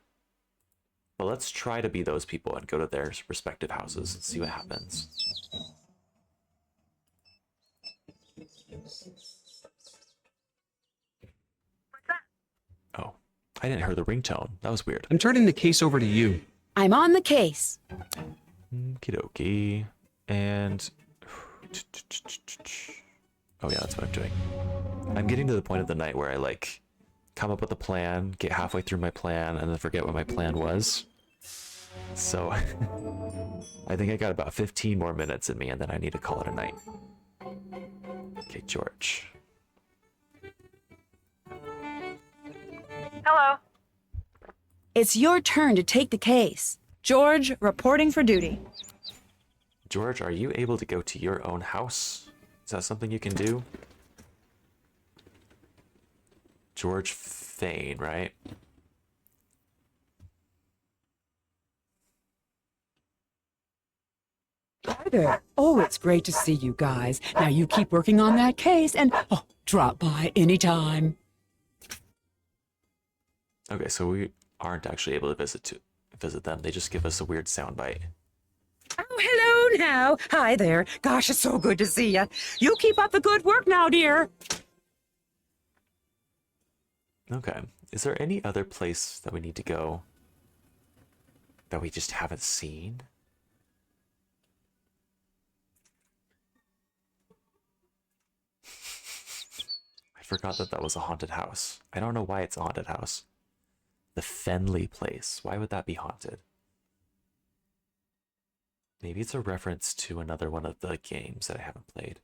But let's try to be those people and go to their respective houses and see what happens. Oh, I didn't hear the ringtone. That was weird. I'm turning the case over to you. I'm on the case. Okie dokie. And... Oh yeah, that's what I'm doing. I'm getting to the point of the night where I like come up with a plan, get halfway through my plan, and then forget what my plan was. So I think I got about 15 more minutes in me, and then I need to call it a night. Okay, George. Hello. It's your turn to take the case. George, reporting for duty. George, are you able to go to your own house? Is that something you can do? George Fane, right? Hi there. Oh, it's great to see you guys. Now you keep working on that case and drop by anytime. Okay, so we aren't actually able to visit them. They just give us a weird soundbite. Oh, hello now. Hi there. Gosh, it's so good to see you. You keep up the good work now, dear. Okay. Is there any other place that we need to go that we just haven't seen? I forgot that that was a haunted house. I don't know why it's a haunted house. The Fenley place. Why would that be haunted? Maybe it's a reference to another one of the games that I haven't played.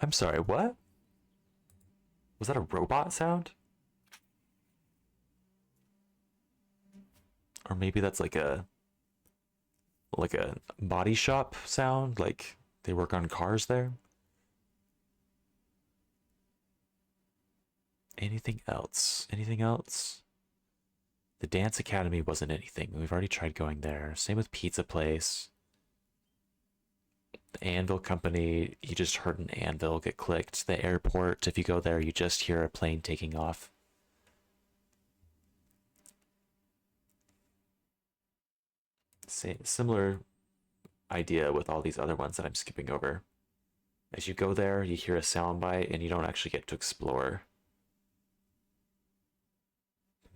I'm sorry, what? Was that a robot sound? Or maybe that's like a body shop sound, like they work on cars there. Anything else? Anything else? The dance academy wasn't anything. We've already tried going there. Same with pizza place. The anvil company, you just heard an anvil get clicked. The airport, if you go there, you just hear a plane taking off. Similar idea with all these other ones that I'm skipping over. As you go there, you hear a soundbite and you don't actually get to explore.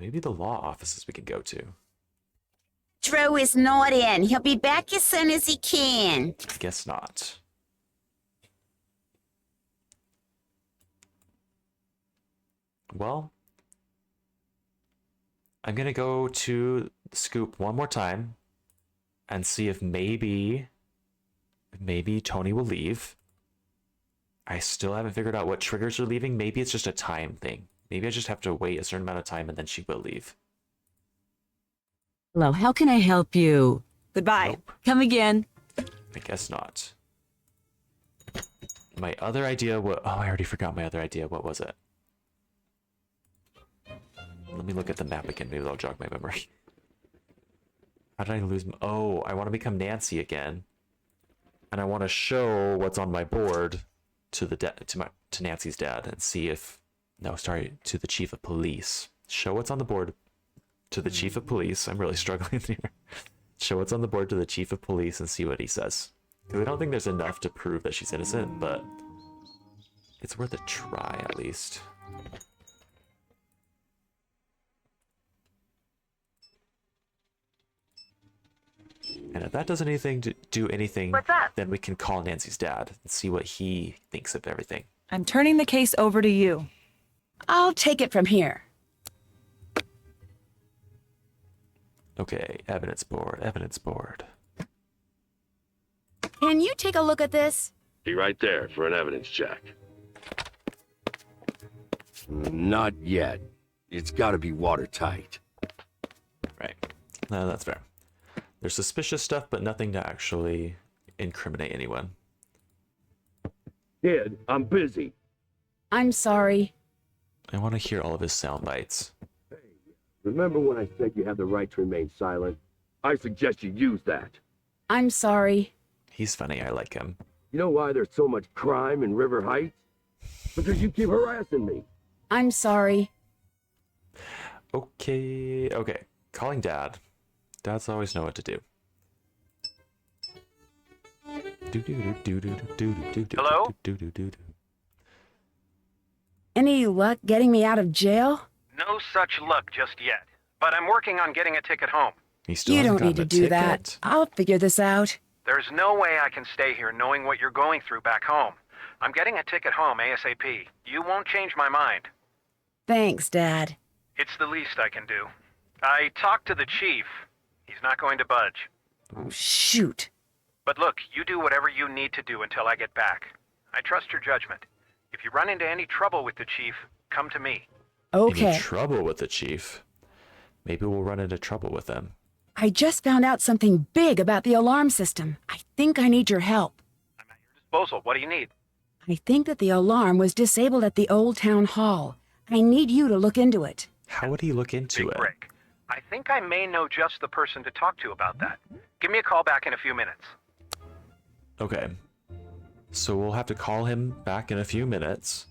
Maybe the law offices we can go to. Drew is not in. He'll be back as soon as he can. Guess not. Well, I'm gonna go to Scoop one more time and see if maybe Tony will leave. I still haven't figured out what triggers her leaving. Maybe it's just a time thing. Maybe I just have to wait a certain amount of time and then she will leave. Hello, how can I help you? Goodbye. Nope. Come again. I guess not. My other idea was... Oh, I already forgot my other idea. What was it? Let me look at the map again. Maybe that'll jog my memory. How did I lose... Oh, I want to become Nancy again. And I want to show what's on my board to the to Nancy's dad and see if... No, sorry, to the chief of police. Show what's on the board to the chief of police. I'm really struggling here. Show what's on the board to the chief of police and see what he says. Because I don't think there's enough to prove that she's innocent, but it's worth a try at least. And if that doesn't do anything, then we can call Nancy's dad and see what he thinks of everything. I'm turning the case over to you. I'll take it from here. Okay, evidence board, evidence board. Can you take a look at this? Be right there for an evidence check. Not yet. It's got to be watertight. Right. No, that's fair. There's suspicious stuff, but nothing to actually incriminate anyone. Kid, I'm busy. I'm sorry. I want to hear all of his sound bites. Remember when I said you have the right to remain silent? I suggest you use that. I'm sorry. He's funny. I like him. You know why there's so much crime in River Heights? Because you keep harassing me. I'm sorry. Okay. Okay. Calling Dad. Dads always know what to do. Hello? Any luck getting me out of jail? No such luck just yet. But I'm working on getting a ticket home. You don't need to do that. I'll figure this out. There's no way I can stay here knowing what you're going through back home. I'm getting a ticket home ASAP. You won't change my mind. Thanks, Dad. It's the least I can do. I talked to the chief. He's not going to budge. Oh, shoot. But look, you do whatever you need to do until I get back. I trust your judgment. If you run into any trouble with the chief, come to me. Okay. Any trouble with the chief? Maybe we'll run into trouble with them. I just found out something big about the alarm system. I think I need your help. I'm at your disposal. What do you need? I think that the alarm was disabled at the old town hall. I need you to look into it. How would he look into Big it? break. I think I may know just the person to talk to about that. Give me a call back in a few minutes. Okay. So we'll have to call him back in a few minutes.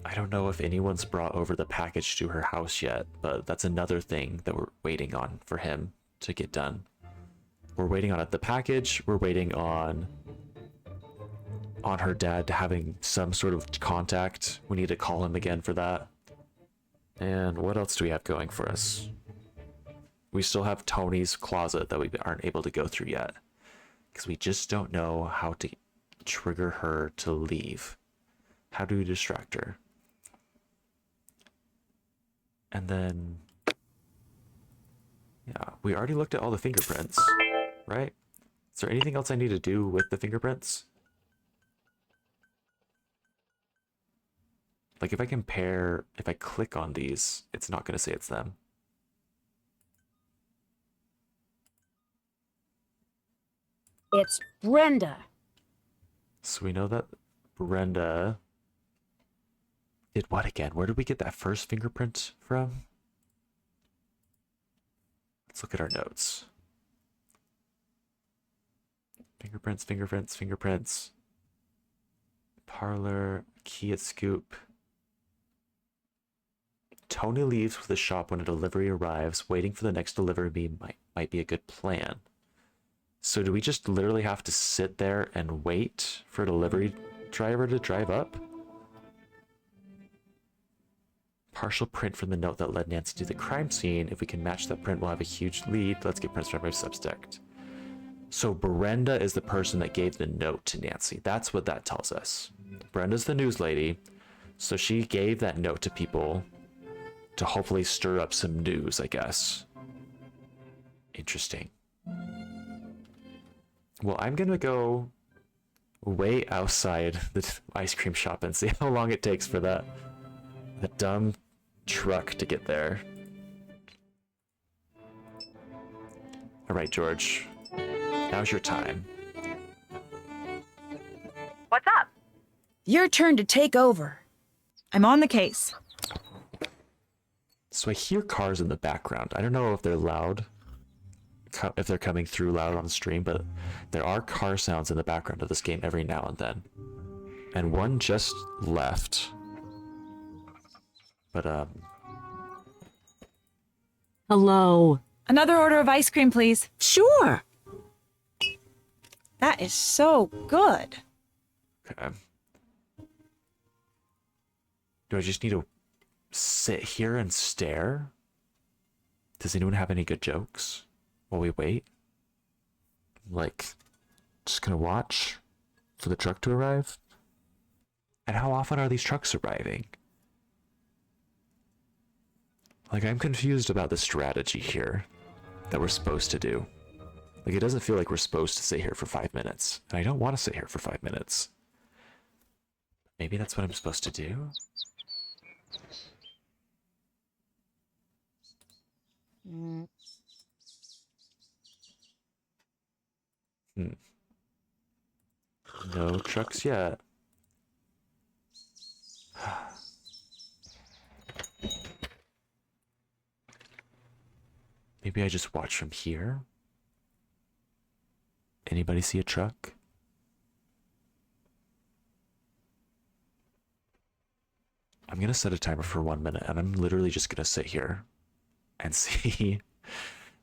I don't know if anyone's brought over the package to her house yet, but that's another thing that we're waiting on for him to get done. We're waiting on it. The package, we're waiting on her dad having some sort of contact. We need to call him again for that. And what else do we have going for us? We still have Tony's closet that we aren't able to go through yet, because we just don't know how to trigger her to leave. How do we distract her? And then, yeah, we already looked at all the fingerprints, right? Is there anything else I need to do with the fingerprints? Like if I click on these, it's not going to say it's them. It's Brenda. So we know that Brenda did what again? Where did we get that first fingerprint from? Let's look at our notes. Fingerprints, fingerprints, fingerprints. Parlor, key at Scoop. Tony leaves for the shop when a delivery arrives. Waiting for the next delivery might be a good plan. So do we just literally have to sit there and wait for a delivery driver to drive up? Partial print from the note that led Nancy to the crime scene. If we can match that print, we'll have a huge lead. Let's get prints from our subject. So Brenda is the person that gave the note to Nancy. That's what that tells us. Brenda's the news lady. So she gave that note to people to hopefully stir up some news, I guess. Interesting. Well, I'm gonna go way outside the ice cream shop and see how long it takes for that dumb truck to get there. All right, George. Now's your time. What's up? Your turn to take over. I'm on the case. So I hear cars in the background. I don't know if they're loud, if they're coming through loud on the stream, but there are car sounds in the background of this game every now and then. And one just left. But, Hello. Another order of ice cream, please. Sure. That is so good. Okay. Do I just need to sit here and stare? Does anyone have any good jokes while we wait? Like, just gonna watch for the truck to arrive? And how often are these trucks arriving? Like, I'm confused about the strategy here that we're supposed to do. Like, it doesn't feel like we're supposed to sit here for 5 minutes. And I don't want to sit here for 5 minutes. Maybe that's what I'm supposed to do? No trucks yet. Maybe I just watch from here? Anybody see a truck? I'm gonna set a timer for 1 minute, and I'm literally just gonna sit here and see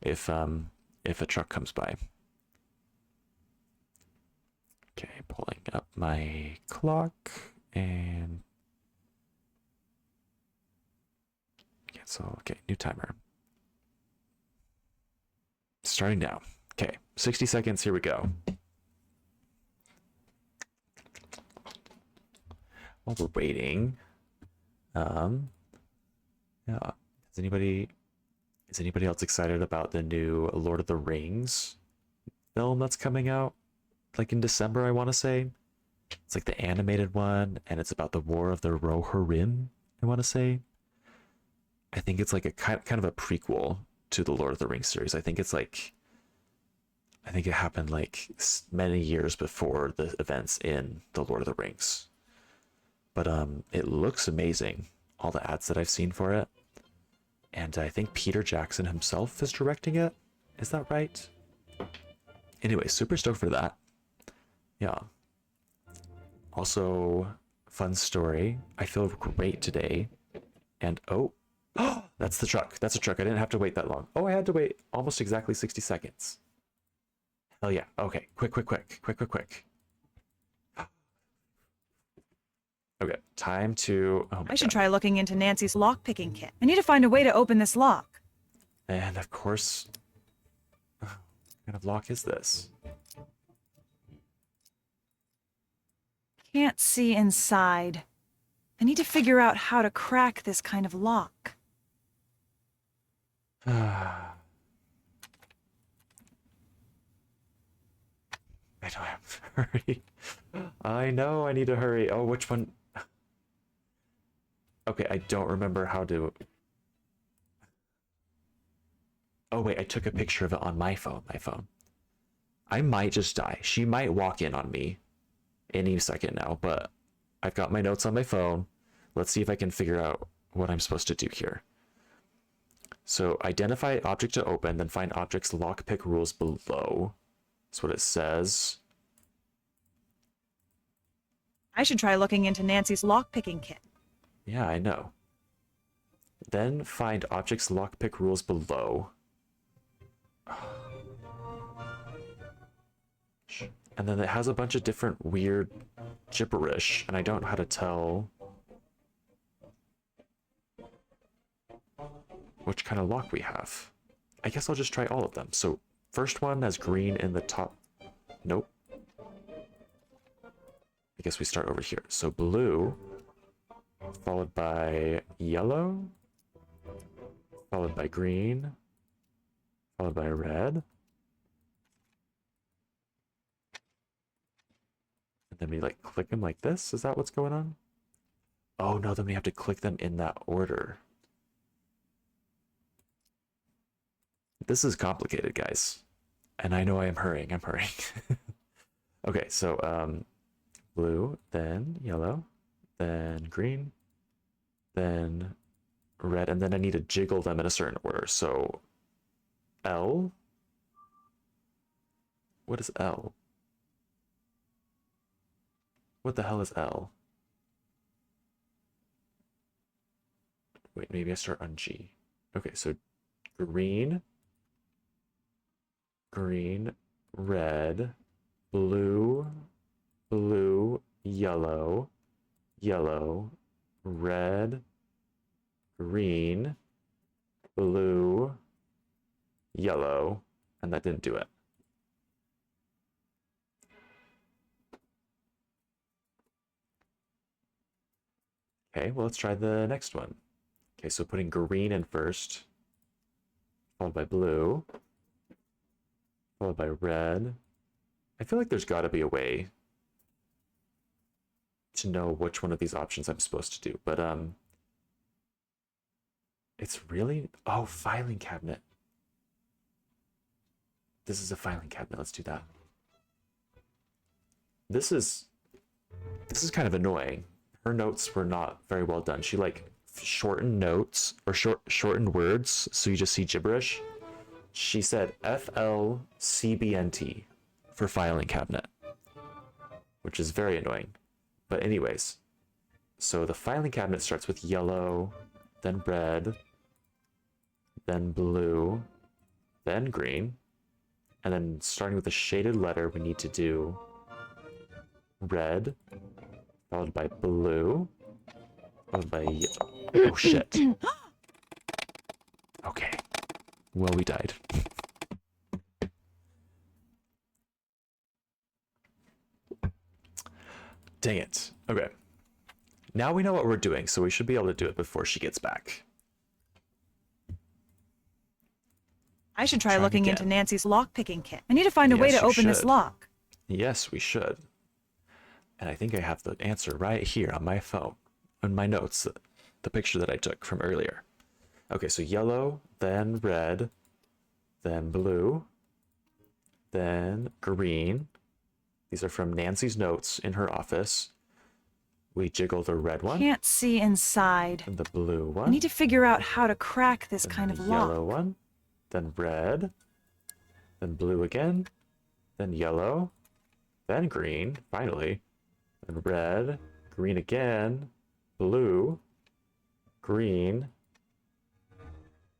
if a truck comes by. Okay, pulling up my clock and cancel. Okay, new timer. Starting now. Okay, 60 seconds, here we go. While we're waiting, yeah, is anybody else excited about the new Lord of the Rings film that's coming out? Like in December, I want to say. It's like the animated one, and it's about the War of the Rohirrim, I want to say. I think it's like a kind of a prequel to the Lord of the Rings series. I think it happened like many years before the events in the Lord of the Rings. But it looks amazing, all the ads that I've seen for it. And I think Peter Jackson himself is directing it. Is that right? Anyway, super stoked for that. Yeah. Also, fun story. I feel great today. And oh, that's the truck. That's a truck. I didn't have to wait that long. Oh, I had to wait almost exactly 60 seconds. Hell yeah. Okay. Quick. Okay. Time to... Oh my I should God. try looking into Nancy's lock-picking kit. I need to find a way to open this lock. And of course... What kind of lock is this? Can't see inside. I need to figure out how to crack this kind of lock. I don't have to hurry. I know I need to hurry. Oh, which one? Okay, I don't remember how to... Oh wait, I took a picture of it on my phone. I might just die. She might walk in on me any second now, but I've got my notes on my phone. Let's see if I can figure out what I'm supposed to do here. So identify object to open, then find object's lockpick rules below. That's what it says. I should try looking into Nancy's lockpicking kit. Yeah, I know. Then find object's lockpick rules below. And then it has a bunch of different weird gibberish, and I don't know how to tell which kind of lock we have. I guess I'll just try all of them. So first one has green in the top. Nope. I guess we start over here. So blue, followed by yellow, followed by green, followed by red. And then we like click them like this. Is that what's going on? Oh no, then we have to click them in that order. This is complicated, guys. And I know I am hurrying. I'm hurrying. Okay, so blue, then yellow, then green, then red, and then I need to jiggle them in a certain order. So L. What is L? What the hell is L? Wait, maybe I start on G. Okay, so green, green, red, blue, blue, yellow, yellow, red, green, blue, yellow, and that didn't do it. Okay, well, let's try the next one. Okay, so putting green in first, followed by blue, followed by red. I feel like there's got to be a way to know which one of these options I'm supposed to do, but it's really, oh, filing cabinet. This is a filing cabinet. Let's do that. This is kind of annoying. Her notes were not very well done. She like shortened notes or shortened words, so you just see gibberish. She said FLCBNT for filing cabinet, which is very annoying. But anyways, so the filing cabinet starts with yellow, then red, then blue, then green, and then starting with a shaded letter, we need to do red, followed by blue, followed by oh shit. Okay. Well, we died. Dang it. Okay. Now we know what we're doing, so we should be able to do it before she gets back. I should try looking into Nancy's lockpicking kit. I need to find a way to open this lock. Yes, we should. And I think I have the answer right here on my phone, on my notes, the picture that I took from earlier. Okay, so yellow, then red, then blue, then green. These are from Nancy's notes in her office. We jiggle the red one. Can't see inside. And the blue one. I need to figure out how to crack this kind of lock. Yellow one, then red, then blue again, then yellow, then green, finally, then red, green again, blue, green,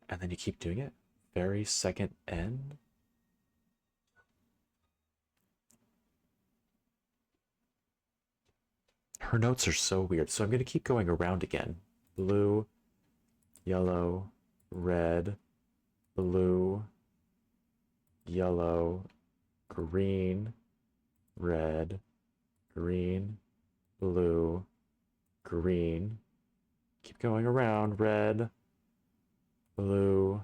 and then you keep doing it. Very second end. Her notes are so weird, so I'm going to keep going around again. Blue, yellow, red, blue, yellow, green, red, green, blue, green. Keep going around. Red, blue,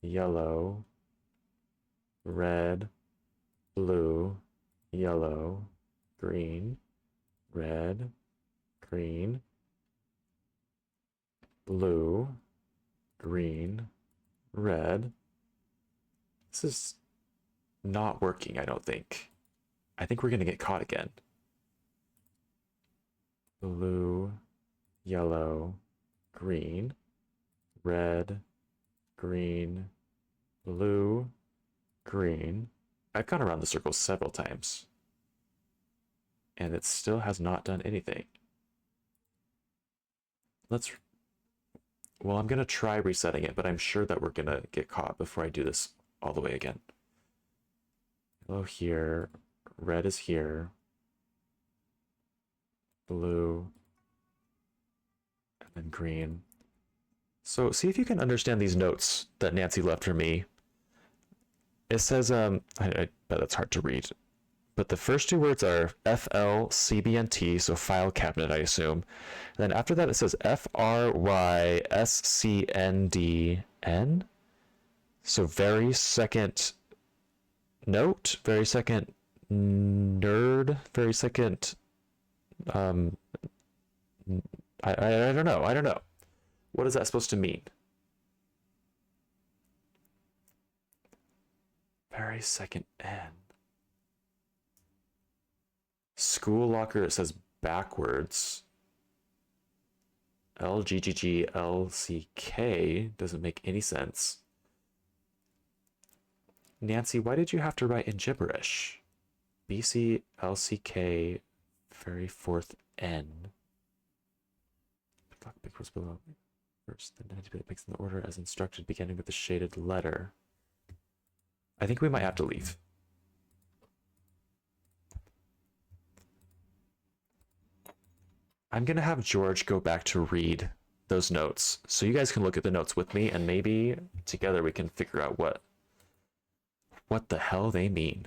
yellow, red, blue, yellow, green, red, green, blue, green, red. This is not working, I don't think. I think we're gonna get caught again. Blue, yellow, green, red, green, blue, green. I've gone around the circle several times. And it still has not done anything. Well, I'm going to try resetting it, but I'm sure that we're going to get caught before I do this all the way again. Yellow here, red is here, blue, and then green. So see if you can understand these notes that Nancy left for me. It says, I bet it's hard to read, but the first two words are FLCBNT, so file cabinet, I assume. And then after that, it says FRYSCNDN. So very second note, very second nerd, very second. I don't know. I don't know. What is that supposed to mean? Very second N. School locker, it says backwards. LGGGLCK doesn't make any sense. Nancy, why did you have to write in gibberish? BCLCK, very fourth N. Lockpick was below first, then it makes in the order as instructed, beginning with the shaded letter. I think we might have to leave. I'm gonna have George go back to read those notes so you guys can look at the notes with me, and maybe together we can figure out what the hell they mean.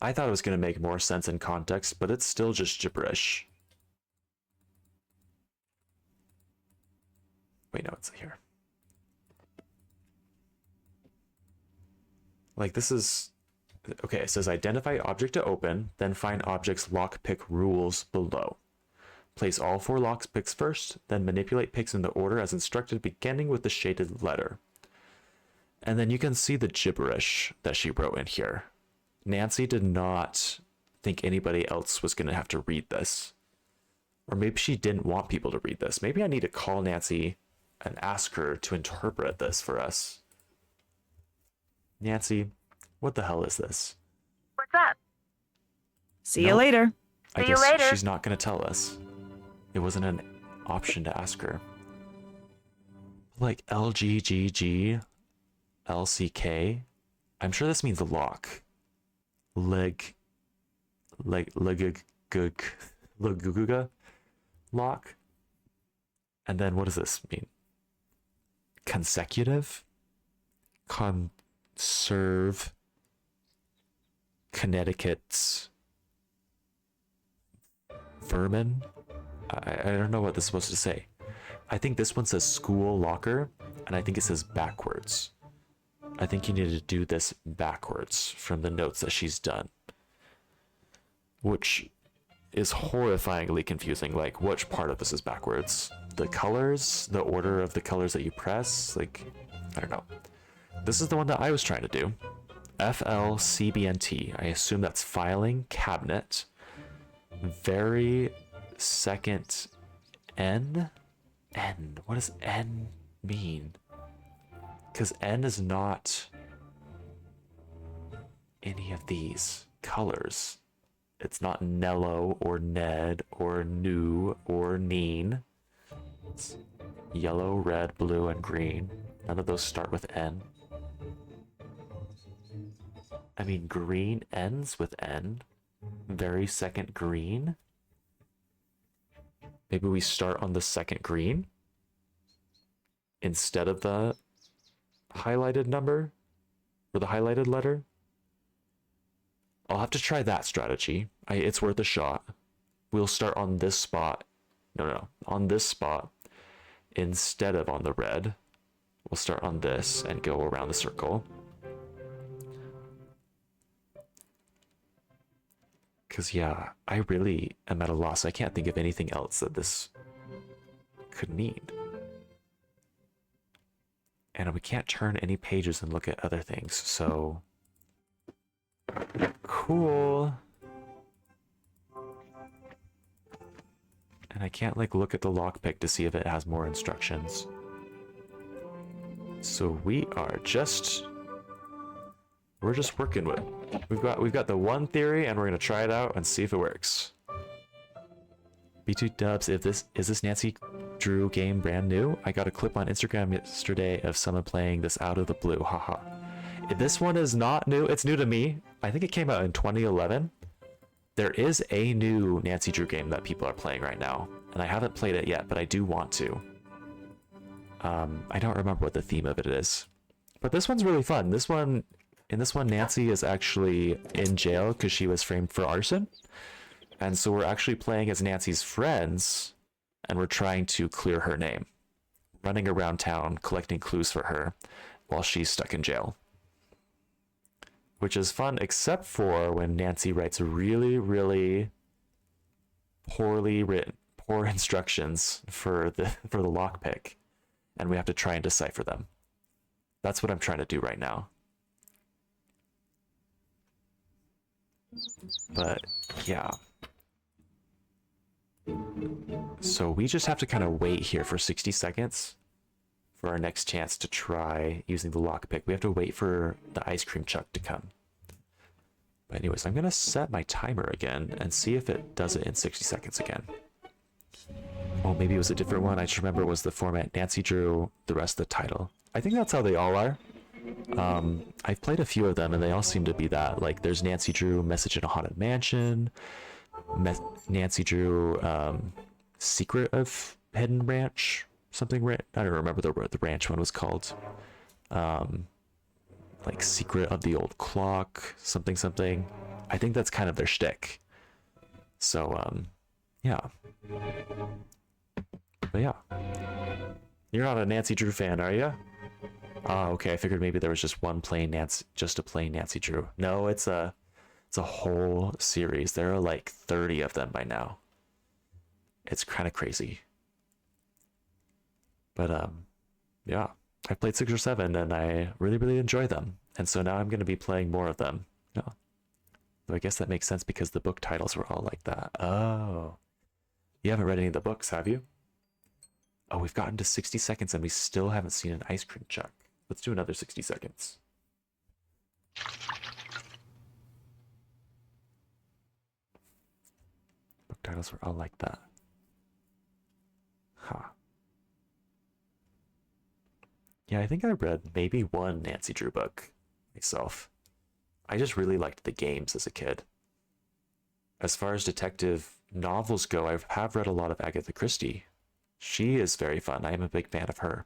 I thought it was gonna make more sense in context, but it's still just gibberish. Wait, no, it's here. Like, this is... Okay, it says identify object to open, then find object's lockpick rules below. Place all 4 lockpicks first, then manipulate picks in the order as instructed, beginning with the shaded letter. And then you can see the gibberish that she wrote in here. Nancy did not think anybody else was going to have to read this. Or maybe she didn't want people to read this. Maybe I need to call Nancy and ask her to interpret this for us. Nancy, what the hell is this? What's up? See you later. I guess she's not going to tell us. It wasn't an option to ask her. Like LGGG, LCK. I'm sure this means lock. Leguga lock. And then what does this mean? Consecutive? Conserve. Connecticut's vermin. I don't know what this is supposed to say. I think this one says school locker, and I think it says backwards. I think you need to do this backwards from the notes that she's done, which is horrifyingly confusing. Like, which part of this is backwards? The colors, the order of the colors that you press, like, I don't know. This is the one that I was trying to do. FLCBNT. I assume that's filing cabinet. Very second N? N. What does N mean? Because N is not any of these colors. It's not Nello or Ned or New or Neen. It's yellow, red, blue, and green. None of those start with N. I mean, green ends with N. Very second green. Maybe we start on the second green instead of the highlighted number or the highlighted letter. I'll have to try that strategy. It's worth a shot. We'll start on this spot. No, on this spot instead of on the red. We'll start on this and go around the circle. Because, yeah, I really am at a loss. I can't think of anything else that this could mean. And we can't turn any pages and look at other things, so... Cool. And I can't, like, look at the lockpick to see if it has more instructions. So we're just working with. We've got the one theory, and we're gonna try it out and see if it works. B2 Dubs, is this Nancy Drew game brand new? I got a clip on Instagram yesterday of someone playing this out of the blue. Haha. This one is not new. It's new to me. I think it came out in 2011. There is a new Nancy Drew game that people are playing right now, and I haven't played it yet, but I do want to. I don't remember what the theme of it is, but this one's really fun. In this one, Nancy is actually in jail because she was framed for arson. And so we're actually playing as Nancy's friends, and we're trying to clear her name, running around town collecting clues for her while she's stuck in jail. Which is fun, except for when Nancy writes really, really poorly written, poor instructions for the lockpick, and we have to try and decipher them. That's what I'm trying to do right now. But yeah. So we just have to kind of wait here for 60 seconds for our next chance to try using the lockpick. We have to wait for the ice cream truck to come. But anyways, I'm gonna set my timer again and see if it does it in 60 seconds again. Oh, maybe it was a different one. I just remember it was the format Nancy Drew, the rest of the title. I think that's how they all are. I've played a few of them and they all seem to be that. Like there's Nancy Drew, Message in a Haunted Mansion, Nancy Drew, Secret of Hidden Ranch, something. I don't remember the ranch one was called. Like Secret of the Old Clock, something. I think that's kind of their shtick. So, yeah. But yeah. You're not a Nancy Drew fan, are you? Oh, okay. I figured maybe there was just one plain Nancy, just a plain Nancy Drew. No, it's a whole series. There are like 30 of them by now. It's kind of crazy. But yeah, I played 6 or 7 and I really enjoy them. And so now I'm going to be playing more of them. Yeah. So I guess that makes sense because the book titles were all like that. Oh. You haven't read any of the books, have you? Oh, we've gotten to 60 seconds and we still haven't seen an ice cream truck. Let's do another 60 seconds. Book titles were all like that. Huh. Yeah, I think I read maybe one Nancy Drew book myself. I just really liked the games as a kid. As far as detective novels go, I have read a lot of Agatha Christie. She is very fun. I am a big fan of her.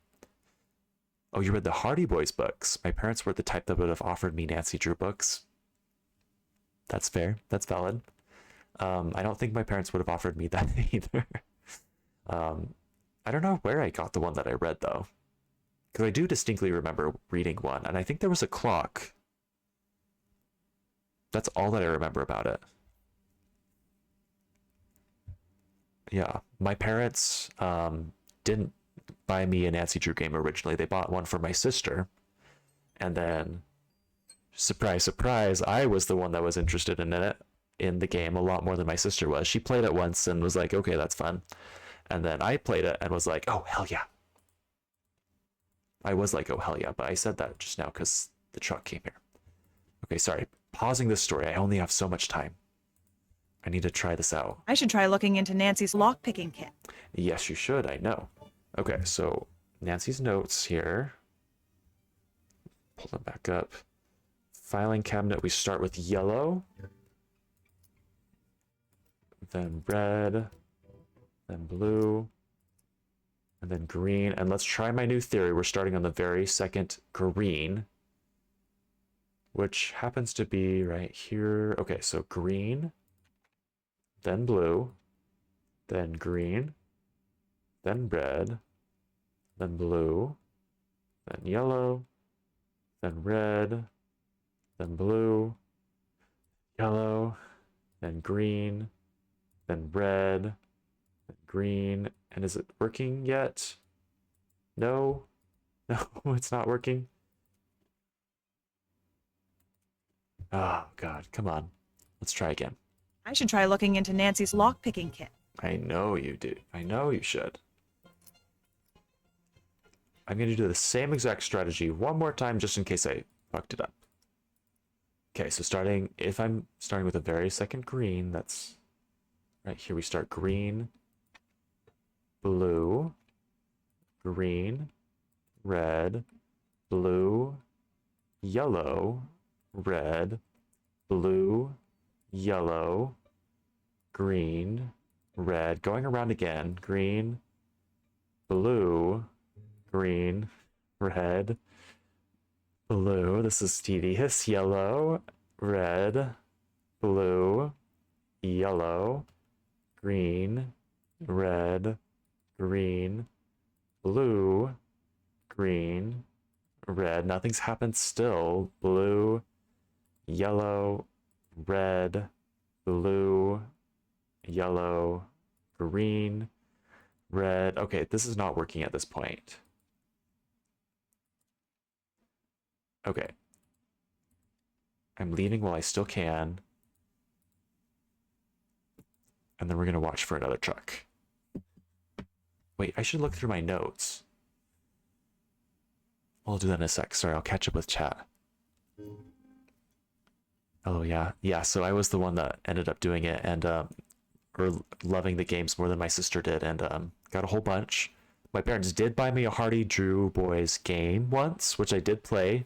Oh, you read the Hardy Boys books. My parents were the type that would have offered me Nancy Drew books. That's fair. That's valid. I don't think my parents would have offered me that either. I don't know where I got the one that I read, though. Because I do distinctly remember reading one, and I think there was a clock. That's all that I remember about it. Yeah, my parents didn't buy me a Nancy Drew game originally. They bought one for my sister. And then, surprise, surprise, I was the one that was interested in it, in the game, a lot more than my sister was. She played it once and was like, okay, that's fun. And then I played it and was like, oh, hell yeah. I was like, oh, hell yeah, but I said that just now because the truck came here. Okay, sorry. Pausing this story. I only have so much time. I need to try this out. I should try looking into Nancy's lockpicking kit. Yes, you should. I know. Okay, so Nancy's notes here. Pull them back up. Filing cabinet, we start with yellow. Then red. Then blue. And then green. And let's try my new theory. We're starting on the very second green, which happens to be right here. Okay, so green, then blue, then green, then red, then blue, then yellow, then red, then blue, yellow, then green, then red, then green. And is it working yet? No, no, it's not working. Oh, God, come on. Let's try again. I should try looking into Nancy's lockpicking kit. I know you do. I know you should. I'm going to do the same exact strategy one more time just in case I fucked it up. Okay, so if I'm starting with a very second green, that's right here. We start green, blue, green, red, blue, yellow, red, blue, yellow, green, red. Going around again. Green, blue, green, red, blue. This is tedious. Yellow, red, blue, yellow, green, red, green, blue, green, red. Nothing's happened still. Blue, yellow, red, blue, yellow, green, red. Okay, this is not working at this point. Okay. I'm leaving while I still can. And then we're going to watch for another truck. Wait, I should look through my notes. I'll do that in a sec. Sorry, I'll catch up with chat. Oh, yeah. Yeah, so I was the one that ended up doing it and or loving the games more than my sister did and got a whole bunch. My parents did buy me a Hardy Drew Boys game once, which I did play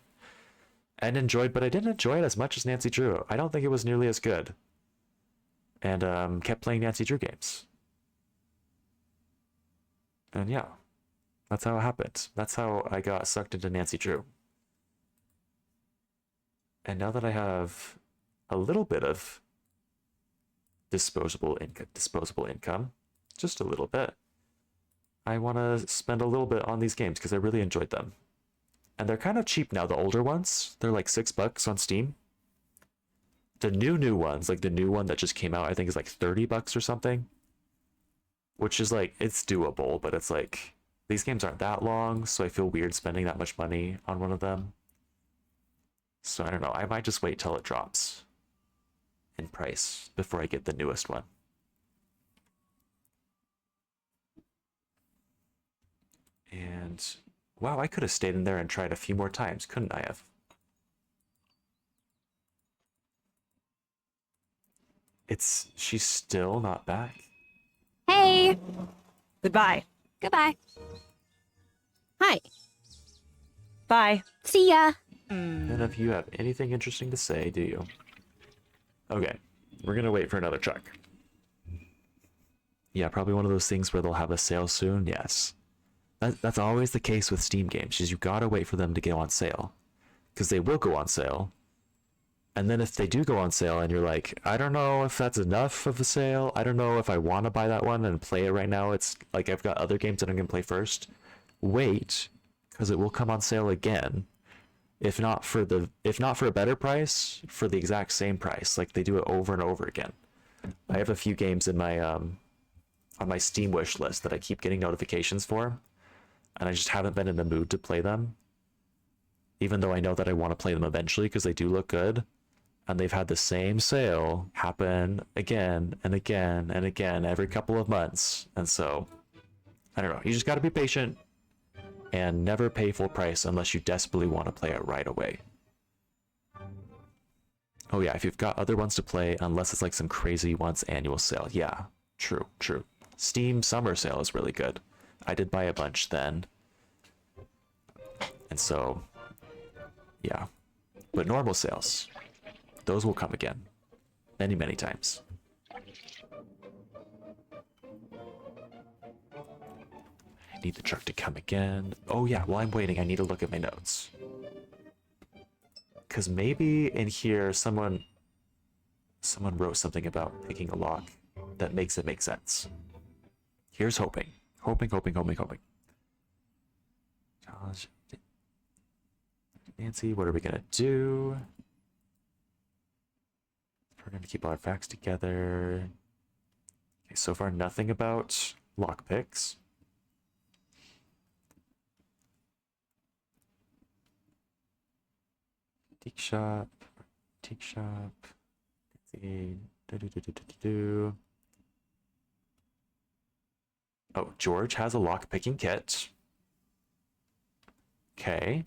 and enjoyed, but I didn't enjoy it as much as Nancy Drew. I don't think it was nearly as good. And kept playing Nancy Drew games. And yeah, that's how it happened. That's how I got sucked into Nancy Drew. And now that I have a little bit of disposable income, just a little bit, I want to spend a little bit on these games because I really enjoyed them. And they're kind of cheap now, the older ones. They're like $6 on Steam. The new ones, like the new one that just came out, I think is like $30 or something. Which is like, it's doable, but it's like, these games aren't that long, so I feel weird spending that much money on one of them. So I don't know, I might just wait till it drops in price before I get the newest one. And wow, I could have stayed in there and tried a few more times, couldn't I have? She's still not back. Hey! Goodbye. Goodbye. Hi. Bye. See ya. None of you have anything interesting to say, do you? Okay, we're gonna wait for another truck. Yeah, probably one of those things where they'll have a sale soon, yes. That's always the case with Steam games, is you gotta wait for them to go on sale. Because they will go on sale. And then if they do go on sale and you're like, I don't know if that's enough of a sale, I don't know if I want to buy that one and play it right now, it's like I've got other games that I'm going to play first, wait, because it will come on sale again. If not for a better price, for the exact same price. Like they do it over and over again. I have a few games in my on my Steam wish list that I keep getting notifications for, and I just haven't been in the mood to play them. Even though I know that I want to play them eventually because they do look good. And they've had the same sale happen again and again and again every couple of months. And so, I don't know. You just got to be patient and never pay full price unless you desperately want to play it right away. Oh yeah, if you've got other ones to play, unless it's like some crazy once annual sale. Yeah, true, true. Steam summer sale is really good. I did buy a bunch then. And so, yeah. But normal sales, those will come again. Many, many times. I need the truck to come again. Oh yeah, while I'm waiting, I need to look at my notes. Because maybe in here someone wrote something about picking a lock that makes it make sense. Here's hoping. Hoping. Challenge. Nancy, what are we gonna do? We're gonna keep all our facts together. Okay, so far nothing about lockpicks. Antique shop. Let's see. Oh, George has a lock picking kit. Okay.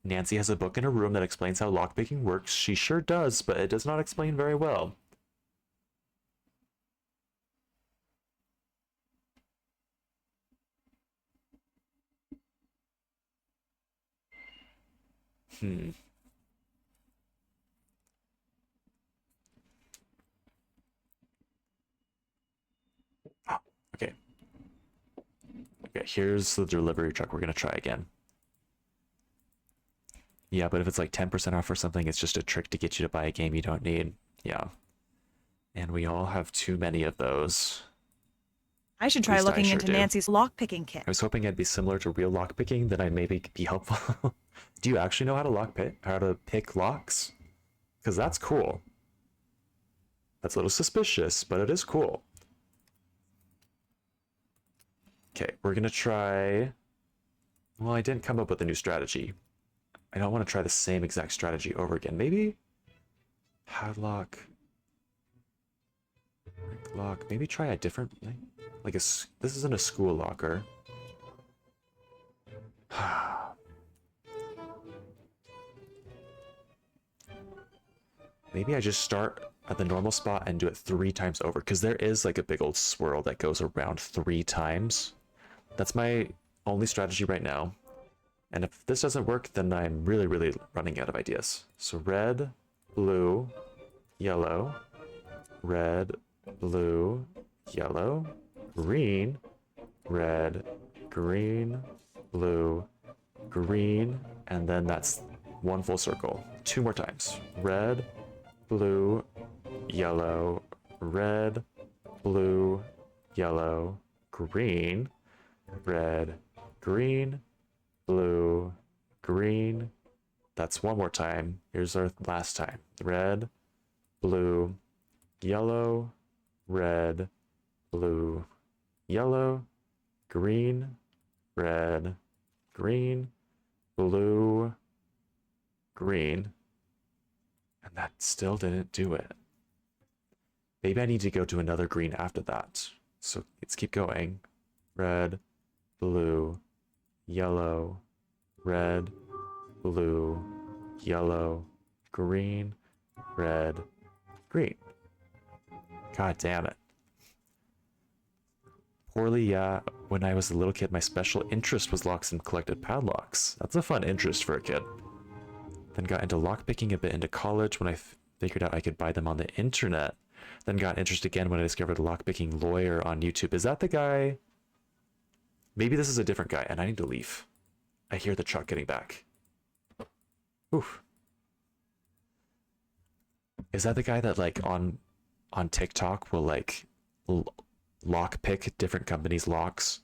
Nancy has a book in her room that explains how lockpicking works. She sure does, but it does not explain very well. Okay. Okay, here's the delivery truck. We're gonna try again. Yeah, but if it's like 10% off or something, it's just a trick to get you to buy a game you don't need. Yeah. And we all have too many of those. I should try looking into Nancy's lockpicking kit. I was hoping it'd be similar to real lockpicking, that I maybe be helpful. Do you actually know how to pick locks? Because that's cool. That's a little suspicious, but it is cool. Okay, we're gonna try... Well, I didn't come up with a new strategy. I don't want to try the same exact strategy over again. Maybe... Padlock... Lock. Maybe try a different... Like this isn't a school locker. Maybe I just start at the normal spot and do it 3 times over, because there is like a big old swirl that goes around 3 times. That's my only strategy right now. And if this doesn't work, then I'm really, really running out of ideas. So red, blue, yellow, red, blue, yellow, green, red, green, blue, green, and then that's 1 full circle. 2 more times. Red, blue, yellow, red, blue, yellow, green, red, green, blue, green. That's 1 more time. Here's our last time. Red, blue, yellow, red, blue, yellow, green, red, green, blue, green. And that still didn't do it. Maybe I need to go to another green after that. So let's keep going. Red, blue, yellow, red, blue, yellow, green, red, green. God damn it. Poorly, yeah. When I was a little kid, my special interest was locks and collected padlocks. That's a fun interest for a kid. Then got into lockpicking a bit into college when I figured out I could buy them on the internet. Then got interested again when I discovered a lockpicking lawyer on YouTube. Is that the guy? Maybe this is a different guy, and I need to leave. I hear the truck getting back. Oof. Is that the guy that, like, on TikTok will, like, lockpick different companies' locks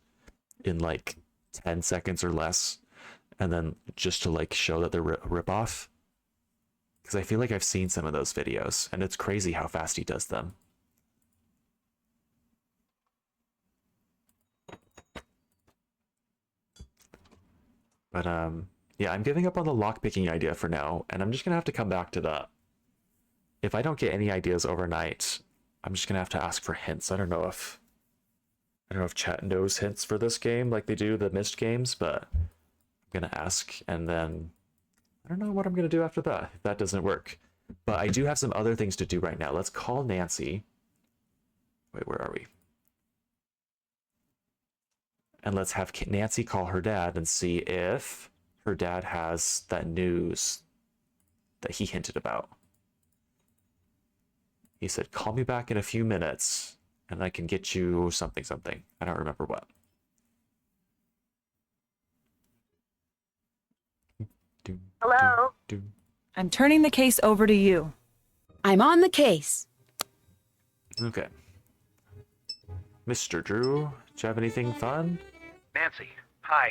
in, like, 10 seconds or less, and then just to, like, show that they're a ripoff? Because I feel like I've seen some of those videos, and it's crazy how fast he does them. But, yeah, I'm giving up on the lockpicking idea for now, and I'm just gonna have to come back to that. If I don't get any ideas overnight, I'm just gonna have to ask for hints. I don't know if chat knows hints for this game like they do the Myst games, but I'm gonna ask, and then I don't know what I'm gonna do after that if that doesn't work. But I do have some other things to do right now. Let's call Nancy. Wait, where are we? And let's have Nancy call her dad and see if her dad has that news that he hinted about. He said, call me back in a few minutes and I can get you something, something. I don't remember what. Hello? I'm turning the case over to you. I'm on the case. Okay. Mr. Drew, do you have anything fun? Nancy, hi.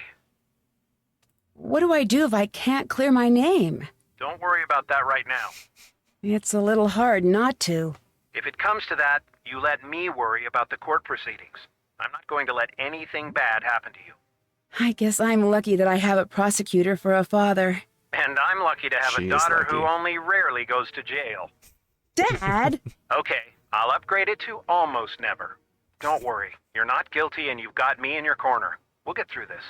What do I do if I can't clear my name? Don't worry about that right now. It's a little hard not to. If it comes to that, you let me worry about the court proceedings. I'm not going to let anything bad happen to you. I guess I'm lucky that I have a prosecutor for a father. And I'm lucky to have a daughter who only rarely goes to jail. Dad? Okay, I'll upgrade it to almost never. Don't worry, you're not guilty and you've got me in your corner. We'll get through this.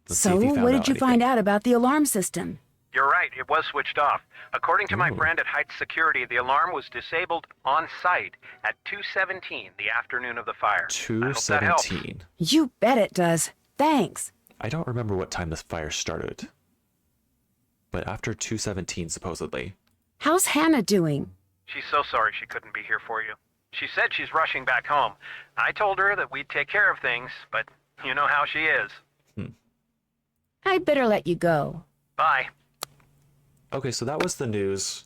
Let's see So, if he found what out did you find out about the alarm system? You're right, it was switched off. According to my friend at Heights Security, the alarm was disabled on site at 2:17 the afternoon of the fire. 2:17. You bet it does. Thanks. I don't remember what time the fire started. But after 2:17 supposedly. How's Hannah doing? She's so sorry she couldn't be here for you. She said she's rushing back home. I told her that we'd take care of things, but you know how she is. I'd better let you go. Bye. Okay, so that was the news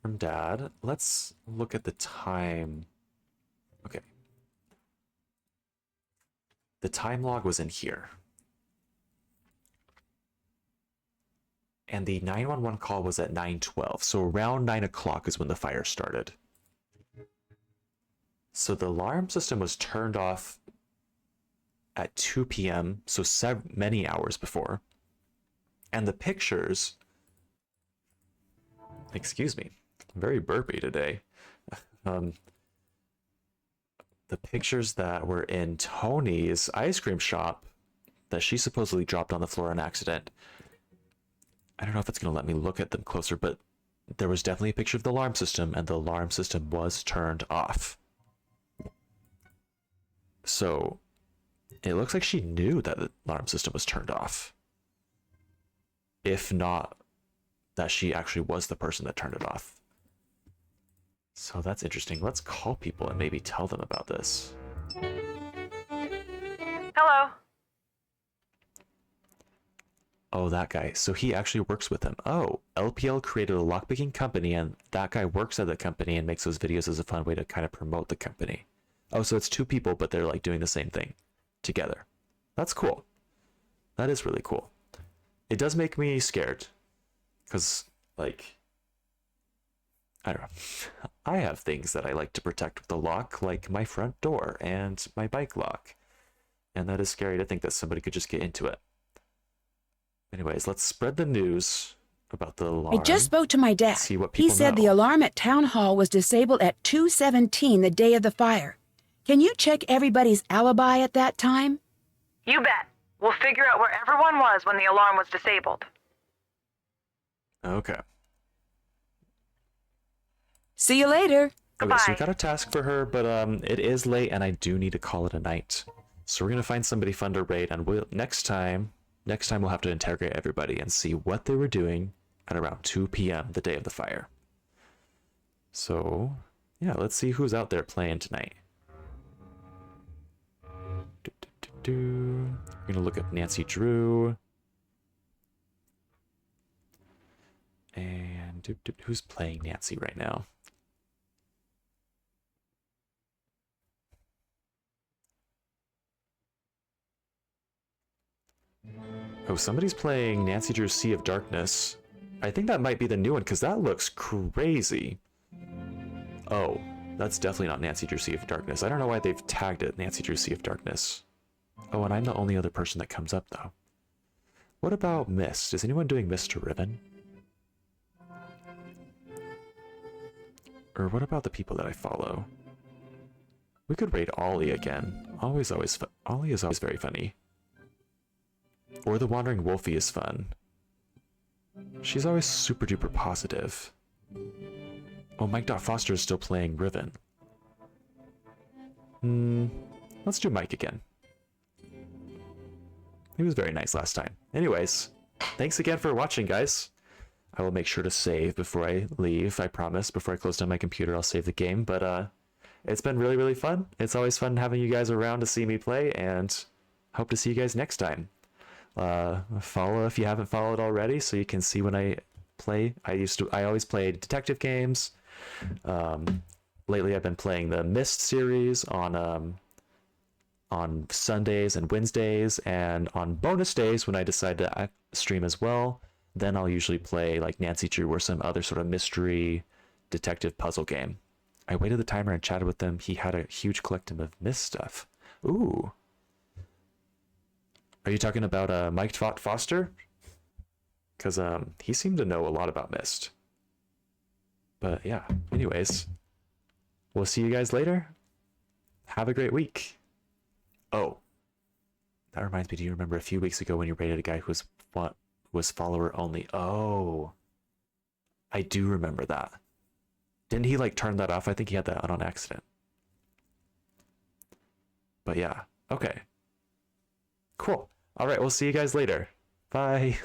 from Dad. Let's look at the time. Okay. The time log was in here. And the 911 call was at 9:12. So around 9 o'clock is when the fire started. So the alarm system was turned off at 2 p.m., so many hours before. And the pictures... Excuse me, I'm very burpy today. The pictures that were in Tony's ice cream shop that she supposedly dropped on the floor on accident. I don't know if it's going to let me look at them closer, but there was definitely a picture of the alarm system, and the alarm system was turned off. So it looks like she knew that the alarm system was turned off. If not, that she actually was the person that turned it off. So that's interesting. Let's call people and maybe tell them about this. Hello. Oh, that guy. So he actually works with him. Oh, LPL created a lockpicking company, and that guy works at the company and makes those videos as a fun way to kind of promote the company. Oh, so it's two people, but they're like doing the same thing together. That's cool. That is really cool. It does make me scared. Because, like, I don't know. I have things that I like to protect with the lock, like my front door and my bike lock. And that is scary to think that somebody could just get into it. Anyways, let's spread the news about the alarm. I just spoke to my dad. See what He people said know. the alarm at Town Hall was disabled at 2:17 the day of the fire. Can you check everybody's alibi at that time? You bet. We'll figure out where everyone was when the alarm was disabled. Okay. See you later. Okay, so we got a task for her, but it is late and I do need to call it a night. So we're gonna find somebody fun to raid, and next time we'll have to interrogate everybody and see what they were doing at around 2 p.m. the day of the fire. So yeah, let's see who's out there playing tonight. We're gonna look up Nancy Drew. And who's playing Nancy right now? Oh, somebody's playing Nancy Drew's Sea of Darkness. I think that might be the new one, because that looks crazy. Oh, that's definitely not Nancy Drew Sea of Darkness. I don't know why they've tagged it Nancy Drew Sea of Darkness. Oh, and I'm the only other person that comes up, though. What about Mist? Is anyone doing Mist to Riven? Or what about the people that I follow? We could raid Ollie again. Ollie is always very funny. Or the Wandering Wolfie is fun. She's always super duper positive. Oh, Mike Foster is still playing Riven. Let's do Mike again. He was very nice last time. Anyways, thanks again for watching, guys. I will make sure to save before I leave, I promise. Before I close down my computer, I'll save the game. But it's been really, really fun. It's always fun having you guys around to see me play, and hope to see you guys next time. Follow if you haven't followed already, so you can see when I play. I always play detective games. Lately I've been playing the Myst series on Sundays and Wednesdays, and on bonus days when I decide to stream as well, then I'll usually play like Nancy Drew or some other sort of mystery detective puzzle game. I waited the timer and chatted with him. He had a huge collection of Myst stuff. Ooh. Are you talking about Mike Foster? Because he seemed to know a lot about Myst. But yeah, anyways, we'll see you guys later. Have a great week. Oh, That reminds me, do you remember a few weeks ago when you raided a guy who was follower only? Oh, I do remember that. Didn't he like turn that off? I think he had that on accident. But yeah, okay. Cool. All right, we'll see you guys later. Bye.